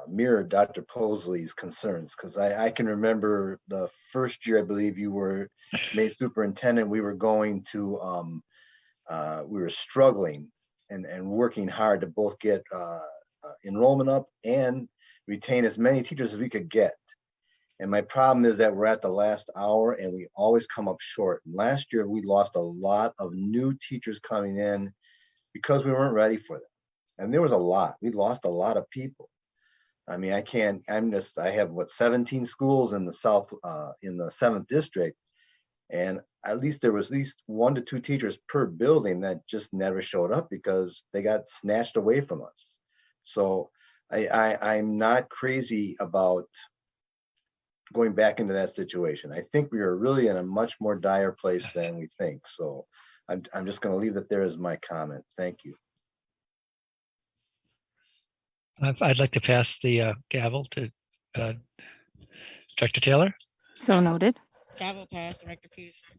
Speaker 11: mirror Dr. Posley's concerns, because I can remember the first year I believe you were made superintendent, we were going to, we were struggling and working hard to both get enrollment up and retain as many teachers as we could get. And my problem is that we're at the last hour and we always come up short. And last year we lost a lot of new teachers coming in because we weren't ready for them. And there was a lot, we lost a lot of people. I mean, I have what, 17 schools in the South, in the 7th district. And at least there was at least 1 to 2 teachers per building that just never showed up because they got snatched away from us. So I'm not crazy about going back into that situation. I think we are really in a much more dire place than we think. So I'm just going to leave it there as my comment. Thank you.
Speaker 2: I'd like to pass the gavel to Director Taylor.
Speaker 1: So noted.
Speaker 9: Gavel pass, Director Peterson.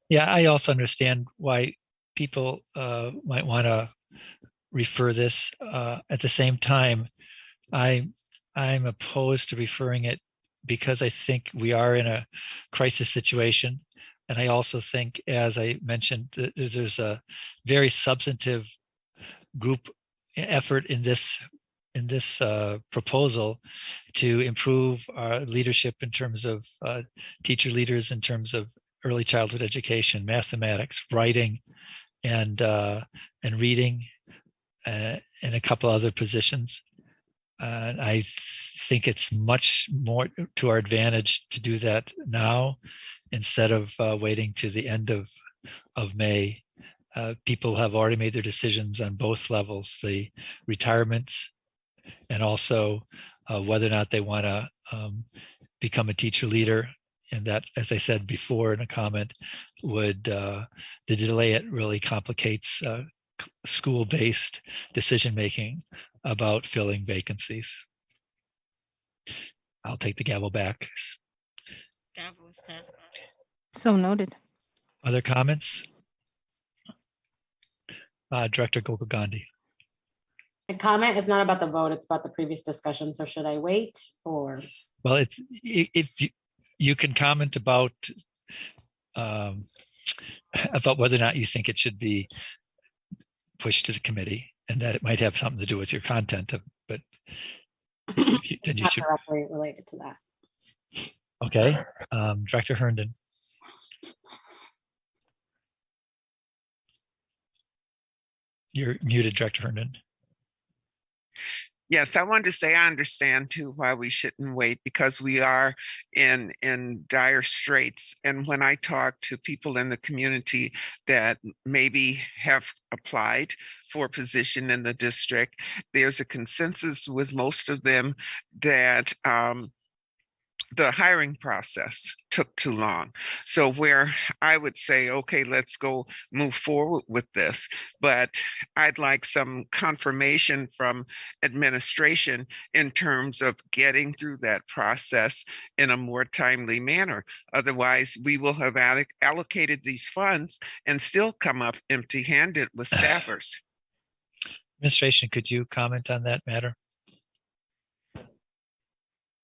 Speaker 2: Yeah, I also understand why people might want to refer this. At the same time, I'm opposed to referring it because I think we are in a crisis situation. And I also think, as I mentioned, there's a very substantive group effort in this in this proposal to improve our leadership in terms of teacher leaders, in terms of early childhood education, mathematics, writing, and reading, and a couple other positions. And I think it's much more to our advantage to do that now instead of waiting to the end of May. People have already made their decisions on both levels, the retirements and also whether or not they want to become a teacher leader. And that, as I said before in a comment, would the delay it really complicates school-based decision-making about filling vacancies. I'll take the gavel back.
Speaker 9: Gavel is passed.
Speaker 1: So noted.
Speaker 2: Other comments? Director Gopal-Gandhi.
Speaker 14: The comment is not about the vote, it's about the previous discussion. So should I wait or?
Speaker 2: Well, it's if you can comment about whether or not you think it should be pushed to the committee, and that it might have something to do with your content of, but then you
Speaker 14: Not
Speaker 2: should.
Speaker 14: directly related to that.
Speaker 2: Okay, Director Herndon. You're muted, Director Herndon.
Speaker 13: Yes, I wanted to say I understand too why we shouldn't wait, because we are in dire straits. And when I talk to people in the community that maybe have applied for a position in the district, there's a consensus with most of them that the hiring process took too long. So where I would say, okay, let's go move forward with this, but I'd like some confirmation from administration in terms of getting through that process in a more timely manner. Otherwise, we will have allocated these funds and still come up empty-handed with staffers.
Speaker 2: Administration, could you comment on that matter?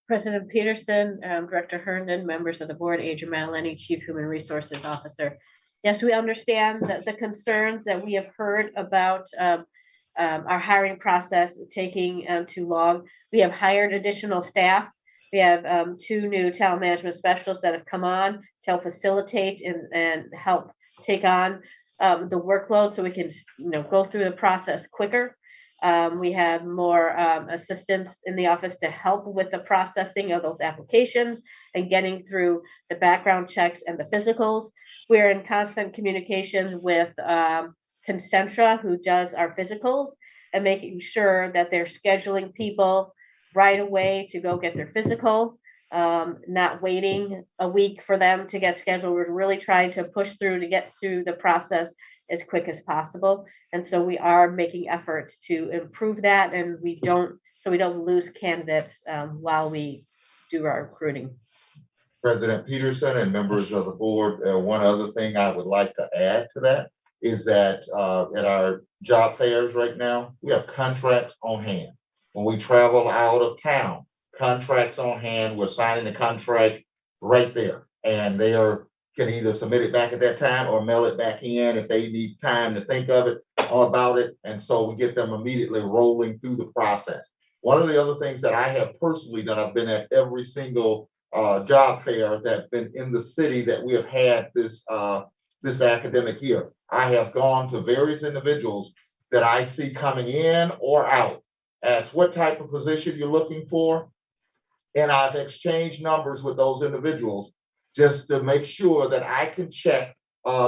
Speaker 15: President Peterson, Director Herndon, members of the board, Adrian Madeline, Chief Human Resources Officer. Yes, we understand that the concerns that we have heard about our hiring process taking too long. We have hired additional staff. We have 2 new talent management specialists that have come on to help facilitate and help take on the workload so we can go through the process quicker. We have more assistants in the office to help with the processing of those applications and getting through the background checks and the physicals. We're in constant communication with Concentra, who does our physicals, and making sure that they're scheduling people right away to go get their physical, not waiting a week for them to get scheduled. We're really trying to push through to get through the process as quick as possible. And so we are making efforts to improve that, and we don't lose candidates while we do our recruiting.
Speaker 4: President Peterson and members of the board, one other thing I would like to add to that is that at our job fairs right now, we have contracts on hand. When we travel out of town, contracts on hand, we're signing the contract right there. And they can either submit it back at that time or mail it back in if they need time to think of it or about it. And so we get them immediately rolling through the process. One of the other things that I have personally done, I've been at every single job fair that's been in the city that we have had this academic year. I have gone to various individuals that I see coming in or out, ask what type of position you're looking for, and I've exchanged numbers with those individuals just to make sure that I can check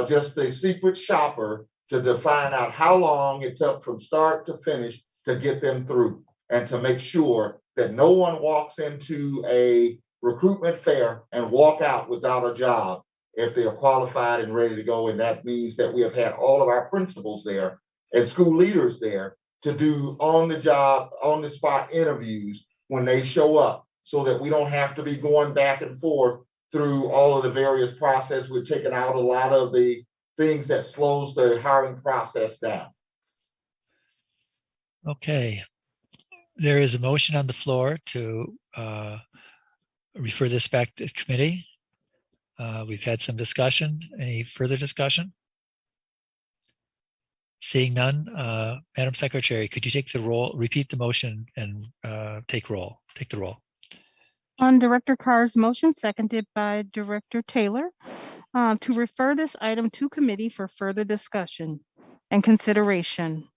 Speaker 4: just a secret shopper to find out how long it took from start to finish to get them through, and to make sure that no one walks into a recruitment fair and walk out without a job if they are qualified and ready to go. And that means that we have had all of our principals there and school leaders there to do on the job, on the spot interviews when they show up, so that we don't have to be going back and forth through all of the various process. We're taking out a lot of the things that slows the hiring process down.
Speaker 2: Okay. There is a motion on the floor to refer this back to committee. We've had some discussion. Any further discussion? Seeing none, Madam Secretary, could you take the roll, repeat the motion and take the roll?
Speaker 1: On Director Carr's motion, seconded by Director Taylor, to refer this item to committee for further discussion and consideration.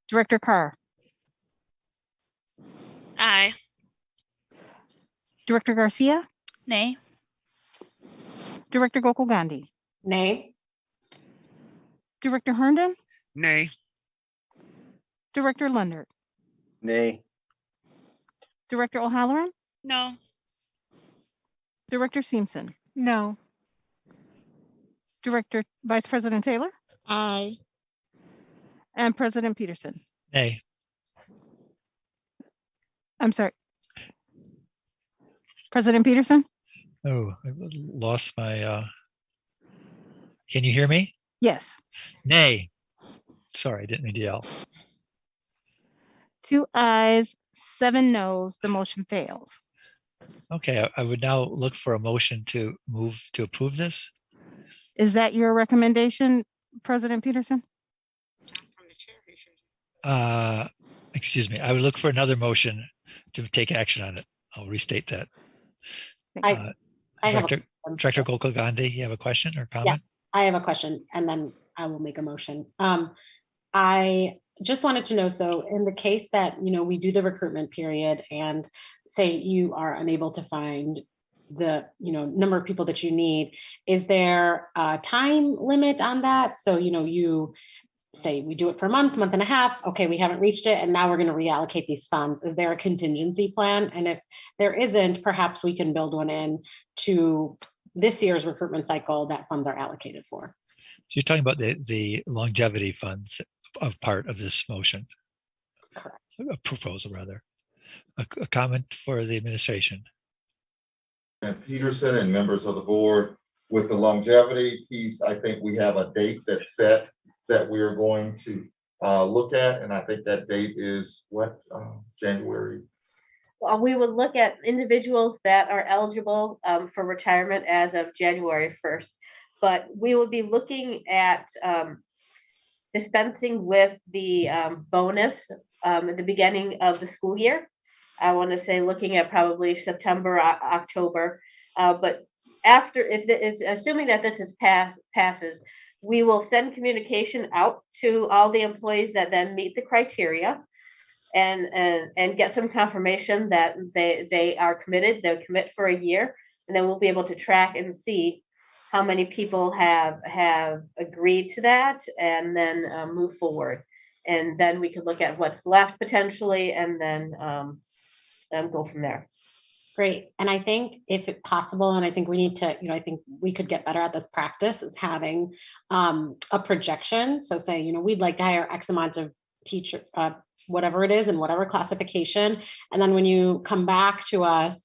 Speaker 1: Director Carr,
Speaker 7: Aye.
Speaker 1: Director Garcia,
Speaker 6: Nay.
Speaker 1: Director Gokul Gandhi,
Speaker 14: Nay.
Speaker 1: Director Herndon,
Speaker 13: Nay.
Speaker 1: Director Leonard,
Speaker 11: Nay.
Speaker 1: Director O'Halloran,
Speaker 5: No.
Speaker 1: Director Simpson,
Speaker 8: No.
Speaker 1: Director Vice President Taylor,
Speaker 9: Aye.
Speaker 1: and President Peterson.
Speaker 2: Nay.
Speaker 1: I'm sorry. President Peterson?
Speaker 2: Oh, I lost my, can you hear me?
Speaker 1: Yes.
Speaker 2: Nay. Sorry, I didn't mean to yell.
Speaker 1: 2 ayes, 7 noes, the motion fails.
Speaker 2: Okay, I would now look for a motion to move to approve this.
Speaker 1: Is that your recommendation, President Peterson?
Speaker 2: Excuse me, I would look for another motion to take action on it. I'll restate that.
Speaker 14: I have a
Speaker 2: Director Gokul Gandhi, you have a question or comment?
Speaker 14: I have a question and then I will make a motion. I just wanted to know, so in the case that, we do the recruitment period and say you are unable to find the, number of people that you need, is there a time limit on that? So, you say we do it for a month and a half, okay, we haven't reached it, and now we're going to reallocate these funds. Is there a contingency plan? And if there isn't, perhaps we can build one in to this year's recruitment cycle that funds are allocated for.
Speaker 2: So you're talking about the longevity funds of part of this motion?
Speaker 14: Correct.
Speaker 2: A proposal, rather. A comment for the administration.
Speaker 4: And Peterson and members of the board, with the longevity piece, I think we have a date that's set that we are going to look at, and I think that date is what, January?
Speaker 15: Well, we would look at individuals that are eligible for retirement as of January 1st. But we will be looking at dispensing with the bonus at the beginning of the school year. I want to say looking at probably September, October. But after, assuming that this is passes, we will send communication out to all the employees that then meet the criteria and get some confirmation that they are committed, they'll commit for a year, and then we'll be able to track and see how many people have agreed to that and then move forward. And then we could look at what's left potentially and then go from there.
Speaker 14: Great. And I think if it's possible, and I think we need to, I think we could get better at this practice, is having a projection. So say, we'd like to hire X amount of teacher, whatever it is, and whatever classification. And then when you come back to us,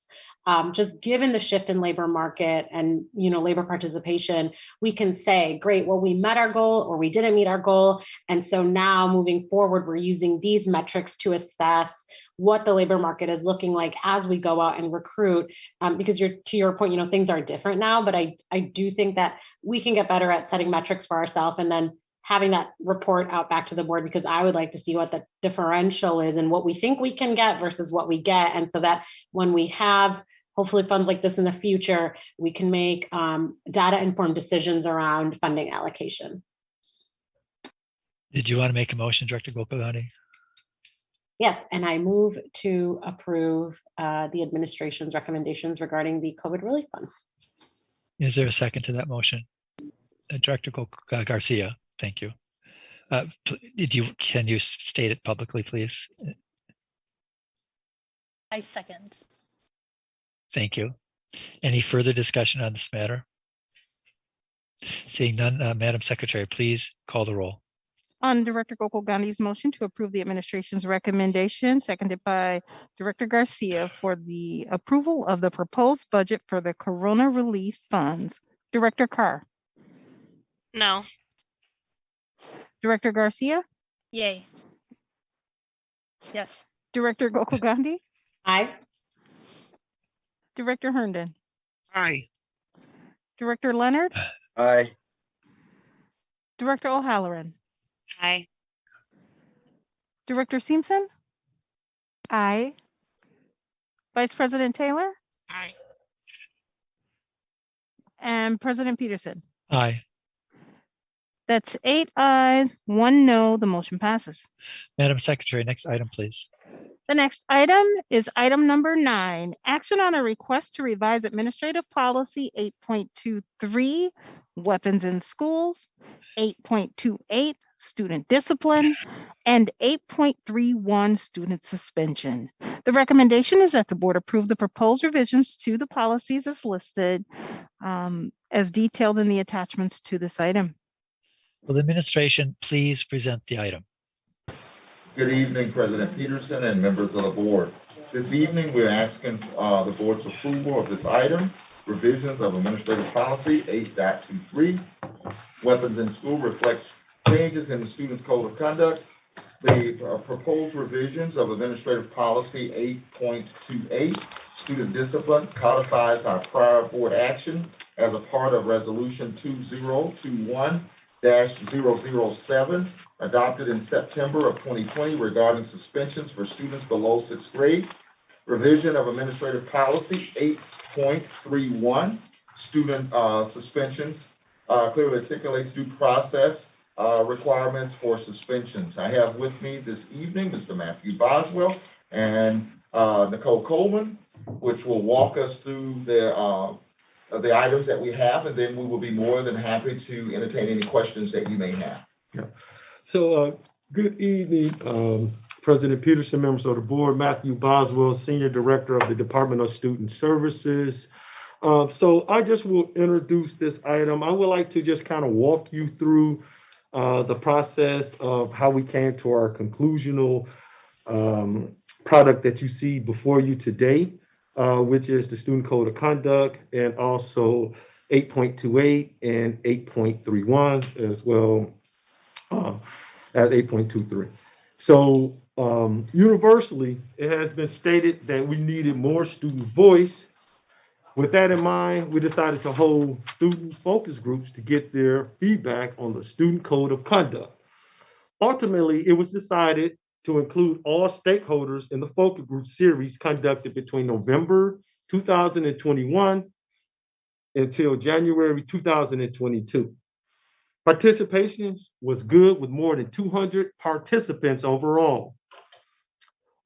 Speaker 14: just given the shift in labor market and, labor participation, we can say, great, well, we met our goal or we didn't meet our goal. And so now moving forward, we're using these metrics to assess what the labor market is looking like as we go out and recruit, because to your point, things are different now, but I do think that we can get better at setting metrics for ourselves and then having that report out back to the board, because I would like to see what the differential is and what we think we can get versus what we get. And so that when we have hopefully funds like this in the future, we can make data-informed decisions around funding allocation.
Speaker 2: Did you want to make a motion, Director Gokul Gandhi?
Speaker 14: Yes, and I move to approve the administration's recommendations regarding the COVID relief funds.
Speaker 2: Is there a second to that motion? Director Garcia, thank you. Can you state it publicly, please?
Speaker 6: I second.
Speaker 2: Thank you. Any further discussion on this matter? Seeing none, Madam Secretary, please call the roll.
Speaker 1: On Director Gokul Gandhi's motion to approve the administration's recommendation, seconded by Director Garcia for the approval of the proposed budget for the Corona Relief Funds. Director Carr.
Speaker 7: No.
Speaker 1: Director Garcia.
Speaker 6: Yay. Yes.
Speaker 1: Director Gokul Gandhi.
Speaker 14: Aye.
Speaker 1: Director Herndon.
Speaker 13: Aye.
Speaker 1: Director Leonard.
Speaker 11: Aye.
Speaker 1: Director O'Halloran.
Speaker 5: Aye.
Speaker 1: Director Simpson,
Speaker 8: Aye.
Speaker 1: Vice President Taylor,
Speaker 9: Aye.
Speaker 1: and President Peterson.
Speaker 2: Aye.
Speaker 1: That's 8 ayes, 1 no. The motion passes.
Speaker 2: Madam Secretary, next item, please.
Speaker 1: The next item is item number 9, action on a request to revise Administrative Policy 8.23, weapons in schools, 8.28, student discipline, and 8.31, student suspension. The recommendation is that the board approve the proposed revisions to the policies as listed, as detailed in the attachments to this item.
Speaker 2: Will the administration please present the item?
Speaker 4: Good evening, President Peterson and members of the board. This evening, we're asking the board's approval of this item, revisions of Administrative Policy 8.23. Weapons in school reflects changes in the student's code of conduct. The proposed revisions of Administrative Policy 8.28, student discipline, codifies our prior board action as a part of Resolution 2021-007, adopted in September of 2020 regarding suspensions for students below 6th grade. Revision of Administrative Policy 8.31, student suspensions, clearly articulates due process requirements for suspensions. I have with me this evening Mr. Matthew Boswell and Nicole Coleman, which will walk us through the items that we have, and then we will be more than happy to entertain any questions that you may have.
Speaker 12: Yeah. So good evening, President Peterson, members of the board, Matthew Boswell, Senior Director of the Department of Student Services. So I just will introduce this item. I would like to just kind of walk you through the process of how we came to our conclusional product that you see before you today, which is the Student Code of Conduct, and also 8.28 and 8.31, as well as 8.23. So universally, it has been stated that we needed more student voice. With that in mind, we decided to hold student focus groups to get their feedback on the Student Code of Conduct. Ultimately, it was decided to include all stakeholders in the focus group series conducted between November 2021 until January 2022. Participation was good with more than 200 participants overall.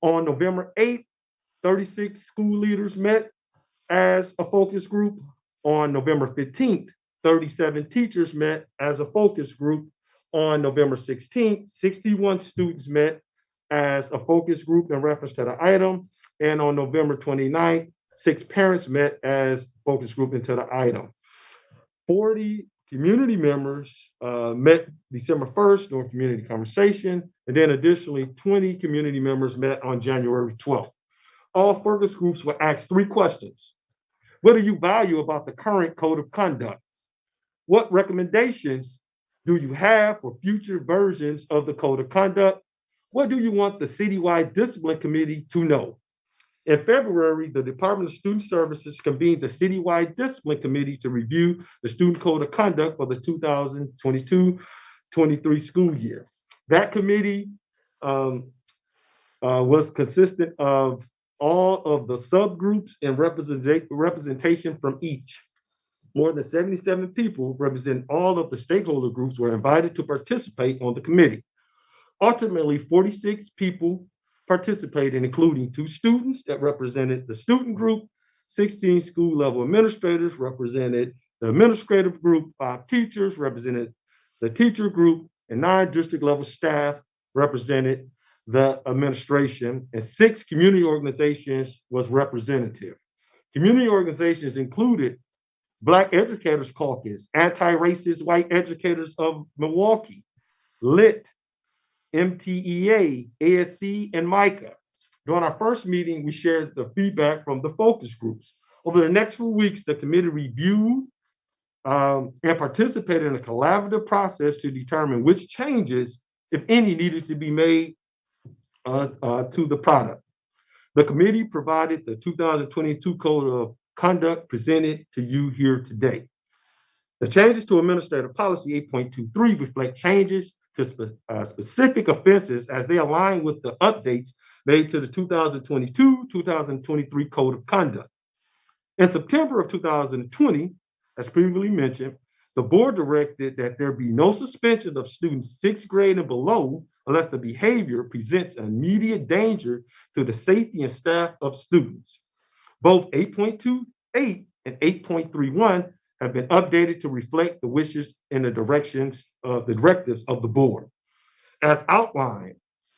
Speaker 12: On November 8th, 36 school leaders met as a focus group. On November 15th, 37 teachers met as a focus group. On November 16th, 61 students met as a focus group in reference to the item. And on November 29th, 6 parents met as focus group into the item. 40 community members met December 1st during community conversation. And then additionally, 20 community members met on January 12th. All focus groups were asked 3 questions. What do you value about the current code of conduct? What recommendations do you have for future versions of the code of conduct? What do you want the citywide discipline committee to know? In February, the Department of Student Services convened the citywide discipline committee to review the student code of conduct for the 2022-23 school year. That committee was consistent of all of the subgroups and representation from each. More than 77 people representing all of the stakeholder groups were invited to participate on the committee. Ultimately, 46 people participated, including 2 students that represented the student group, 16 school level administrators represented the administrative group, 5 teachers represented the teacher group, and 9 district level staff represented the administration, and 6 community organizations was representative. Community organizations included Black Educators Caucus, Anti-Racist White Educators of Milwaukee, LIT, MTEA, ASC, and MICA. During our first meeting, we shared the feedback from the focus groups. Over the next few weeks, the committee reviewed and participated in a collaborative process to determine which changes, if any, needed to be made to the product. The committee provided the 2022 Code of Conduct presented to you here today. The changes to Administrative Policy 8.23 reflect changes to specific offenses as they align with the updates made to the 2022-2023 Code of Conduct. In September of 2020, as previously mentioned, the board directed that there be no suspension of students 6th grade and below unless the behavior presents immediate danger to the safety and staff of students. Both 8.28 and 8.31 have been updated to reflect the wishes and the directives of the board. As outlined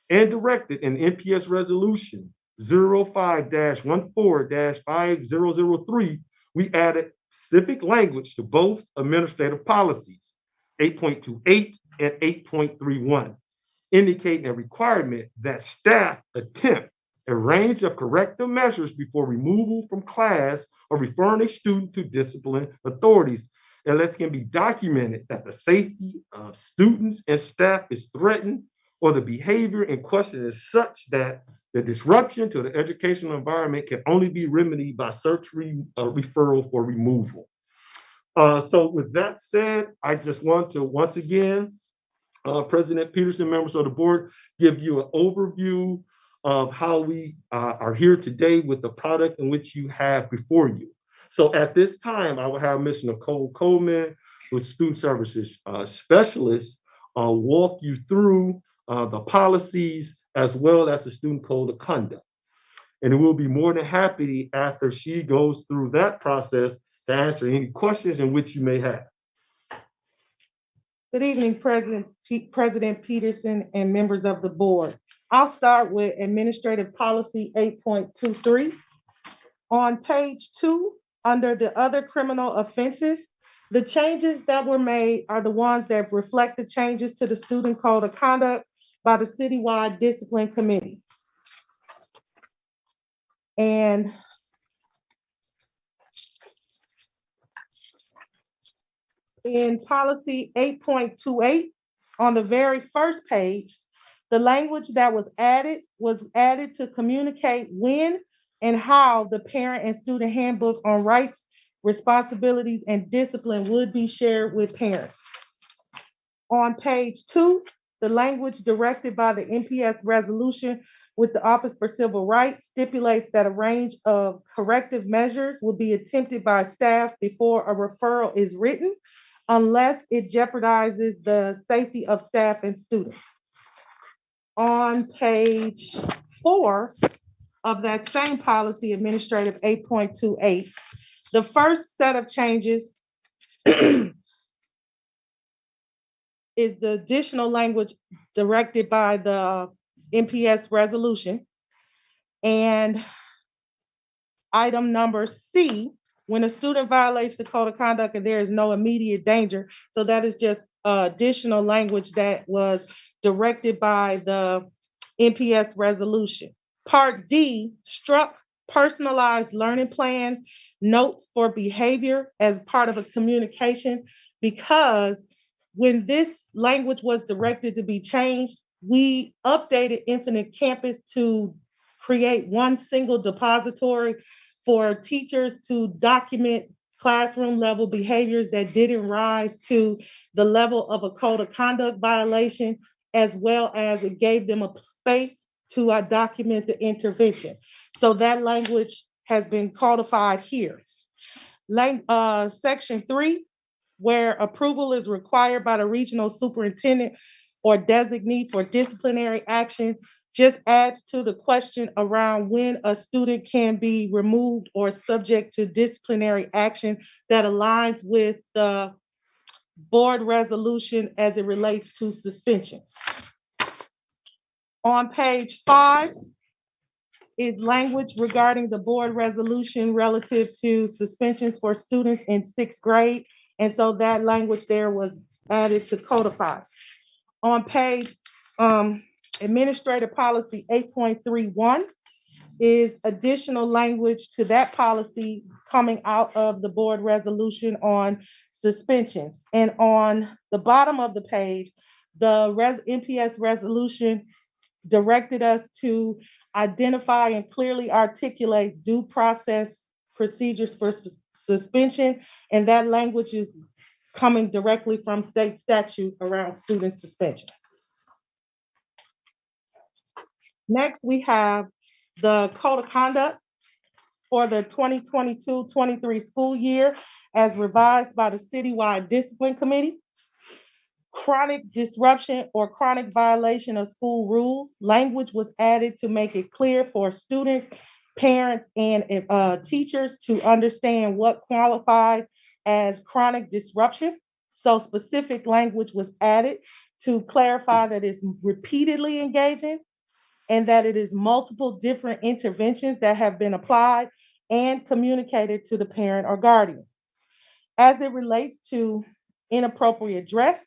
Speaker 12: and directed in NPS Resolution 05-14-5003, we added specific language to both administrative policies, 8.28 and 8.31, indicating a requirement that staff attempt a range of corrective measures before removal from class or referring a student to discipline authorities, unless it can be documented that the safety of students and staff is threatened or the behavior in question is such that the disruption to the educational environment can only be remedied by search referral for removal. So with that said, I just want to once again, President Peterson, members of the board, give you an overview of how we are here today with the product in which you have before you. So at this time, I will have Ms. Nicole Coleman, who's Student Services Specialist, walk you through the policies as well as the Student Code of Conduct. And we'll be more than happy after she goes through that process to answer any questions in which you may have.
Speaker 16: Good evening, President Peterson and members of the board. I'll start with Administrative Policy 8.23. On page 2, under the other criminal offenses, the changes that were made are the ones that reflect the changes to the Student Code of Conduct by the Citywide Discipline Committee. And in policy 8.28, on the very first page, the language that was added to communicate when and how the parent and student handbook on rights, responsibilities, and discipline would be shared with parents. On page 2, the language directed by the NPS resolution with the Office for Civil Rights stipulates that a range of corrective measures will be attempted by staff before a referral is written, unless it jeopardizes the safety of staff and students. On page 4 of that same policy, Administrative 8.28, the first set of changes is the additional language directed by the NPS resolution. And item number C, when a student violates the code of conduct and there is no immediate danger. So that is just additional language that was directed by the NPS resolution. Part D, struck personalized learning plan notes for behavior as part of a communication, because when this language was directed to be changed, we updated Infinite Campus to create one single depository for teachers to document classroom level behaviors that didn't rise to the level of a code of conduct violation, as well as it gave them a space to document the intervention. So that language has been codified here. Section 3, where approval is required by the regional superintendent or designee for disciplinary action, just adds to the question around when a student can be removed or subject to disciplinary action that aligns with the board resolution as it relates to suspensions. On page 5 is language regarding the board resolution relative to suspensions for students in 6th grade. And so that language there was added to codify. On page Administrative Policy 8.31 is additional language to that policy coming out of the board resolution on suspensions. And on the bottom of the page, the NPS resolution directed us to identify and clearly articulate due process procedures for suspension. And that language is coming directly from state statute around student suspension. Next, we have the code of conduct for the 2022-23 school year as revised by the citywide discipline committee. Chronic disruption or chronic violation of school rules. Language was added to make it clear for students, parents, and teachers to understand what qualified as chronic disruption. So specific language was added to clarify that it's repeatedly engaging and that it is multiple different interventions that have been applied and communicated to the parent or guardian. As it relates to inappropriate dress,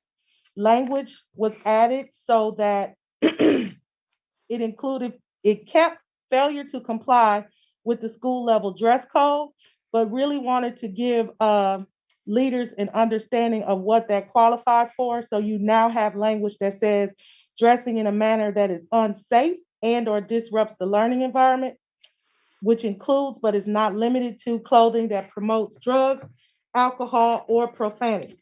Speaker 16: language was added so that it kept failure to comply with the school level dress code, but really wanted to give leaders an understanding of what that qualified for. So you now have language that says dressing in a manner that is unsafe and or disrupts the learning environment, which includes but is not limited to clothing that promotes drugs, alcohol, or profanity.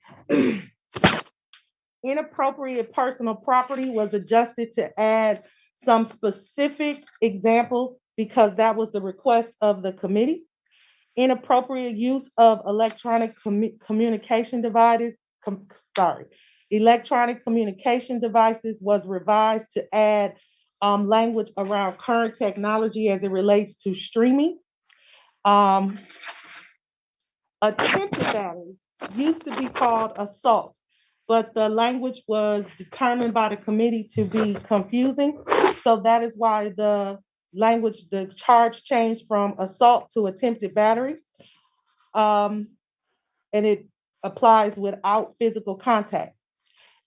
Speaker 16: Inappropriate personal property was adjusted to add some specific examples because that was the request of the committee. Inappropriate use of electronic communication devices was revised to add language around current technology as it relates to streaming. Attempted battery used to be called assault, but the language was determined by the committee to be confusing. So that is why the charge changed from assault to attempted battery. And it applies without physical contact.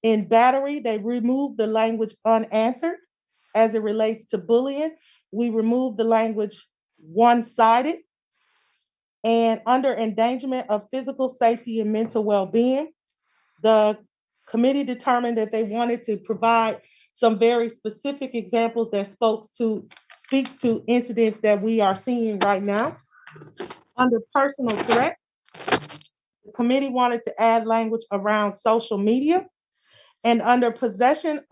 Speaker 16: In battery, they removed the language unanswered. As it relates to bullying, we removed the language one-sided. And under endangerment of physical safety and mental well-being, the committee determined that they wanted to provide some very specific examples that speaks to incidents that we are seeing right now. Under personal threat, the committee wanted to add language around social media. And under possession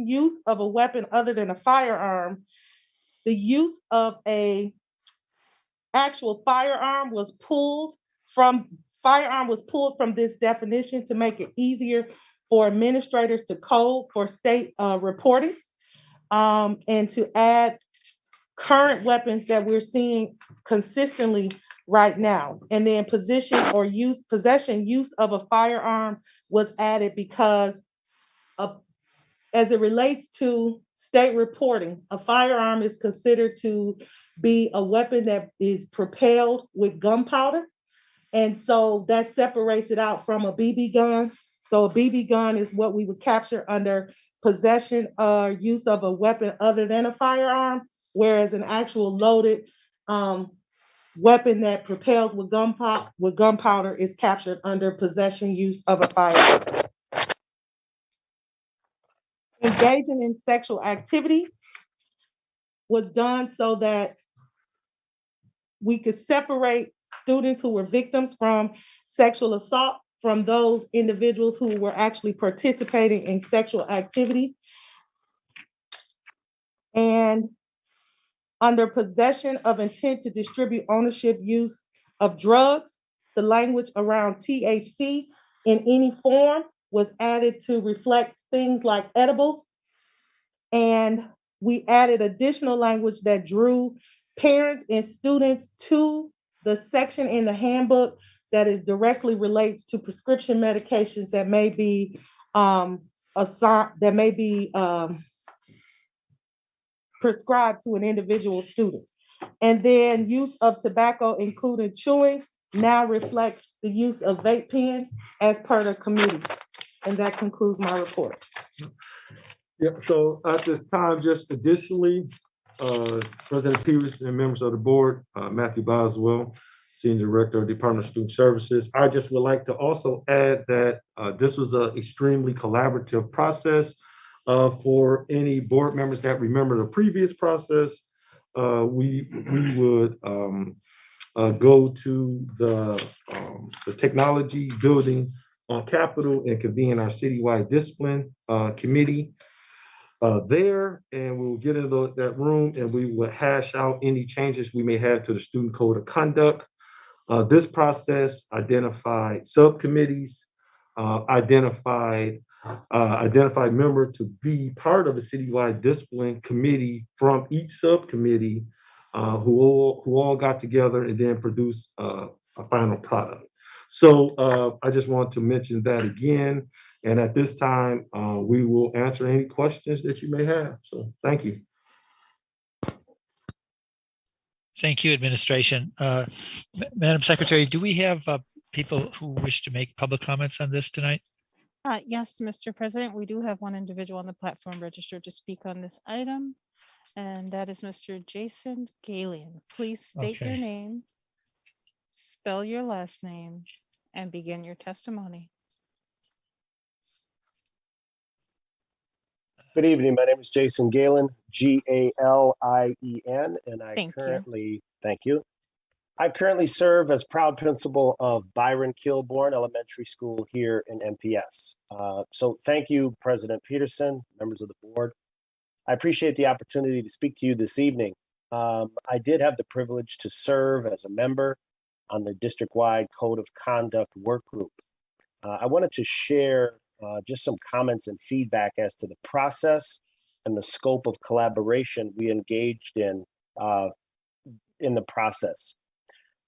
Speaker 16: use of a weapon other than a firearm, the use of a actual firearm was pulled from this definition to make it easier for administrators to code for state reporting, and to add current weapons that we're seeing consistently right now. And then possession use of a firearm was added because as it relates to state reporting, a firearm is considered to be a weapon that is propelled with gunpowder. And so that separates it out from a BB gun. So a BB gun is what we would capture under possession or use of a weapon other than a firearm, whereas an actual loaded weapon that propels with gunpowder is captured under possession use of a firearm. Engaging in sexual activity was done so that we could separate students who were victims from sexual assault from those individuals who were actually participating in sexual activity. And under possession of intent to distribute ownership use of drugs, the language around THC in any form was added to reflect things like edibles. And we added additional language that drew parents and students to the section in the handbook that is directly relates to prescription medications that may be prescribed to an individual student. And then use of tobacco, including chewing, now reflects the use of vape pens as per the committee. And that concludes my report.
Speaker 12: Yeah, so at this time, just additionally, President Peterson and members of the board, Matthew Boswell, Senior Director of Department of Student Services. I just would like to also add that this was an extremely collaborative process. For any board members that remember the previous process, we would go to the technology building on Capitol and convene our citywide discipline committee. there, and we'll get into that room and we will hash out any changes we may have to the student code of conduct. This process identified subcommittees, identified member to be part of a citywide discipline committee from each subcommittee, who all got together and then produced a final product. So I just want to mention that again. And at this time, we will answer any questions that you may have. So thank you.
Speaker 2: Thank you, administration. Madam Secretary, do we have people who wish to make public comments on this tonight?
Speaker 1: Yes, Mr. President, we do have one individual on the platform registered to speak on this item, and that is Mr. Jason Galian. Please state your
Speaker 2: Okay.
Speaker 1: name, spell your last name, and begin your testimony.
Speaker 10: Good evening. My name is Jason Galen, Galien, and thank you. I currently serve as proud principal of Byron Kilbourne Elementary School here in MPS. So thank you, President Peterson, members of the board. I appreciate the opportunity to speak to you this evening. I did have the privilege to serve as a member on the district-wide Code of Conduct work group. I wanted to share just some comments and feedback as to the process and the scope of collaboration we engaged in the process.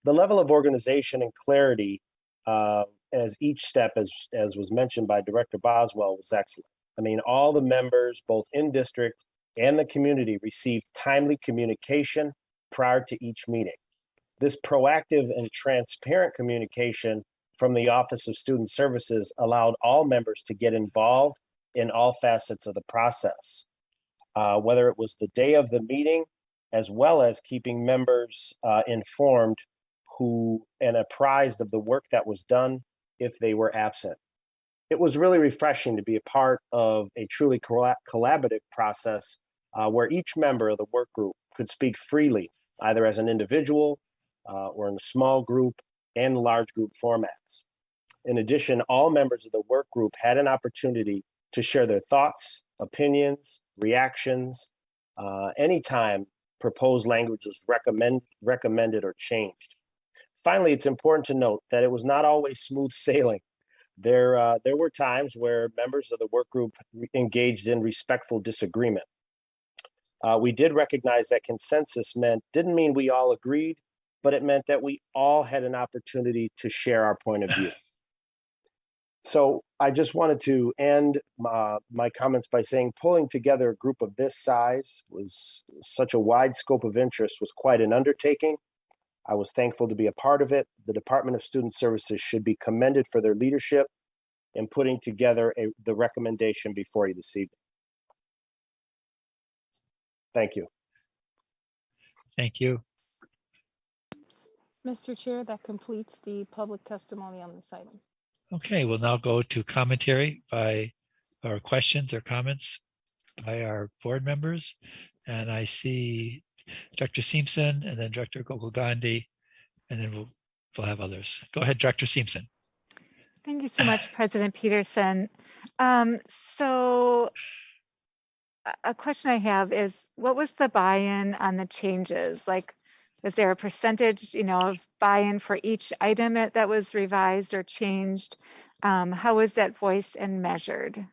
Speaker 10: The level of organization and clarity as each step, as was mentioned by Director Boswell, was excellent. I mean, all the members, both in district and the community, received timely communication prior to each meeting. This proactive and transparent communication from the Office of Student Services allowed all members to get involved in all facets of the process, whether it was the day of the meeting, as well as keeping members informed and apprised of the work that was done if they were absent. It was really refreshing to be a part of a truly collaborative process where each member of the work group could speak freely, either as an individual or in a small group and large group formats. In addition, all members of the work group had an opportunity to share their thoughts, opinions, reactions, anytime proposed language was recommended or changed. Finally, it's important to note that it was not always smooth sailing. There were times where members of the work group engaged in respectful disagreement. We did recognize that consensus didn't mean we all agreed, but it meant that we all had an opportunity to share our point of view. So I just wanted to end my comments by saying pulling together a group of this size was such a wide scope of interest was quite an undertaking. I was thankful to be a part of it. The Department of Student Services should be commended for their leadership in putting together the recommendation before you this evening. Thank you.
Speaker 2: Thank you.
Speaker 1: Mr. Chair, that completes the public testimony on this item.
Speaker 2: Okay, we'll now go to commentary or questions or comments by our board members. And I see Dr. Simpson and then Director Gogol-Gandhi, and then we'll have others. Go ahead, Director Simpson.
Speaker 8: Thank you so much, President Peterson. So a question I have is, what was the buy-in on the changes? Like, was there a percentage, of buy-in for each item that was revised or changed? How was that voiced and measured?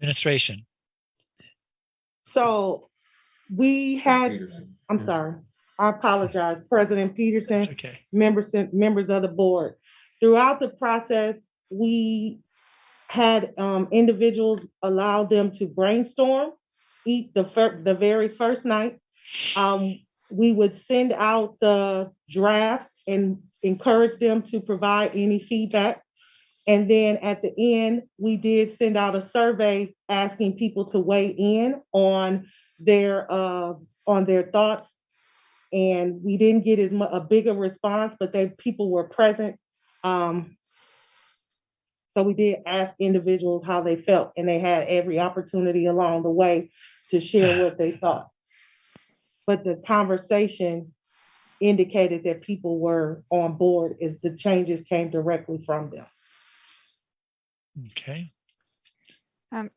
Speaker 2: Administration.
Speaker 16: So we had, I'm sorry, I apologize, President Peterson,
Speaker 2: okay.
Speaker 16: members of the board. Throughout the process, we had individuals allow them to brainstorm, eat the very first night. We would send out the drafts and encourage them to provide any feedback. And then at the end, we did send out a survey asking people to weigh in on their thoughts. And we didn't get a bigger response, but people were present. So we did ask individuals how they felt, and they had every opportunity along the way to share what they thought. But the conversation indicated that people were on board as the changes came directly from them.
Speaker 2: Okay.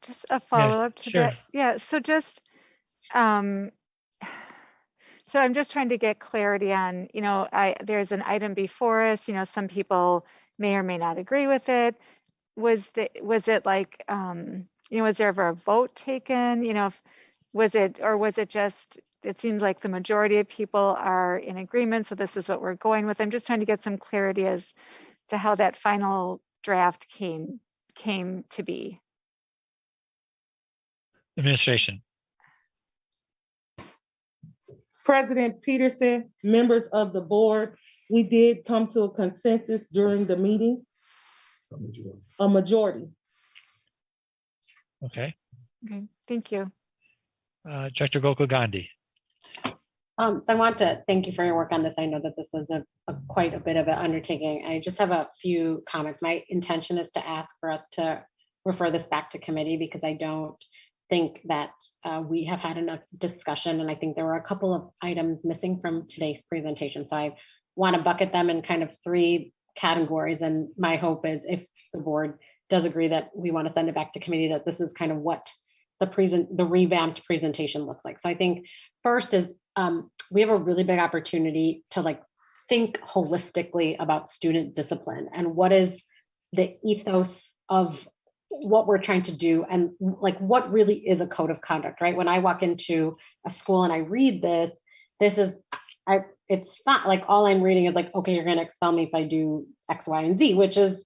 Speaker 8: Just a follow-up to
Speaker 2: sure.
Speaker 8: that. Yeah, so just, so I'm just trying to get clarity on, there's an item before us, some people may or may not agree with it. Was it like, was there ever a vote taken? Was it just, it seems like the majority of people are in agreement, so this is what we're going with. I'm just trying to get some clarity as to how that final draft came to be.
Speaker 2: Administration.
Speaker 16: President Peterson, members of the board, we did come to a consensus during the meeting. A majority.
Speaker 2: Okay.
Speaker 8: Okay, thank you.
Speaker 2: Director Gokul Gandhi.
Speaker 14: So I want to thank you for your work on this. I know that this was a quite a bit of an undertaking. I just have a few comments. My intention is to ask for us to refer this back to committee because I don't think that we have had enough discussion. And I think there were a couple of items missing from today's presentation. So I want to bucket them in kind of 3 categories. And my hope is if the board does agree that we want to send it back to committee, that this is kind of what the revamped presentation looks like. So I think first is we have a really big opportunity to think holistically about student discipline and what is the ethos of what we're trying to do and what really is a code of conduct, right? When I walk into a school and I read this is, it's not like all I'm reading is okay, you're going to expel me if I do X, Y, and Z, which is,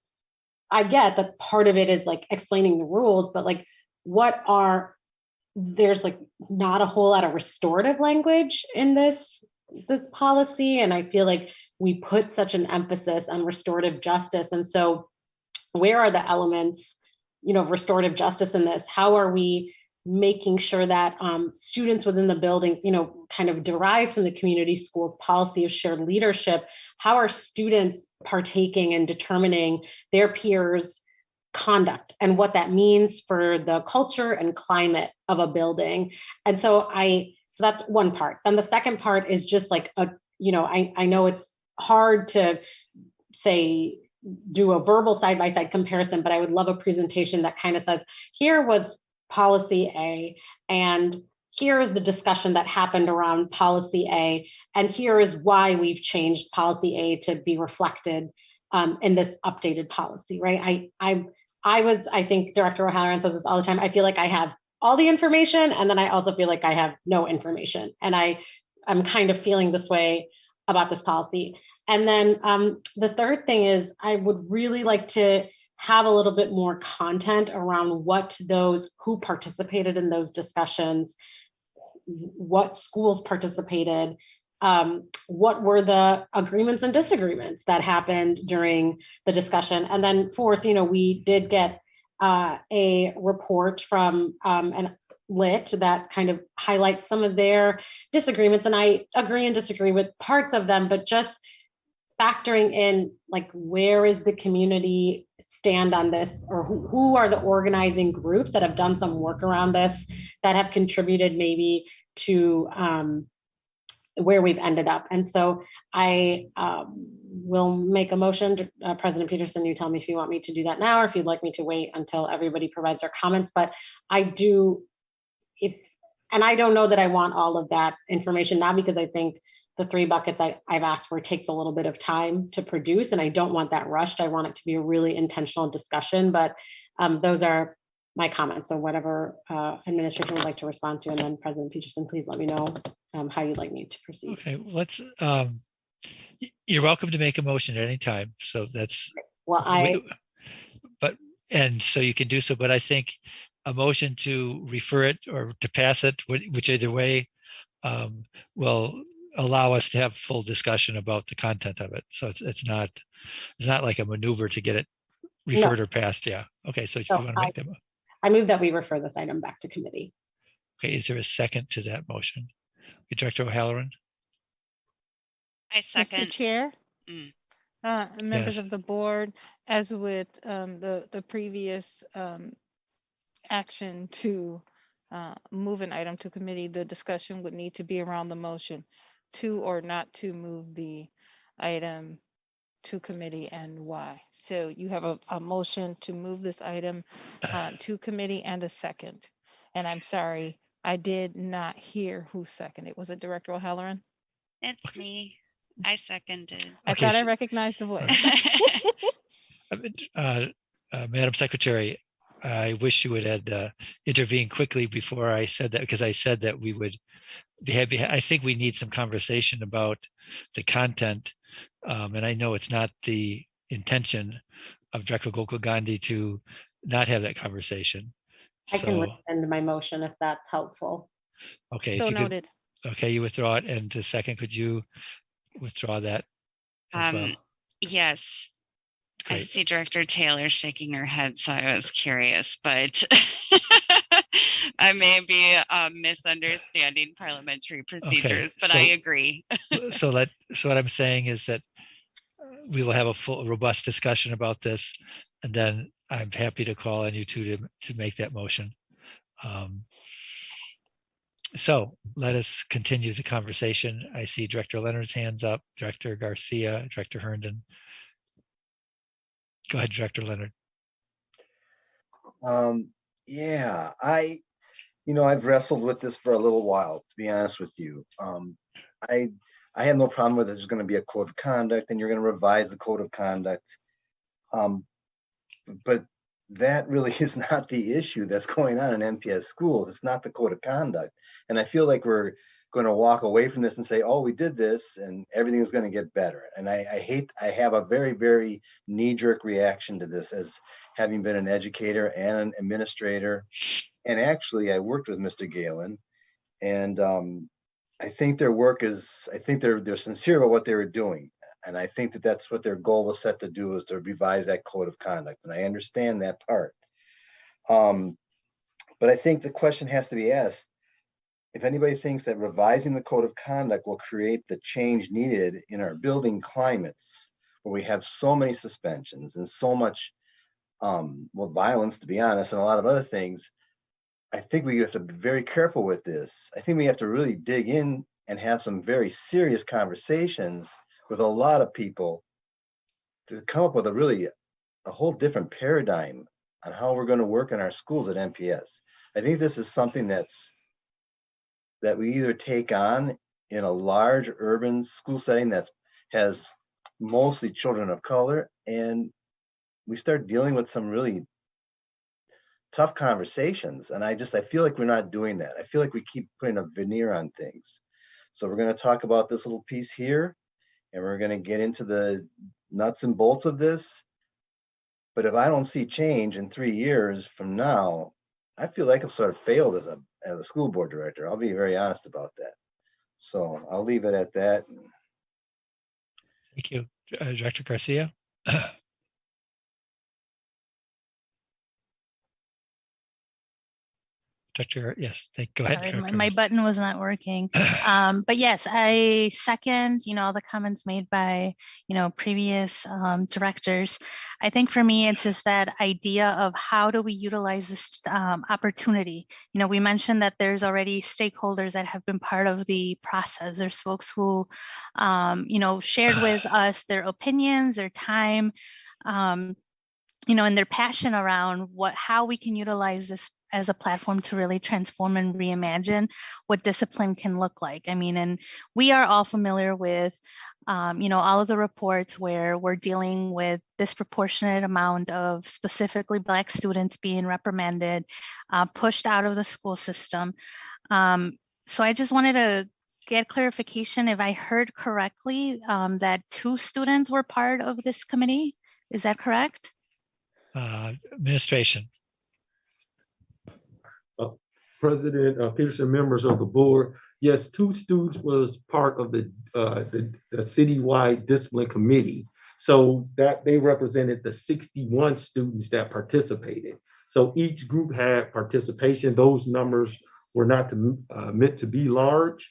Speaker 14: I get that part of it is explaining the rules, but there's not a whole lot of restorative language in this policy. And I feel like we put such an emphasis on restorative justice. And so where are the elements, of restorative justice in this? How are we making sure that students within the buildings, kind of derive from the community schools policy of shared leadership? How are students partaking and determining their peers' conduct and what that means for the culture and climate of a building? And so that's one part. Then the second part is just I know it's hard to say, do a verbal side-by-side comparison, but I would love a presentation that kind of says, here was policy A, and here is the discussion that happened around policy A, and here is why we've changed policy A to be reflected in this updated policy, right? I think Director O'Halloran says this all the time. I feel like I have all the information, and then I also feel like I have no information. And I'm kind of feeling this way about this policy. And then the third thing is I would really like to have a little bit more content around who participated in those discussions, what schools participated, what were the agreements and disagreements that happened during the discussion. And then fourth, we did get a report from an LIT that kind of highlights some of their disagreements. And I agree and disagree with parts of them, but just factoring in where is the community stand on this, or who are the organizing groups that have done some work around this that have contributed maybe to where we've ended up. And so I will make a motion. President Peterson, you tell me if you want me to do that now or if you'd like me to wait until everybody provides their comments. But I do, and I don't know that I want all of that information now, because I think the 3 buckets I've asked for takes a little bit of time to produce, and I don't want that rushed. I want it to be a really intentional discussion, but those are my comments. So whatever administration would like to respond to, and then President Peterson, please let me know how you'd like me to proceed.
Speaker 2: Okay, let's, you're welcome to make a motion at any time. So that's, and so you can do so, but I think a motion to refer it or to pass it, which either way, will allow us to have full discussion about the content of it. So it's not like a maneuver to get it referred or passed. Yeah. Okay. So if you want to make them.
Speaker 14: I move that we refer this item back to committee.
Speaker 2: Okay. Is there a second to that motion? Director O'Halloran?
Speaker 5: I second.
Speaker 1: Mr. Chair, members
Speaker 2: Yes.
Speaker 1: of the board, as with the previous action to move an item to committee, the discussion would need to be around the motion to or not to move the item to committee and why. So you have a motion to move this item to committee and a second. And I'm sorry, I did not hear who seconded. Was it Director O'Halloran?
Speaker 5: It's me. I seconded.
Speaker 1: I
Speaker 2: Okay,
Speaker 1: thought I recognized the voice.
Speaker 2: Madam Secretary, I wish you would had intervened quickly before I said that, because I said that we would be happy. I think we need some conversation about the content. And I know it's not the intention of Director Gokul Gandhi to not have that conversation.
Speaker 14: I can
Speaker 2: So,
Speaker 14: rescind my motion if that's helpful.
Speaker 2: okay,
Speaker 1: So
Speaker 2: if you could,
Speaker 1: noted.
Speaker 2: okay, you withdraw it. And the second, could you withdraw that as well?
Speaker 5: Yes. I
Speaker 2: Great.
Speaker 5: see Director Taylor shaking her head, so I was curious, but I may be misunderstanding parliamentary procedures, but
Speaker 2: so-
Speaker 5: I agree.
Speaker 2: So what I'm saying is that we will have a full, robust discussion about this, and then I'm happy to call on you two to make that motion. So let us continue the conversation. I see Director Leonard's hands up, Director Garcia, Director Herndon. Go ahead, Director Leonard.
Speaker 11: Yeah, I've wrestled with this for a little while, to be honest with you. I have no problem with it. There's going to be a code of conduct, and you're going to revise the code of conduct. But that really is not the issue that's going on in MPS schools. It's not the code of conduct. And I feel like we're going to walk away from this and say, oh, we did this and everything is going to get better. And I have a very, very knee-jerk reaction to this, as having been an educator and an administrator. And actually, I worked with Mr. Galen, and I think their work is, I think they're sincere about what they were doing. And I think that that's what their goal was set to do, is to revise that code of conduct. And I understand that part. But I think the question has to be asked, if anybody thinks that revising the code of conduct will create the change needed in our building climates, where we have so many suspensions and so much, violence, to be honest, and a lot of other things, I think we have to be very careful with this. I think we have to really dig in and have some very serious conversations with a lot of people to come up with a whole different paradigm on how we're going to work in our schools at MPS. I think this is something that we either take on in a large urban school setting that has mostly children of color, and we start dealing with some really tough conversations. And I feel like we're not doing that. I feel like we keep putting a veneer on things. So we're going to talk about this little piece here, and we're going to get into the nuts and bolts of this. But if I don't see change in 3 years from now, I feel like I've sort of failed as a school board director. I'll be very honest about that. So I'll leave it at that.
Speaker 2: Thank you. Director Garcia. Director, yes, go ahead.
Speaker 6: Sorry, my button was not working. But yes, I second, all the comments made by, previous directors. I think for me, it's just that idea of how do we utilize this opportunity. We mentioned that there's already stakeholders that have been part of the process. There's folks who, shared with us their opinions, their time, and their passion around how we can utilize this as a platform to really transform and reimagine what discipline can look like. I mean, and we are all familiar with, all of the reports where we're dealing with disproportionate amount of specifically Black students being reprimanded, pushed out of the school system. So I just wanted to get clarification if I heard correctly, that 2 students were part of this committee. Is that correct?
Speaker 2: Administration.
Speaker 12: President Peterson, members of the board, yes, 2 students was part of the citywide discipline committee. So that they represented the 61 students that participated. So each group had participation. Those numbers were not meant to be large.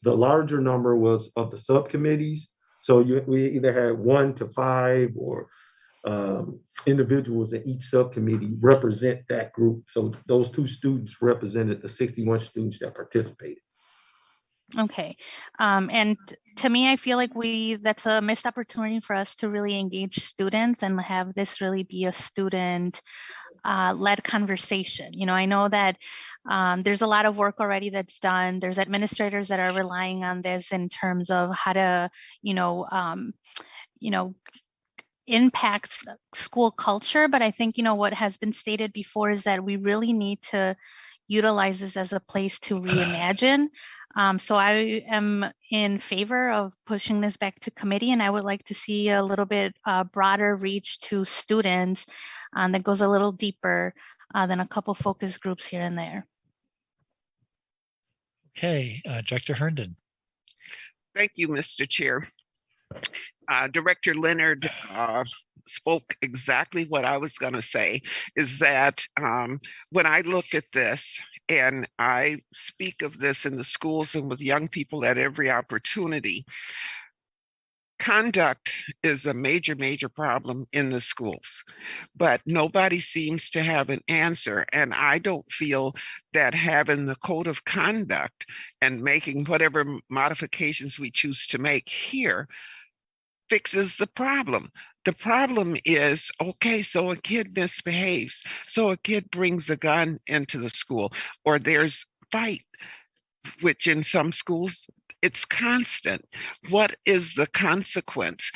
Speaker 12: The larger number was of the subcommittees. So we either had 1 to 5 or individuals in each subcommittee represent that group. So those 2 students represented the 61 students that participated.
Speaker 6: Okay. And to me, I feel like that's a missed opportunity for us to really engage students and have this really be a student led conversation. You know, I know that there's a lot of work already that's done. There's administrators that are relying on this in terms of how to, you know, impacts school culture. But I think, you know, what has been stated before is that we really need to utilize this as a place to reimagine. So I am in favor of pushing this back to committee, and I would like to see a little bit broader reach to students that goes a little deeper than a couple focus groups here and there.
Speaker 2: Okay, Director Herndon.
Speaker 13: Thank you, Mr. Chair. Director Leonard spoke exactly what I was going to say, is that when I look at this, and I speak of this in the schools and with young people at every opportunity, conduct is a major, major problem in the schools, but nobody seems to have an answer. And I don't feel that having the code of conduct and making whatever modifications we choose to make here fixes the problem. The problem is, okay, so a kid misbehaves. So a kid brings a gun into the school, or there's fight, which in some schools, it's constant. What is the consequence?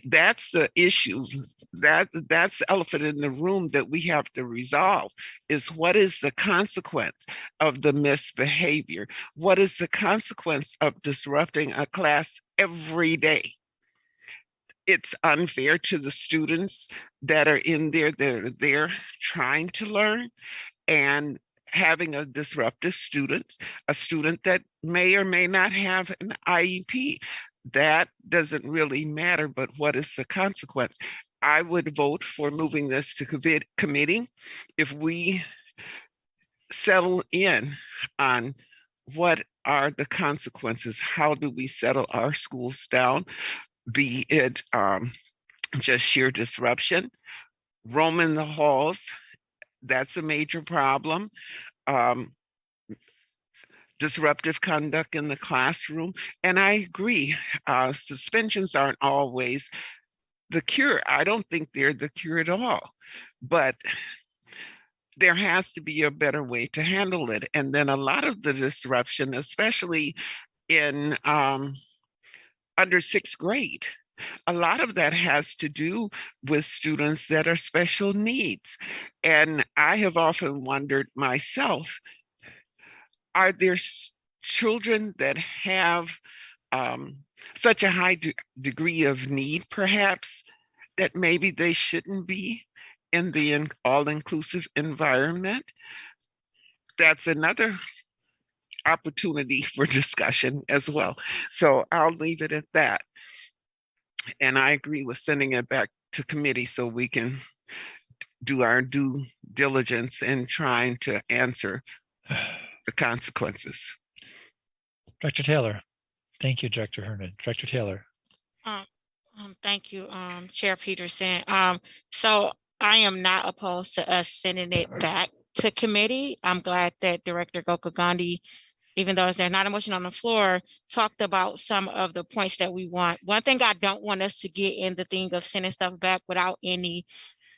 Speaker 13: That's the issue. That's the elephant in the room that we have to resolve, is what is the consequence of the misbehavior? What is the consequence of disrupting a class every day? It's unfair to the students that are in there, that are there trying to learn, and having a disruptive student, a student that may or may not have an IEP. That doesn't really matter, but what is the consequence? I would vote for moving this to committee if we settle in on what are the consequences. How do we settle our schools down? Be it just sheer disruption, roaming the halls, that's a major problem. Disruptive conduct in the classroom. And I agree, suspensions aren't always the cure. I don't think they're the cure at all, but there has to be a better way to handle it. And then a lot of the disruption, especially in under sixth grade, a lot of that has to do with students that are special needs. And I have often wondered myself, are there children that have such a high degree of need, perhaps, that maybe they shouldn't be in the all-inclusive environment? That's another opportunity for discussion as well. So I'll leave it at that. And I agree with sending it back to committee so we can do our due diligence in trying to answer the consequences.
Speaker 2: Director Taylor. Thank you, Director Herndon. Director Taylor.
Speaker 9: Thank you, Chair Peterson. So I am not opposed to us sending it back to committee. I'm glad that Director Gokul Gandhi, even though there's not a motion on the floor, talked about some of the points that we want. One thing I don't want us to get in the thing of sending stuff back without any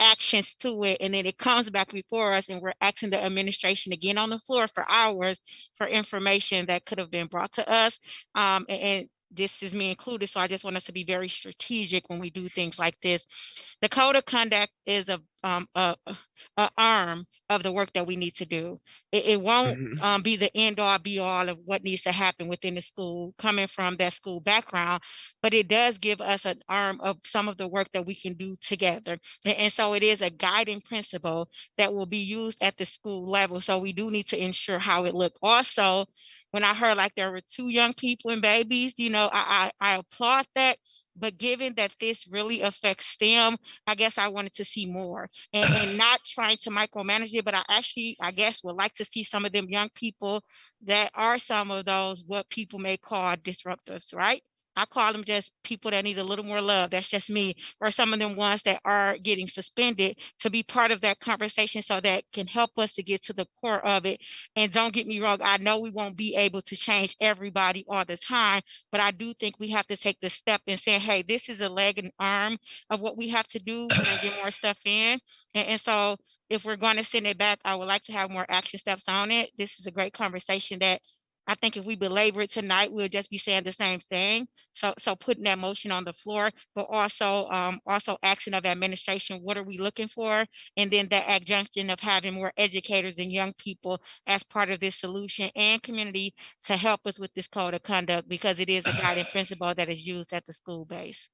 Speaker 9: actions to it, and then it comes back before us and we're asking the administration again on the floor for hours for information that could have been brought to us. And this is me included, so I just want us to be very strategic when we do things like this. The code of conduct is a arm of the work that we need to do. It won't be the end all be all of what needs to happen within the school coming from that school background, but it does give us an arm of some of the work that we can do together. And so it is a guiding principle that will be used at the school level. So we do need to ensure how it looked. Also, when I heard like there were 2 young people and babies, you know, I applaud that. But given that this really affects STEM, I guess I wanted to see more and not trying to micromanage it, but I guess would like to see some of them young people that are some of those, what people may call disruptors, right? I call them just people that need a little more love. That's just me. Or some of them ones that are getting suspended, to be part of that conversation so that can help us to get to the core of it. And don't get me wrong, I know we won't be able to change everybody all the time, but I do think we have to take the step and say, hey, this is a leg and arm of what we have to do and get more stuff in. And so if we're going to send it back, I would like to have more action steps on it. This is a great conversation that I think if we belabor it tonight, we'll just be saying the same thing. So putting that motion on the floor, but also action of administration, what are we looking for? And then the adjunction of having more educators and young people as part of this solution and community to help us with this code of conduct, because it is a guiding principle that is used at the school base.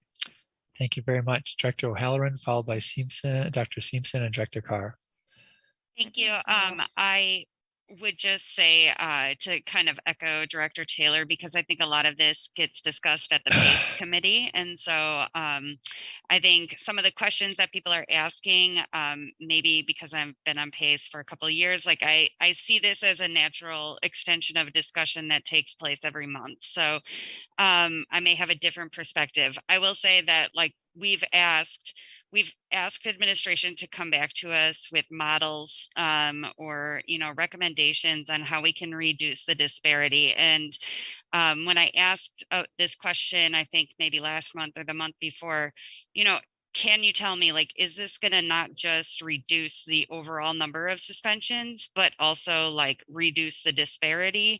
Speaker 2: Thank you very much, Director O'Halloran, followed by Dr. Simpson and Director Carr.
Speaker 5: Thank you. I would just say to kind of echo Director Taylor, because I think a lot of this gets discussed at the PACE committee. And so I think some of the questions that people are asking, maybe because I've been on PACE for a couple of years, like I see this as a natural extension of discussion that takes place every month. So I may have a different perspective. I will say that like we've asked administration to come back to us with models or recommendations on how we can reduce the disparity. And when I asked this question, I think maybe last month or the month before, can you tell me, like, is this going to not just reduce the overall number of suspensions, but also like reduce the disparity?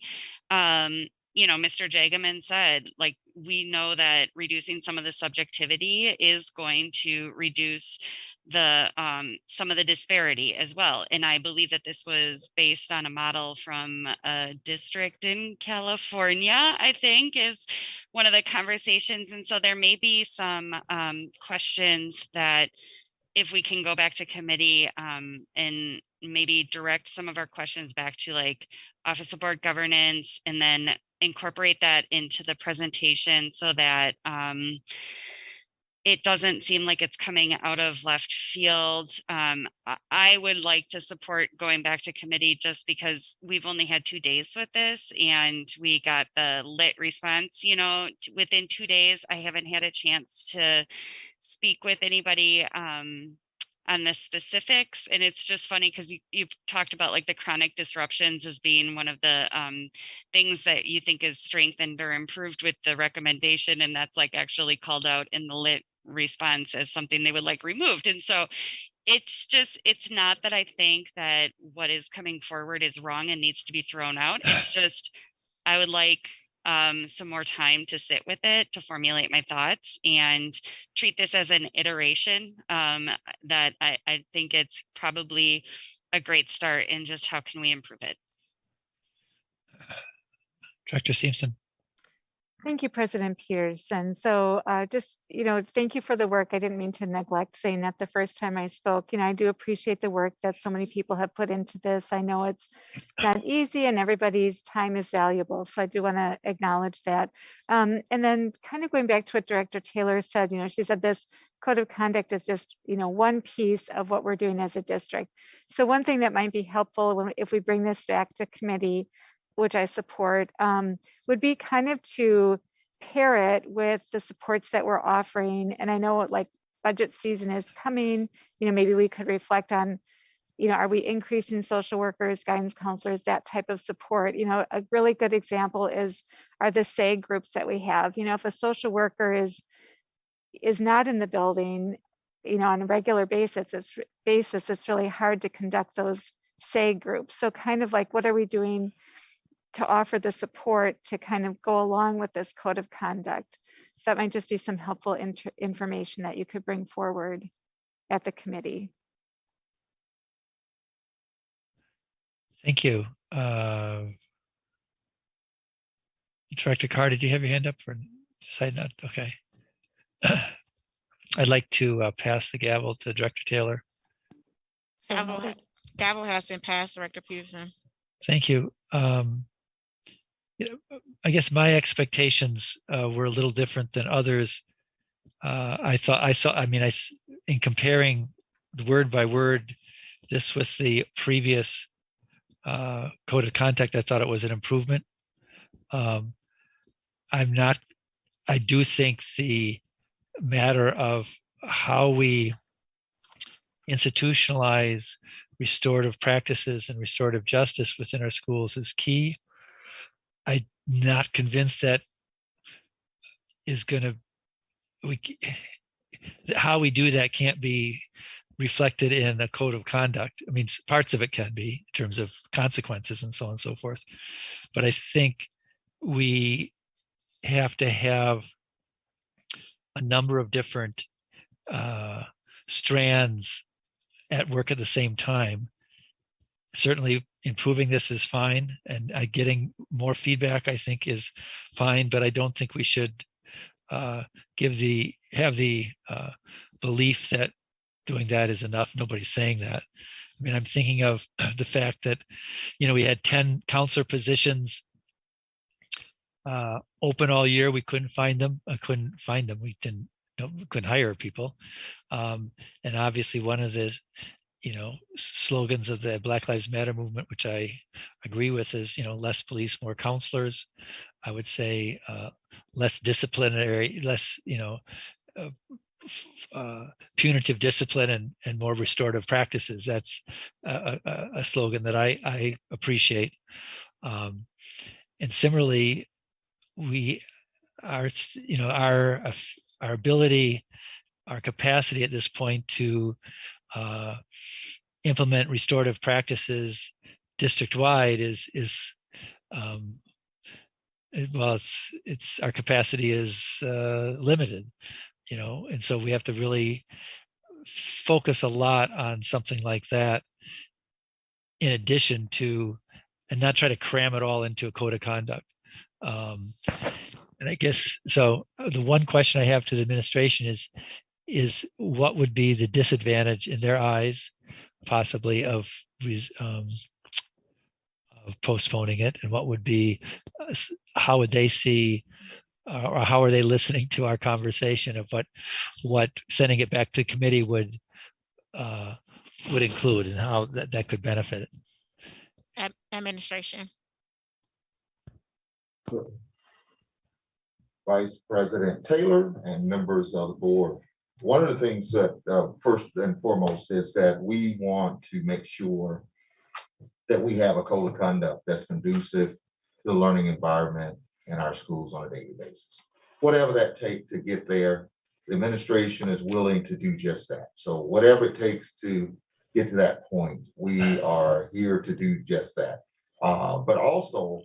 Speaker 5: Mr. Jagaman said, like, we know that reducing some of the subjectivity is going to reduce the some of the disparity as well. And I believe that this was based on a model from a district in California, I think is one of the conversations. And so there may be some questions that if we can go back to committee and maybe direct some of our questions back to like Office of Board Governance, and then incorporate that into the presentation so that it doesn't seem like it's coming out of left field. I would like to support going back to committee just because we've only had 2 days with this and we got the lit response, within 2 days. I haven't had a chance to speak with anybody on the specifics. And it's just funny because you talked about like the chronic disruptions as being one of the things that you think is strengthened or improved with the recommendation. And that's like actually called out in the lit response as something they would like removed. And so it's not that I think that what is coming forward is wrong and needs to be thrown out. It's just, I would like some more time to sit with it, to formulate my thoughts and treat this as an iteration that I think it's probably a great start in just how can we improve it.
Speaker 2: Director Simpson.
Speaker 8: Thank you, President Peterson. So thank you for the work. I didn't mean to neglect saying that the first time I spoke. I do appreciate the work that so many people have put into this. I know it's not easy and everybody's time is valuable. So I do want to acknowledge that. And then kind of going back to what Director Taylor said, she said this code of conduct is just, one piece of what we're doing as a district. So one thing that might be helpful if we bring this back to committee, which I support, would be kind of to pair it with the supports that we're offering. And I know like budget season is coming, maybe we could reflect on, are we increasing social workers, guidance counselors, that type of support? A really good example are the SAG groups that we have. If a social worker is not in the building, on a regular basis, it's really hard to conduct those SAG groups. So kind of like, what are we doing to offer the support to kind of go along with this code of conduct? So that might just be some helpful information that you could bring forward at the committee.
Speaker 2: Thank you. Director Carr, did you have your hand up for side note? Okay. I'd like to pass the gavel to Director Taylor.
Speaker 9: Gavel has been passed, Director Peterson.
Speaker 2: Thank you. I guess my expectations were a little different than others. In comparing word by word this with the previous code of conduct, I thought it was an improvement. I'm not I do think the matter of how we institutionalize restorative practices and restorative justice within our schools is key. I'm not convinced that is going to, how we do that can't be reflected in a code of conduct. I mean, parts of it can be in terms of consequences and so on and so forth. But I think we have to have a number of different strands at work at the same time. Certainly improving this is fine, and getting more feedback I think is fine, but I don't think we should have the belief that doing that is enough. Nobody's saying that. I mean, I'm thinking of the fact that, we had 10 counselor positions open all year. We couldn't find them. We couldn't hire people. And obviously one of the, slogans of the Black Lives Matter movement, which I agree with, is, less police, more counselors. I would say less disciplinary, less, punitive discipline and more restorative practices. That's a slogan that I appreciate. And similarly, our ability, our capacity at this point to implement restorative practices district-wide is it's our capacity is limited, and so we have to really focus a lot on something like that, in addition to, and not try to cram it all into a code of conduct. And I guess so. The one question I have to the administration is what would be the disadvantage in their eyes, possibly, of postponing it, and what would be, how would they see, or how are they listening to our conversation of what sending it back to committee would include, and how that could benefit it.
Speaker 9: Administration.
Speaker 4: Vice President Taylor and members of the board. One of the things that first and foremost is that we want to make sure that we have a code of conduct that's conducive to the learning environment in our schools on a daily basis. Whatever that takes to get there, the administration is willing to do just that. So whatever it takes to get to that point, we are here to do just that. But also,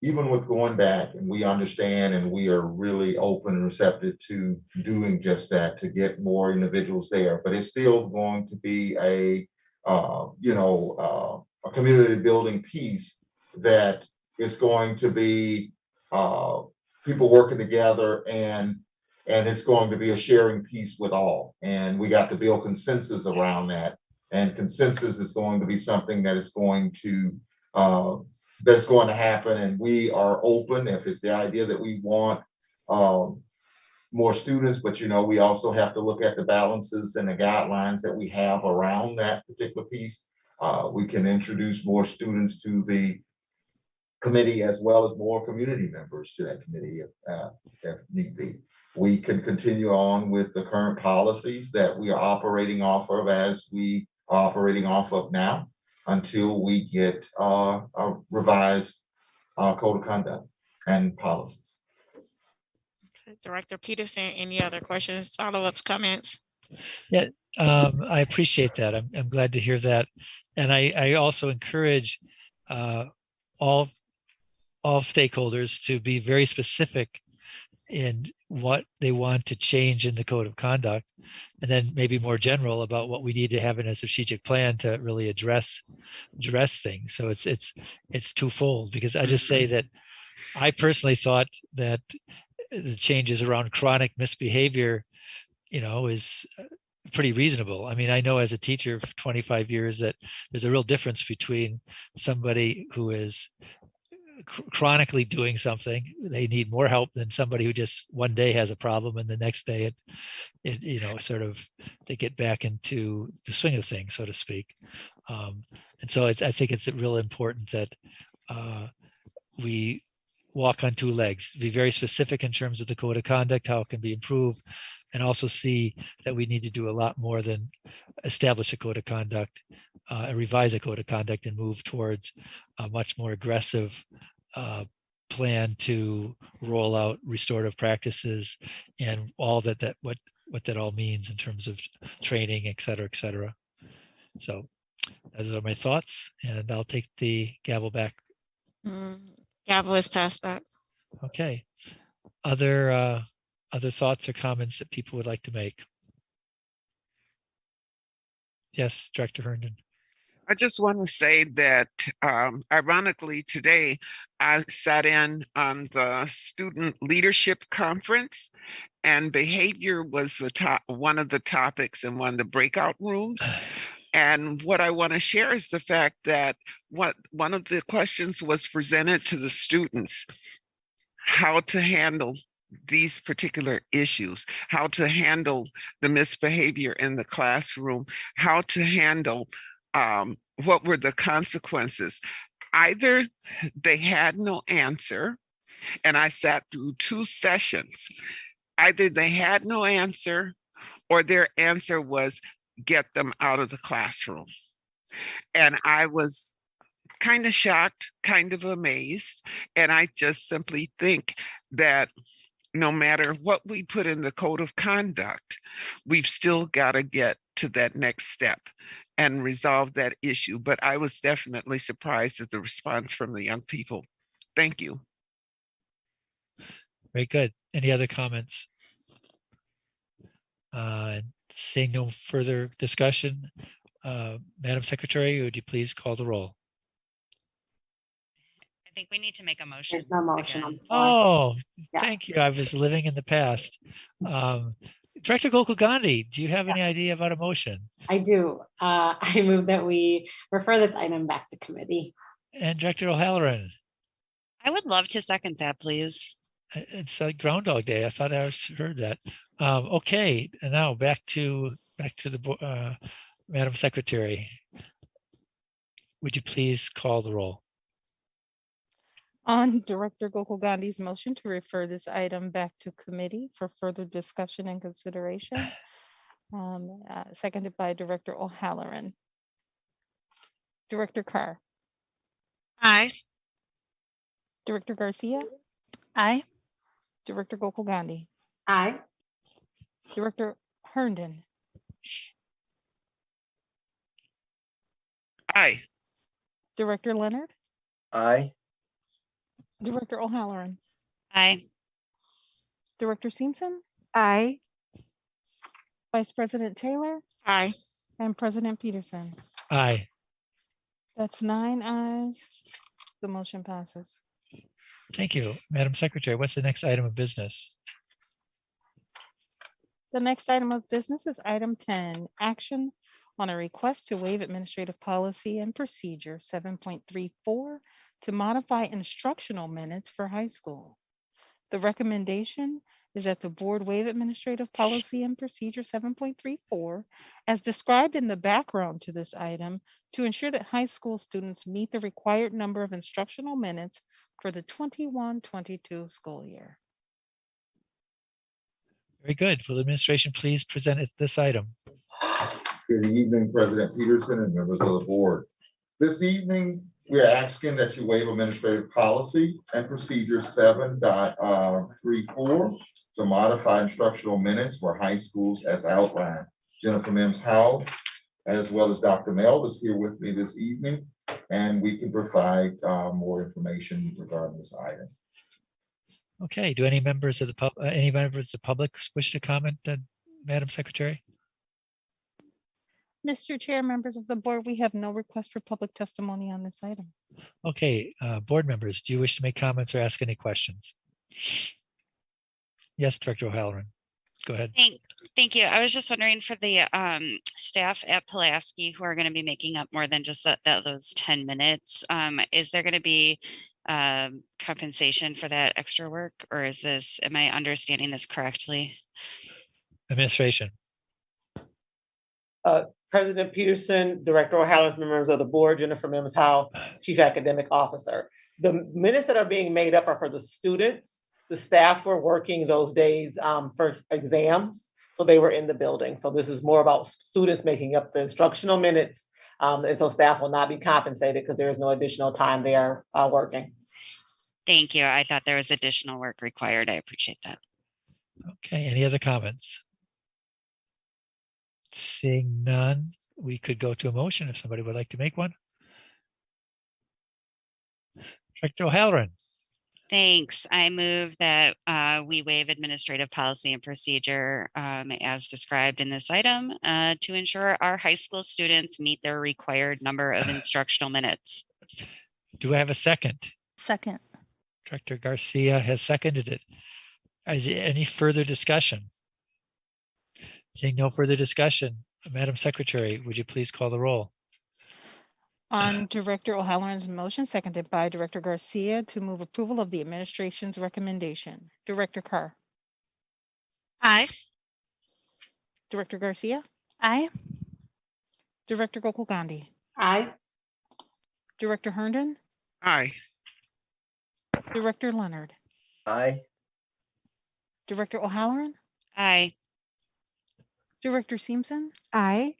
Speaker 4: even with going back, and we understand and we are really open and receptive to doing just that, to get more individuals there, but it's still going to be a community building piece that is going to be people working together, and it's going to be a sharing piece with all. And we got to build consensus around that. And consensus is going to be something that is going to happen. And we are open if it's the idea that we want more students, but we also have to look at the balances and the guidelines that we have around that particular piece. We can introduce more students to the committee, as well as more community members to that committee if need be. We can continue on with the current policies that we are operating off of, as we are operating off of now, until we get a revised code of conduct and policies.
Speaker 9: Director Peterson, any other questions, follow-ups, comments?
Speaker 2: Yeah, I appreciate that. I'm glad to hear that. And I also encourage all stakeholders to be very specific in what they want to change in the code of conduct, and then maybe more general about what we need to have in a strategic plan to really address things. So it's twofold, because I just say that I personally thought that the changes around chronic misbehavior, is pretty reasonable. I mean, I know as a teacher for 25 years that there's a real difference between somebody who is chronically doing something, they need more help, than somebody who just one day has a problem and the next day it sort of, they get back into the swing of things, so to speak. And so I think it's real important that we walk on two legs, be very specific in terms of the code of conduct, how it can be improved, and also see that we need to do a lot more than establish a code of conduct, revise a code of conduct, and move towards a much more aggressive plan to roll out restorative practices and all what that all means in terms of training, et cetera, et cetera. So those are my thoughts, and I'll take the gavel back.
Speaker 9: Gavel is passed back.
Speaker 2: Okay. Other thoughts or comments that people would like to make? Yes, Director Herndon.
Speaker 13: I just want to say that ironically today, I sat in on the student leadership conference, and behavior was one of the topics in one of the breakout rooms. And what I want to share is the fact that one of the questions was presented to the students, how to handle these particular issues, how to handle the misbehavior in the classroom, how to handle what were the consequences. Either they had no answer, and I sat through 2 sessions. Either they had no answer, or their answer was get them out of the classroom. And I was kind of shocked, kind of amazed. And I just simply think that no matter what we put in the code of conduct, we've still got to get to that next step and resolve that issue. But I was definitely surprised at the response from the young people. Thank you.
Speaker 2: Very good. Any other comments? Seeing no further discussion, Madam Secretary, would you please call the roll?
Speaker 5: I think we need to make a motion.
Speaker 14: There's no motion on
Speaker 5: again.
Speaker 14: the floor.
Speaker 2: Oh,
Speaker 14: Yeah.
Speaker 2: thank you. I was living in the past. Director Gokul Gandhi, do you have any idea about a motion?
Speaker 14: I do. I move that we refer this item back to committee.
Speaker 2: And Director O'Halloran?
Speaker 5: I would love to second that, please.
Speaker 2: It's like Groundhog Day. I thought I heard that. Okay, and now back to the Madam Secretary. Would you please call the roll?
Speaker 1: On Director Gokul Gandhi's motion to refer this item back to committee for further discussion and consideration, seconded by Director O'Halloran. Director Carr.
Speaker 9: Aye.
Speaker 1: Director Garcia.
Speaker 6: Aye.
Speaker 1: Director Gokul Gandhi.
Speaker 14: Aye.
Speaker 1: Director Herndon.
Speaker 13: Aye.
Speaker 1: Director Leonard.
Speaker 11: Aye.
Speaker 1: Director O'Halloran.
Speaker 5: Aye.
Speaker 1: Director Simpson. Aye. Vice President Taylor.
Speaker 9: Aye.
Speaker 1: And President Peterson.
Speaker 2: Aye.
Speaker 1: That's 9 ayes. The motion passes.
Speaker 2: Thank you. Madam Secretary, what's the next item of business?
Speaker 1: The next item of business is item 10, action on a request to waive administrative policy and procedure 7.34 to modify instructional minutes for high school. The recommendation is that the board waive administrative policy and procedure 7.34 as described in the background to this item to ensure that high school students meet the required number of instructional minutes for the 21-22 school year.
Speaker 2: Very good. Will the administration please present this item?
Speaker 4: Good evening, President Peterson and members of the board. This evening, we are asking that you waive administrative policy and procedure 7.34 to modify instructional minutes for high schools as outlined. Jennifer Mims Howell, as well as Dr. Mel, is here with me this evening, and we can provide more information regarding this item.
Speaker 2: Okay. Do any members of the public wish to comment, Madam Secretary?
Speaker 1: Mr. Chair, members of the board, we have no request for public testimony on this item.
Speaker 2: Okay, board members, do you wish to make comments or ask any questions? Yes, Director O'Halloran, go ahead.
Speaker 5: Thank you. I was just wondering for the staff at Pulaski who are going to be making up more than just those 10 minutes, is there going to be compensation for that extra work, or am I understanding this correctly?
Speaker 2: Administration.
Speaker 3: President Peterson, Director O'Halloran, members of the board, Jennifer Mims Howell, Chief Academic Officer. The minutes that are being made up are for the students. The staff were working those days for exams, so they were in the building. So this is more about students making up the instructional minutes. And so staff will not be compensated because there is no additional time they are working.
Speaker 5: Thank you. I thought there was additional work required. I appreciate that.
Speaker 2: Okay, any other comments? Seeing none, we could go to a motion if somebody would like to make one. Director O'Halloran.
Speaker 5: Thanks. I move that we waive administrative policy and procedure as described in this item to ensure our high school students meet their required number of instructional minutes.
Speaker 2: Do I have a second?
Speaker 6: Second.
Speaker 2: Director Garcia has seconded it. Is there any further discussion? Seeing no further discussion, Madam Secretary, would you please call the roll?
Speaker 1: On Director O'Halloran's motion, seconded by Director Garcia, to move approval of the administration's recommendation. Director Carr.
Speaker 9: Aye.
Speaker 1: Director Garcia.
Speaker 6: Aye.
Speaker 1: Director Gokul Gandhi.
Speaker 14: Aye.
Speaker 1: Director Herndon.
Speaker 13: Aye.
Speaker 1: Director Leonard.
Speaker 11: Aye.
Speaker 1: Director O'Halloran.
Speaker 5: Aye.
Speaker 1: Director Seamson.
Speaker 8: Aye.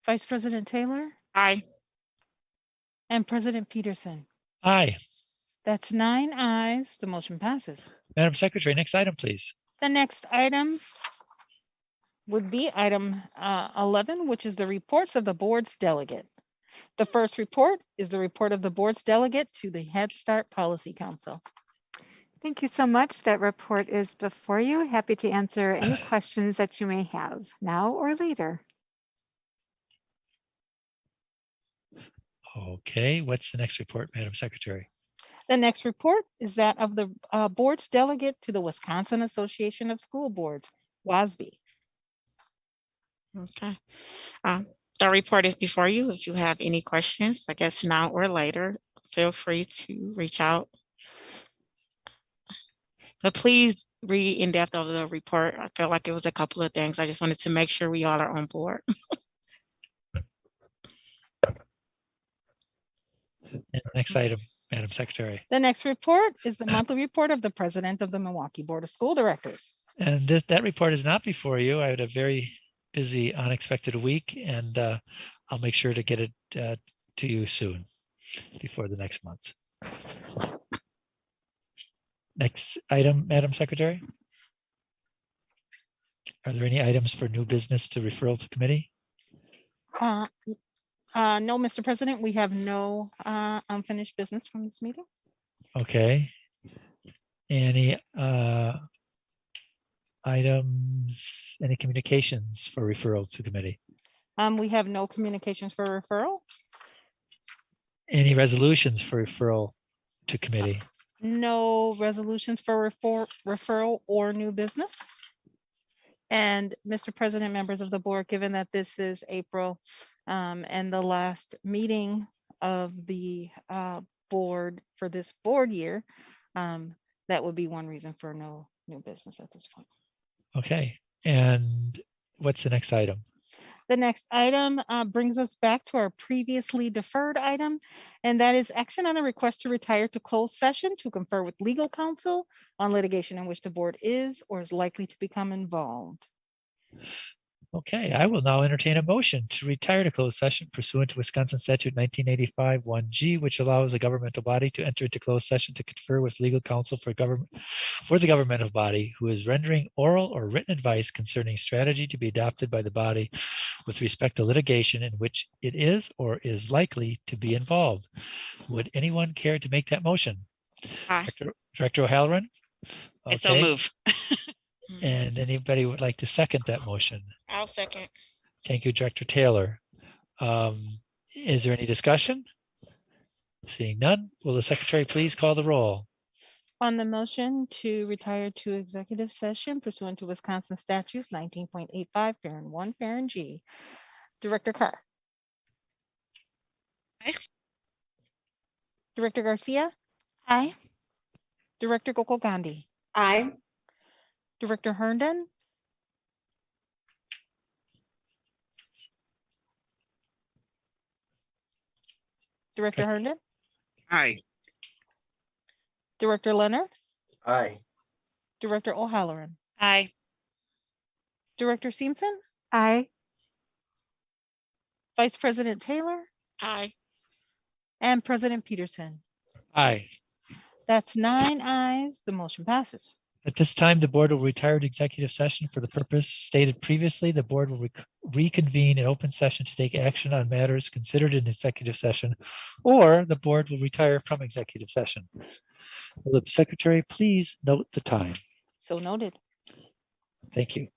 Speaker 1: Vice President Taylor.
Speaker 9: Aye.
Speaker 1: And President Peterson.
Speaker 2: Aye.
Speaker 1: That's 9 ayes. The motion passes.
Speaker 2: Madam Secretary, next item, please.
Speaker 1: The next item would be item 11, which is the reports of the board's delegate. The first report is the report of the board's delegate to the Head Start Policy Council.
Speaker 8: Thank you so much. That report is before you. Happy to answer any questions that you may have now or later.
Speaker 2: Okay, what's the next report, Madam Secretary?
Speaker 1: The next report is that of the board's delegate to the Wisconsin Association of School Boards, WASB.
Speaker 9: Okay. The report is before you. If you have any questions, I guess now or later, feel free to reach out. But please read in depth of the report. I felt like it was a couple of things. I just wanted to make sure we all are on board.
Speaker 2: And next item, Madam Secretary.
Speaker 1: The next report is the monthly report of the president of the Milwaukee Board of School Directors.
Speaker 2: And that report is not before you. I had a very busy, unexpected week, and I'll make sure to get it to you soon, before the next month. Next item, Madam Secretary. Are there any items for new business to referral to committee?
Speaker 1: No, Mr. President, we have no unfinished business from this meeting.
Speaker 2: Okay. Any items, any communications for referral to committee?
Speaker 1: We have no communications for referral.
Speaker 2: Any resolutions for referral to committee?
Speaker 1: No resolutions for referral or new business. And Mr. President, members of the board, given that this is April and the last meeting of the board for this board year, that would be one reason for no new business at this point.
Speaker 2: Okay. And what's the next item?
Speaker 1: The next item brings us back to our previously deferred item, and that is action on a request to retire to closed session to confer with legal counsel on litigation in which the board is or is likely to become involved.
Speaker 2: Okay, I will now entertain a motion to retire to closed session pursuant to Wisconsin Statute 1985 1G, which allows a governmental body to enter into closed session to confer with legal counsel for the governmental body who is rendering oral or written advice concerning strategy to be adopted by the body with respect to litigation in which it is or is likely to be involved. Would anyone care to make that motion? Director O'Halloran?
Speaker 5: I so move.
Speaker 2: And anybody would like to second that motion?
Speaker 9: I'll second.
Speaker 2: Thank you, Director Taylor. Is there any discussion? Seeing none, will the secretary please call the roll?
Speaker 1: On the motion to retire to executive session pursuant to Wisconsin statutes 19.85, parent 1, parent G. Director Carr.
Speaker 9: Aye.
Speaker 1: Director Garcia.
Speaker 6: Aye.
Speaker 1: Director Gokul Gandhi.
Speaker 14: Aye.
Speaker 1: Director Herndon. Director Herndon.
Speaker 13: Aye.
Speaker 1: Director Leonard,
Speaker 11: Aye.
Speaker 1: Director O'Halloran,
Speaker 5: Aye.
Speaker 1: Director Simpson,
Speaker 8: Aye.
Speaker 1: Vice President Taylor,
Speaker 9: Aye.
Speaker 1: and President Peterson.
Speaker 2: Aye.
Speaker 1: That's 9 ayes. The motion passes.
Speaker 2: At this time, the board will retire to executive session for the purpose stated previously. The board will reconvene in open session to take action on matters considered in executive session, or the board will retire from executive session. Will the secretary please note the time?
Speaker 1: So noted.
Speaker 2: Thank you.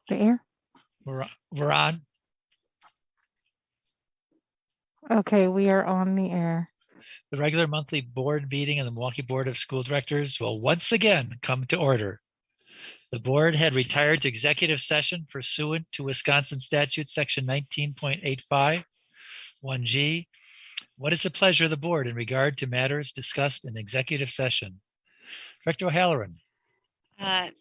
Speaker 1: the air?
Speaker 2: We're on.
Speaker 1: Okay, we are on the air.
Speaker 2: The regular monthly board meeting of the Milwaukee Board of School Directors will once again come to order. The board had retired to executive session pursuant to Wisconsin statute section 19.85, 1G. What is the pleasure of the board in regard to matters discussed in executive session? Director O'Halloran.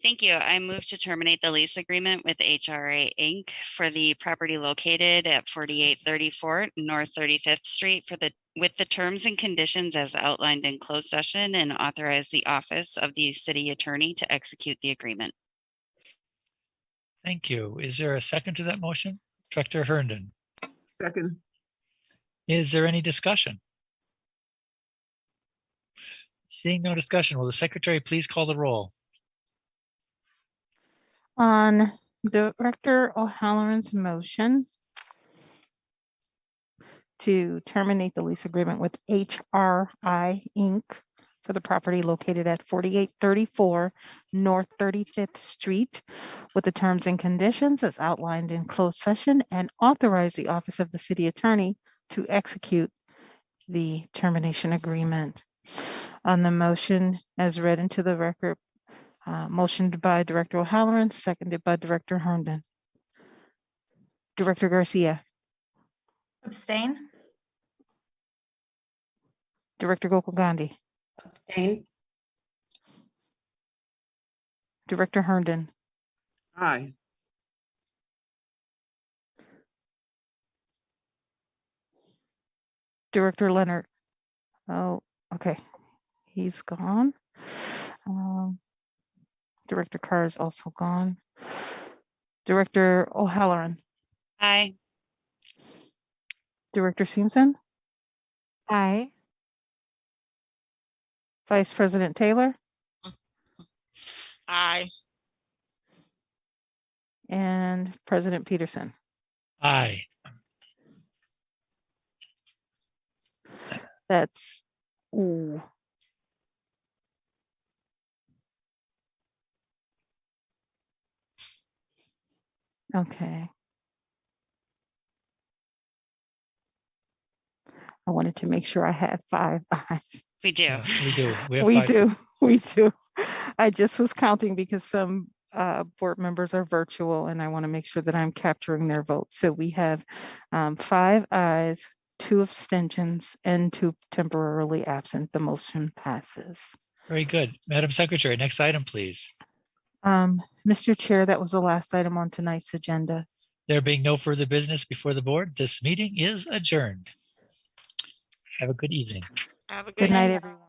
Speaker 5: Thank you. I move to terminate the lease agreement with HRA Inc. for the property located at 4834 North 35th Street with the terms and conditions as outlined in closed session, and authorize the office of the city attorney to execute the agreement.
Speaker 2: Thank you. Is there a second to that motion? Director Herndon.
Speaker 13: Second.
Speaker 2: Is there any discussion? Seeing no discussion, will the secretary please call the roll?
Speaker 1: On Director O'Halloran's motion to terminate the lease agreement with HRI Inc. for the property located at 4834 North 35th Street with the terms and conditions as outlined in closed session, and authorize the office of the city attorney to execute the termination agreement. On the motion as read into the record, motioned by Director O'Halloran, seconded by Director Herndon. Director Garcia.
Speaker 14: Abstain.
Speaker 1: Director Gokul Gandhi.
Speaker 14: Abstain.
Speaker 1: Director Herndon.
Speaker 13: Aye.
Speaker 1: Director Leonard. Oh, okay. He's gone. Director Carr is also gone. Director O'Halloran.
Speaker 5: Aye.
Speaker 1: Director Simpson.
Speaker 8: Aye.
Speaker 1: Vice President Taylor.
Speaker 9: Aye.
Speaker 1: And President Peterson.
Speaker 2: Aye.
Speaker 1: That's, ooh. Okay. I wanted to make sure I had 5 ayes.
Speaker 5: We do.
Speaker 2: We do. We have
Speaker 1: We
Speaker 2: five.
Speaker 1: do. We do. I just was counting because some board members are virtual and I want to make sure that I'm capturing their votes. So we have 5 ayes, 2 abstentions, and 2 temporarily absent. The motion passes.
Speaker 2: Very good. Madam Secretary, next item, please.
Speaker 1: Mr. Chair, that was the last item on tonight's agenda.
Speaker 2: There being no further business before the board, this meeting is adjourned. Have a good evening.
Speaker 9: Have a
Speaker 1: Good night, everyone.